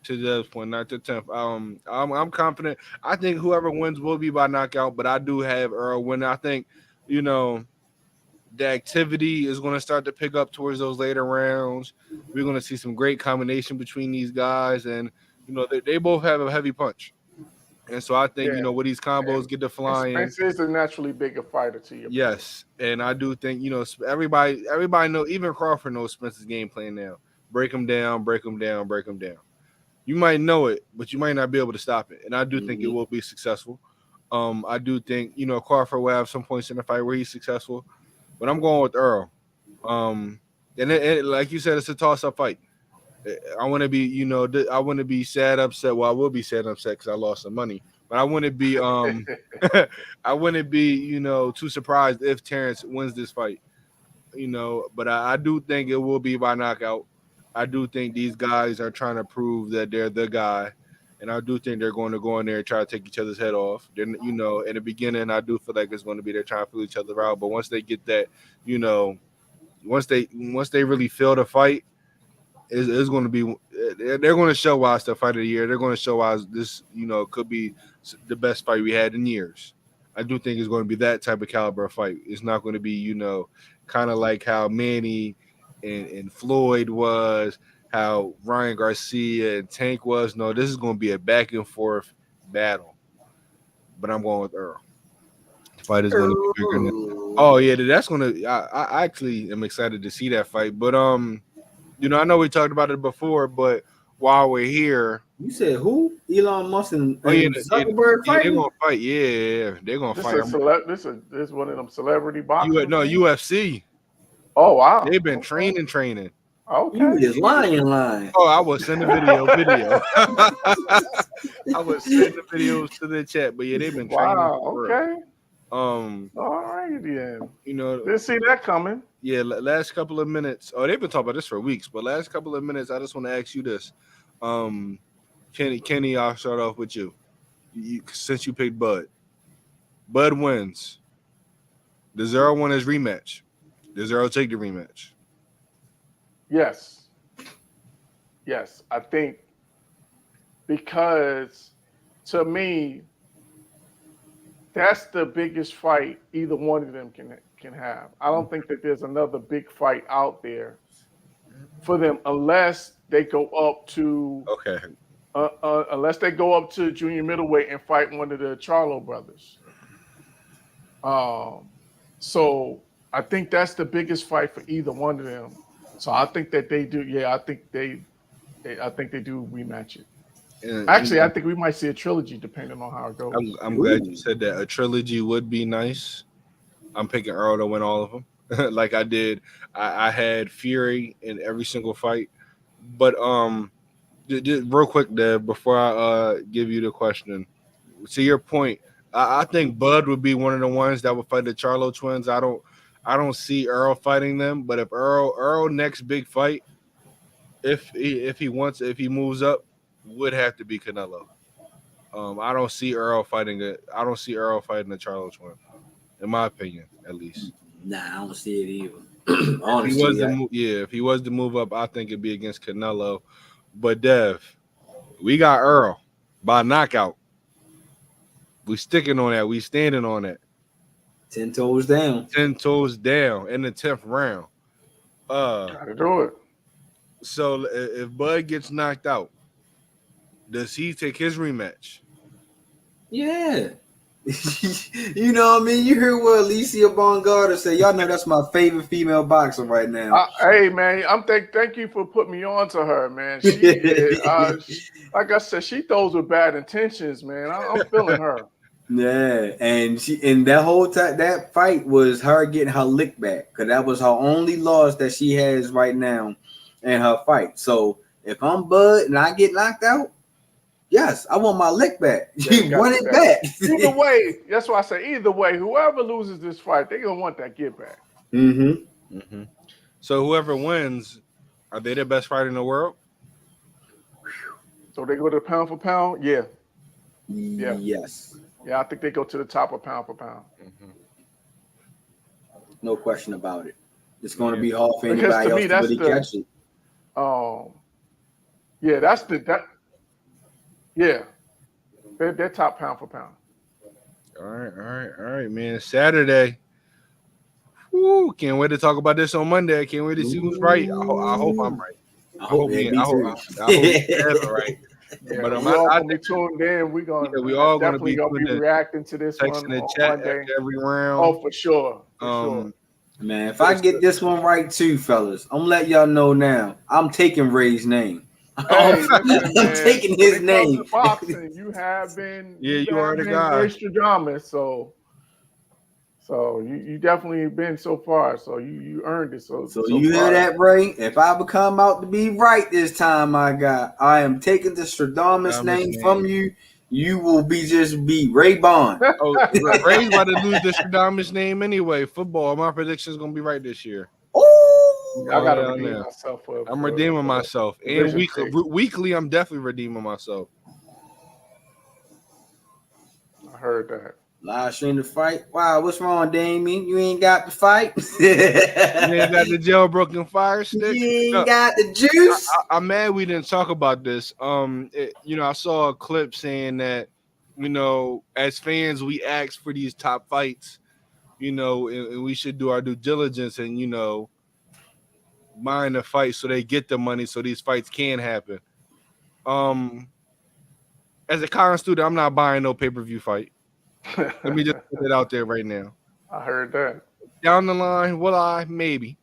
[SPEAKER 3] To this point, 9th or 10th. I'm confident. I think whoever wins will be by knockout, but I do have Earl win. I think, the activity is going to start to pick up towards those later rounds. We're going to see some great combination between these guys, and they both have a heavy punch. And so I think
[SPEAKER 2] Yeah.
[SPEAKER 3] with these combos get to flying.
[SPEAKER 2] Spence is a naturally bigger fighter to you.
[SPEAKER 3] Yes, and I do think everybody know, even Crawford knows Spence's game plan now. Break him down, break him down, break him down. You might know it, but you might not be able to stop it. And I do think it will be successful. I do think Crawford will have some points in the fight where he's successful, but I'm going with Earl. And like you said, it's a toss-up fight. I want to be, I want to be sad, upset. Well, I will be sad, and upset because I lost some money. But I wouldn't be, I wouldn't be, too surprised if Terrence wins this fight. But I do think it will be by knockout. I do think these guys are trying to prove that they're the guy, and I do think they're going to go in there and try to take each other's head off. Then, in the beginning, I do feel like it's going to be they're trying to feel each other out. But once they get that, once they really feel the fight. It's going to be. They're going to show why it's the fight of the year. They're going to show why this, could be the best fight we had in years. I do think it's going to be that type of caliber of fight. It's not going to be, kind of like how Manny and Floyd was, how Ryan Garcia and Tank was. No, this is going to be a back and forth battle. But I'm going with Earl. The fight is going to be bigger than. Oh yeah, that's going to. I actually am excited to see that fight, but I know we talked about it before, but while we're here,
[SPEAKER 4] you said who? Elon Musk and Zuckerberg
[SPEAKER 3] fighting? They're gonna fight. Yeah, they're gonna fight.
[SPEAKER 2] This is one of them celebrity boxers.
[SPEAKER 3] No, UFC.
[SPEAKER 2] Oh wow,
[SPEAKER 3] they've been training.
[SPEAKER 2] Okay,
[SPEAKER 4] you is lying.
[SPEAKER 3] Oh, I was sending video. I was sending videos to the chat, but yeah, they've been training.
[SPEAKER 2] Wow. Okay.
[SPEAKER 3] All
[SPEAKER 2] right then. Didn't see that coming.
[SPEAKER 3] Yeah, last couple of minutes. Oh, they've been talking about this for weeks, but last couple of minutes, I just want to ask you this. Kenny, I'll start off with you. Since you picked Bud. Bud wins. Does Earl win his rematch? Does Earl take the rematch?
[SPEAKER 2] Yes. I think because to me, that's the biggest fight either one of them can have. I don't think that there's another big fight out there for them unless they go up to unless they go up to junior middleweight and fight one of the Charlo brothers. So I think that's the biggest fight for either one of them. So I think that they do. Yeah, I think they do rematch it. Actually, I think we might see a trilogy depending on how it goes.
[SPEAKER 3] I'm glad you said that. A trilogy would be nice. I'm picking Earl to win all of them, like I did. I had Fury in every single fight, but just real quick, Deb, before I give you the question, to your point, I think Bud would be one of the ones that would fight the Charlo twins. I don't see Earl fighting them, but if Earl next big fight, if he moves up, would have to be Canelo. I don't see Earl fighting it. I don't see Earl fighting the Charlo twin, in my opinion, at least.
[SPEAKER 4] Nah, I don't see it either. Honestly,
[SPEAKER 3] if he was to move up, I think it'd be against Canelo. But Dev, we got Earl by knockout. We sticking on that. We standing on that.
[SPEAKER 4] 10 toes down.
[SPEAKER 3] 10 toes down in the 10th round.
[SPEAKER 2] Gotta do it.
[SPEAKER 3] So if Bud gets knocked out, does he take his rematch?
[SPEAKER 4] Yeah. You know what I mean? You heard what Alicia Bongarda said. Y'all know that's my favorite female boxer right now.
[SPEAKER 2] Hey, man, thank you for putting me on to her, man. She, like I said, she throws with bad intentions, man. I'm feeling her.
[SPEAKER 4] Yeah, and that whole time, that fight was her getting her lick back because that was her only loss that she has right now in her fight. So if I'm Bud and I get knocked out, yes, I want my lick back. You want it back.
[SPEAKER 2] Either way, that's why I say either way, whoever loses this fight, they're gonna want that get back.
[SPEAKER 3] Mm-hmm. So whoever wins, are they the best fighter in the world?
[SPEAKER 2] So they go to pound for pound? Yeah.
[SPEAKER 4] Yes.
[SPEAKER 2] Yeah, I think they go to the top of pound for pound.
[SPEAKER 3] Mm-hmm.
[SPEAKER 4] No question about it. It's going to be hard for anybody else to really catch it.
[SPEAKER 2] They're top pound for pound.
[SPEAKER 3] All right, man. Saturday. Woo, can't wait to talk about this on Monday. I can't wait to see who's right. I hope I'm right.
[SPEAKER 4] I hope me too.
[SPEAKER 3] I hope I'm right.
[SPEAKER 2] Yeah,
[SPEAKER 3] But
[SPEAKER 2] we all gonna be tuned in. We
[SPEAKER 3] all
[SPEAKER 2] definitely gonna be reacting to this one
[SPEAKER 3] texting the
[SPEAKER 2] on
[SPEAKER 3] chat
[SPEAKER 2] Monday.
[SPEAKER 3] every round.
[SPEAKER 2] Oh, for sure. Sure.
[SPEAKER 4] Man, if I get this one right too, fellas, I'm letting y'all know now. I'm taking Ray's name.
[SPEAKER 2] Hey, listen,
[SPEAKER 4] I'm taking his name.
[SPEAKER 2] Boxing, you have been.
[SPEAKER 3] You are the guy.
[SPEAKER 2] Extra drama, so you definitely been so far. So you earned it. So
[SPEAKER 4] you hear that, Ray? If I become out to be right this time, I am taking the Stradamus name from you. You will be Ray Bond.
[SPEAKER 3] Ray's about to lose the Stradamus name anyway. Football, my prediction is gonna be right this year.
[SPEAKER 2] Oh, I gotta redeem myself.
[SPEAKER 3] I'm redeeming myself, and weekly, I'm definitely redeeming myself.
[SPEAKER 2] I heard that.
[SPEAKER 4] Live stream the fight. Wow, what's wrong, Damien? You ain't got the fight.
[SPEAKER 3] You ain't got the jailbroken fire stick.
[SPEAKER 4] You ain't got the juice.
[SPEAKER 3] I'm mad we didn't talk about this. I saw a clip saying that, as fans, we ask for these top fights, and we should do our due diligence and, mind the fight so they get the money so these fights can happen. As a college student, I'm not buying no pay-per-view fight. Let me just put it out there right now.
[SPEAKER 2] I heard that.
[SPEAKER 3] Down the line, will I? Maybe.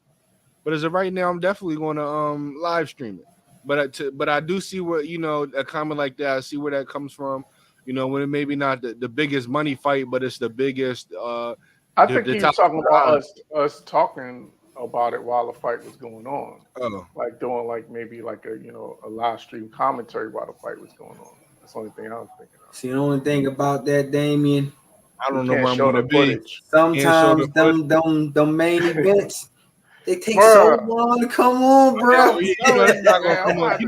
[SPEAKER 3] But as of right now, I'm definitely going to live stream it. But I do see where, a comment like that, I see where that comes from. When it maybe not the biggest money fight, but it's the biggest.
[SPEAKER 2] I think he was talking about us talking about it while the fight was going on.
[SPEAKER 3] Oh.
[SPEAKER 2] Like doing maybe a live stream commentary while the fight was going on. That's the only thing I was thinking of.
[SPEAKER 4] See, the only thing about that, Damien,
[SPEAKER 3] I don't know where I'm going to be.
[SPEAKER 4] Sometimes them main events, they take so long to come on, bro.
[SPEAKER 3] That's not going to come on.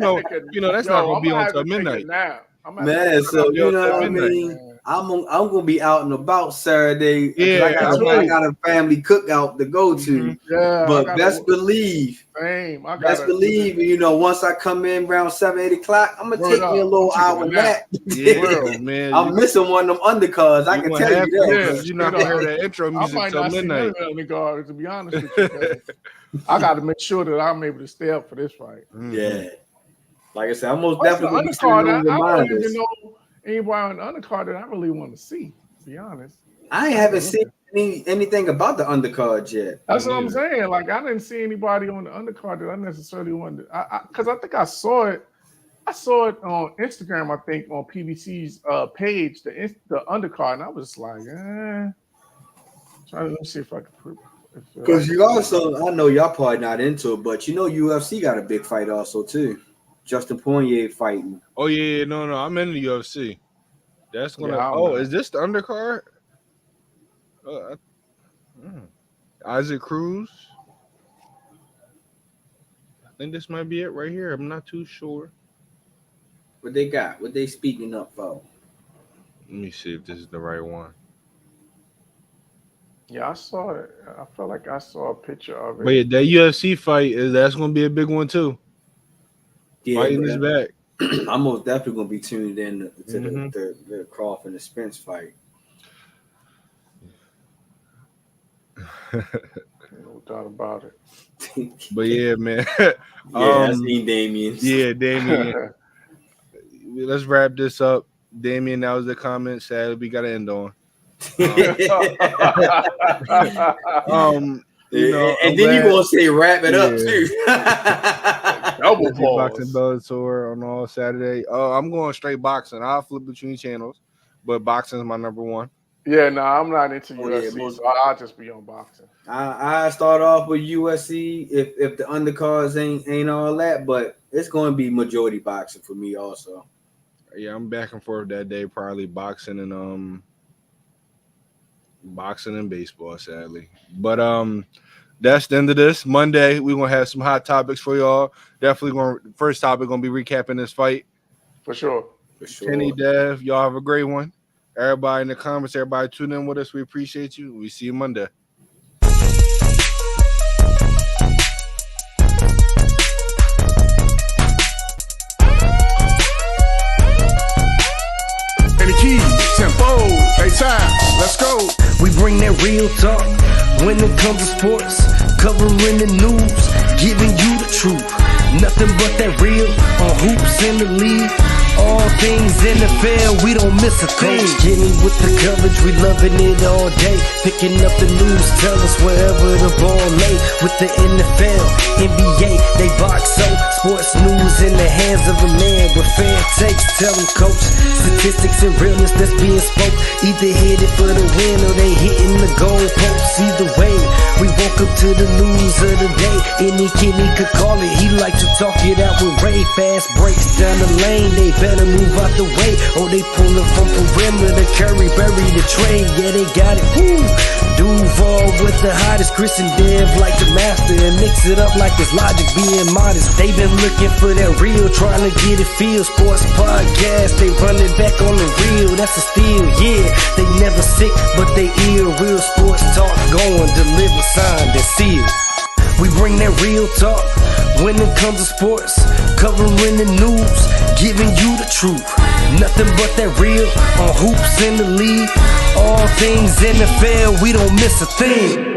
[SPEAKER 3] That's not going to be on until midnight.
[SPEAKER 4] Man, so you know what I mean? I'm gonna be out and about Saturday.
[SPEAKER 3] Yeah,
[SPEAKER 4] I got a family cookout to go to.
[SPEAKER 2] Mm-hmm. Yeah,
[SPEAKER 4] but best believe, once I come in around 7-8 o'clock, I'm gonna take me a little hour nap.
[SPEAKER 3] Yeah, man.
[SPEAKER 4] I'm missing one of them undercards. I can tell you that.
[SPEAKER 3] You're not gonna hear that intro music until midnight.
[SPEAKER 2] To be honest with you, I got to make sure that I'm able to stay up for this fight.
[SPEAKER 4] Yeah, like I said, I'm most definitely
[SPEAKER 2] undercard. I don't even know anybody on the undercard that I really want to see, to be honest.
[SPEAKER 4] I haven't seen anything about the undercard yet.
[SPEAKER 2] That's what I'm saying. I didn't see anybody on the undercard that I necessarily wanted. Because I think I saw it. I saw it on Instagram. I think on PBC's page, the undercard, and I was like, let me see if I can prove.
[SPEAKER 4] Because you also, I know y'all probably not into it, but UFC got a big fight also too. Justin Poirier fighting.
[SPEAKER 3] Oh yeah, no, I'm in the UFC. That's gonna. Is this the undercard? Isaac Cruz. I think this might be it right here. I'm not too sure.
[SPEAKER 4] What they got? What they speaking up for?
[SPEAKER 3] Let me see if this is the right one.
[SPEAKER 2] Yeah, I saw it. I felt like I saw a picture of it.
[SPEAKER 3] But yeah, that UFC fight that's gonna be a big one too.
[SPEAKER 4] Yeah,
[SPEAKER 3] fighting is back.
[SPEAKER 4] I'm most definitely gonna be tuned in to the Crawford and Spence fight.
[SPEAKER 2] No doubt about it.
[SPEAKER 3] But yeah, man.
[SPEAKER 4] I seen Damien.
[SPEAKER 3] Yeah, Damien. Let's wrap this up. Damien, that was the comment. Sadly, we gotta end on.
[SPEAKER 4] And then you gonna say wrap it up too.
[SPEAKER 2] Double
[SPEAKER 3] boxing Bellator on all Saturday. I'm going straight boxing. I'll flip between channels, but boxing is my number one.
[SPEAKER 2] Yeah, no, I'm not into UFC, so I'll just be on boxing.
[SPEAKER 4] I start off with UFC if the undercards ain't all that, but it's going to be majority boxing for me also.
[SPEAKER 3] Yeah, I'm back and forth that day, probably boxing and baseball, sadly. But that's the end of this. Monday, we're gonna have some hot topics for y'all. Definitely first topic gonna be recapping this fight.
[SPEAKER 2] For sure.
[SPEAKER 3] Kenny, Dev, y'all have a great one. Everybody in the comments, everybody tune in with us. We appreciate you. We see you Monday.
[SPEAKER 5] Tempo, hey time, let's go.
[SPEAKER 1] We bring that real talk, when it comes to sports, covering the news, giving you the truth. Nothing but that real on hoops in the league. All things NFL, we don't miss a thing. Getting with the coverage, we loving it all day. Picking up the news, tell us wherever the ball lay. With the NFL, NBA, they box so. Sports news in the hands of a man with fair takes. Tell them, coach, statistics and realness that's being spoke. Either hit it for the win or they hitting the goalposts. Either way, we woke up to the news of the day. Any kid he could call it, he like to talk it out with Ray. Fast breaks down the lane, they better move out the way, or they pulling from perimeter. Curry bury the trade, yeah they got it. Woo! Duval with the hottest, Chris and Dev like the master, and mix it up like it's Logic being modest. They been looking for that real, trying to get it feel. Sports podcast, they running back on the real. That's a steal, yeah. They never sick, but they ill. Real sports talk going, deliver, signed and sealed. We bring that real talk when it comes to sports, covering the news, giving you the truth. Nothing but that real on hoops in the league. All things NFL, we don't miss a thing.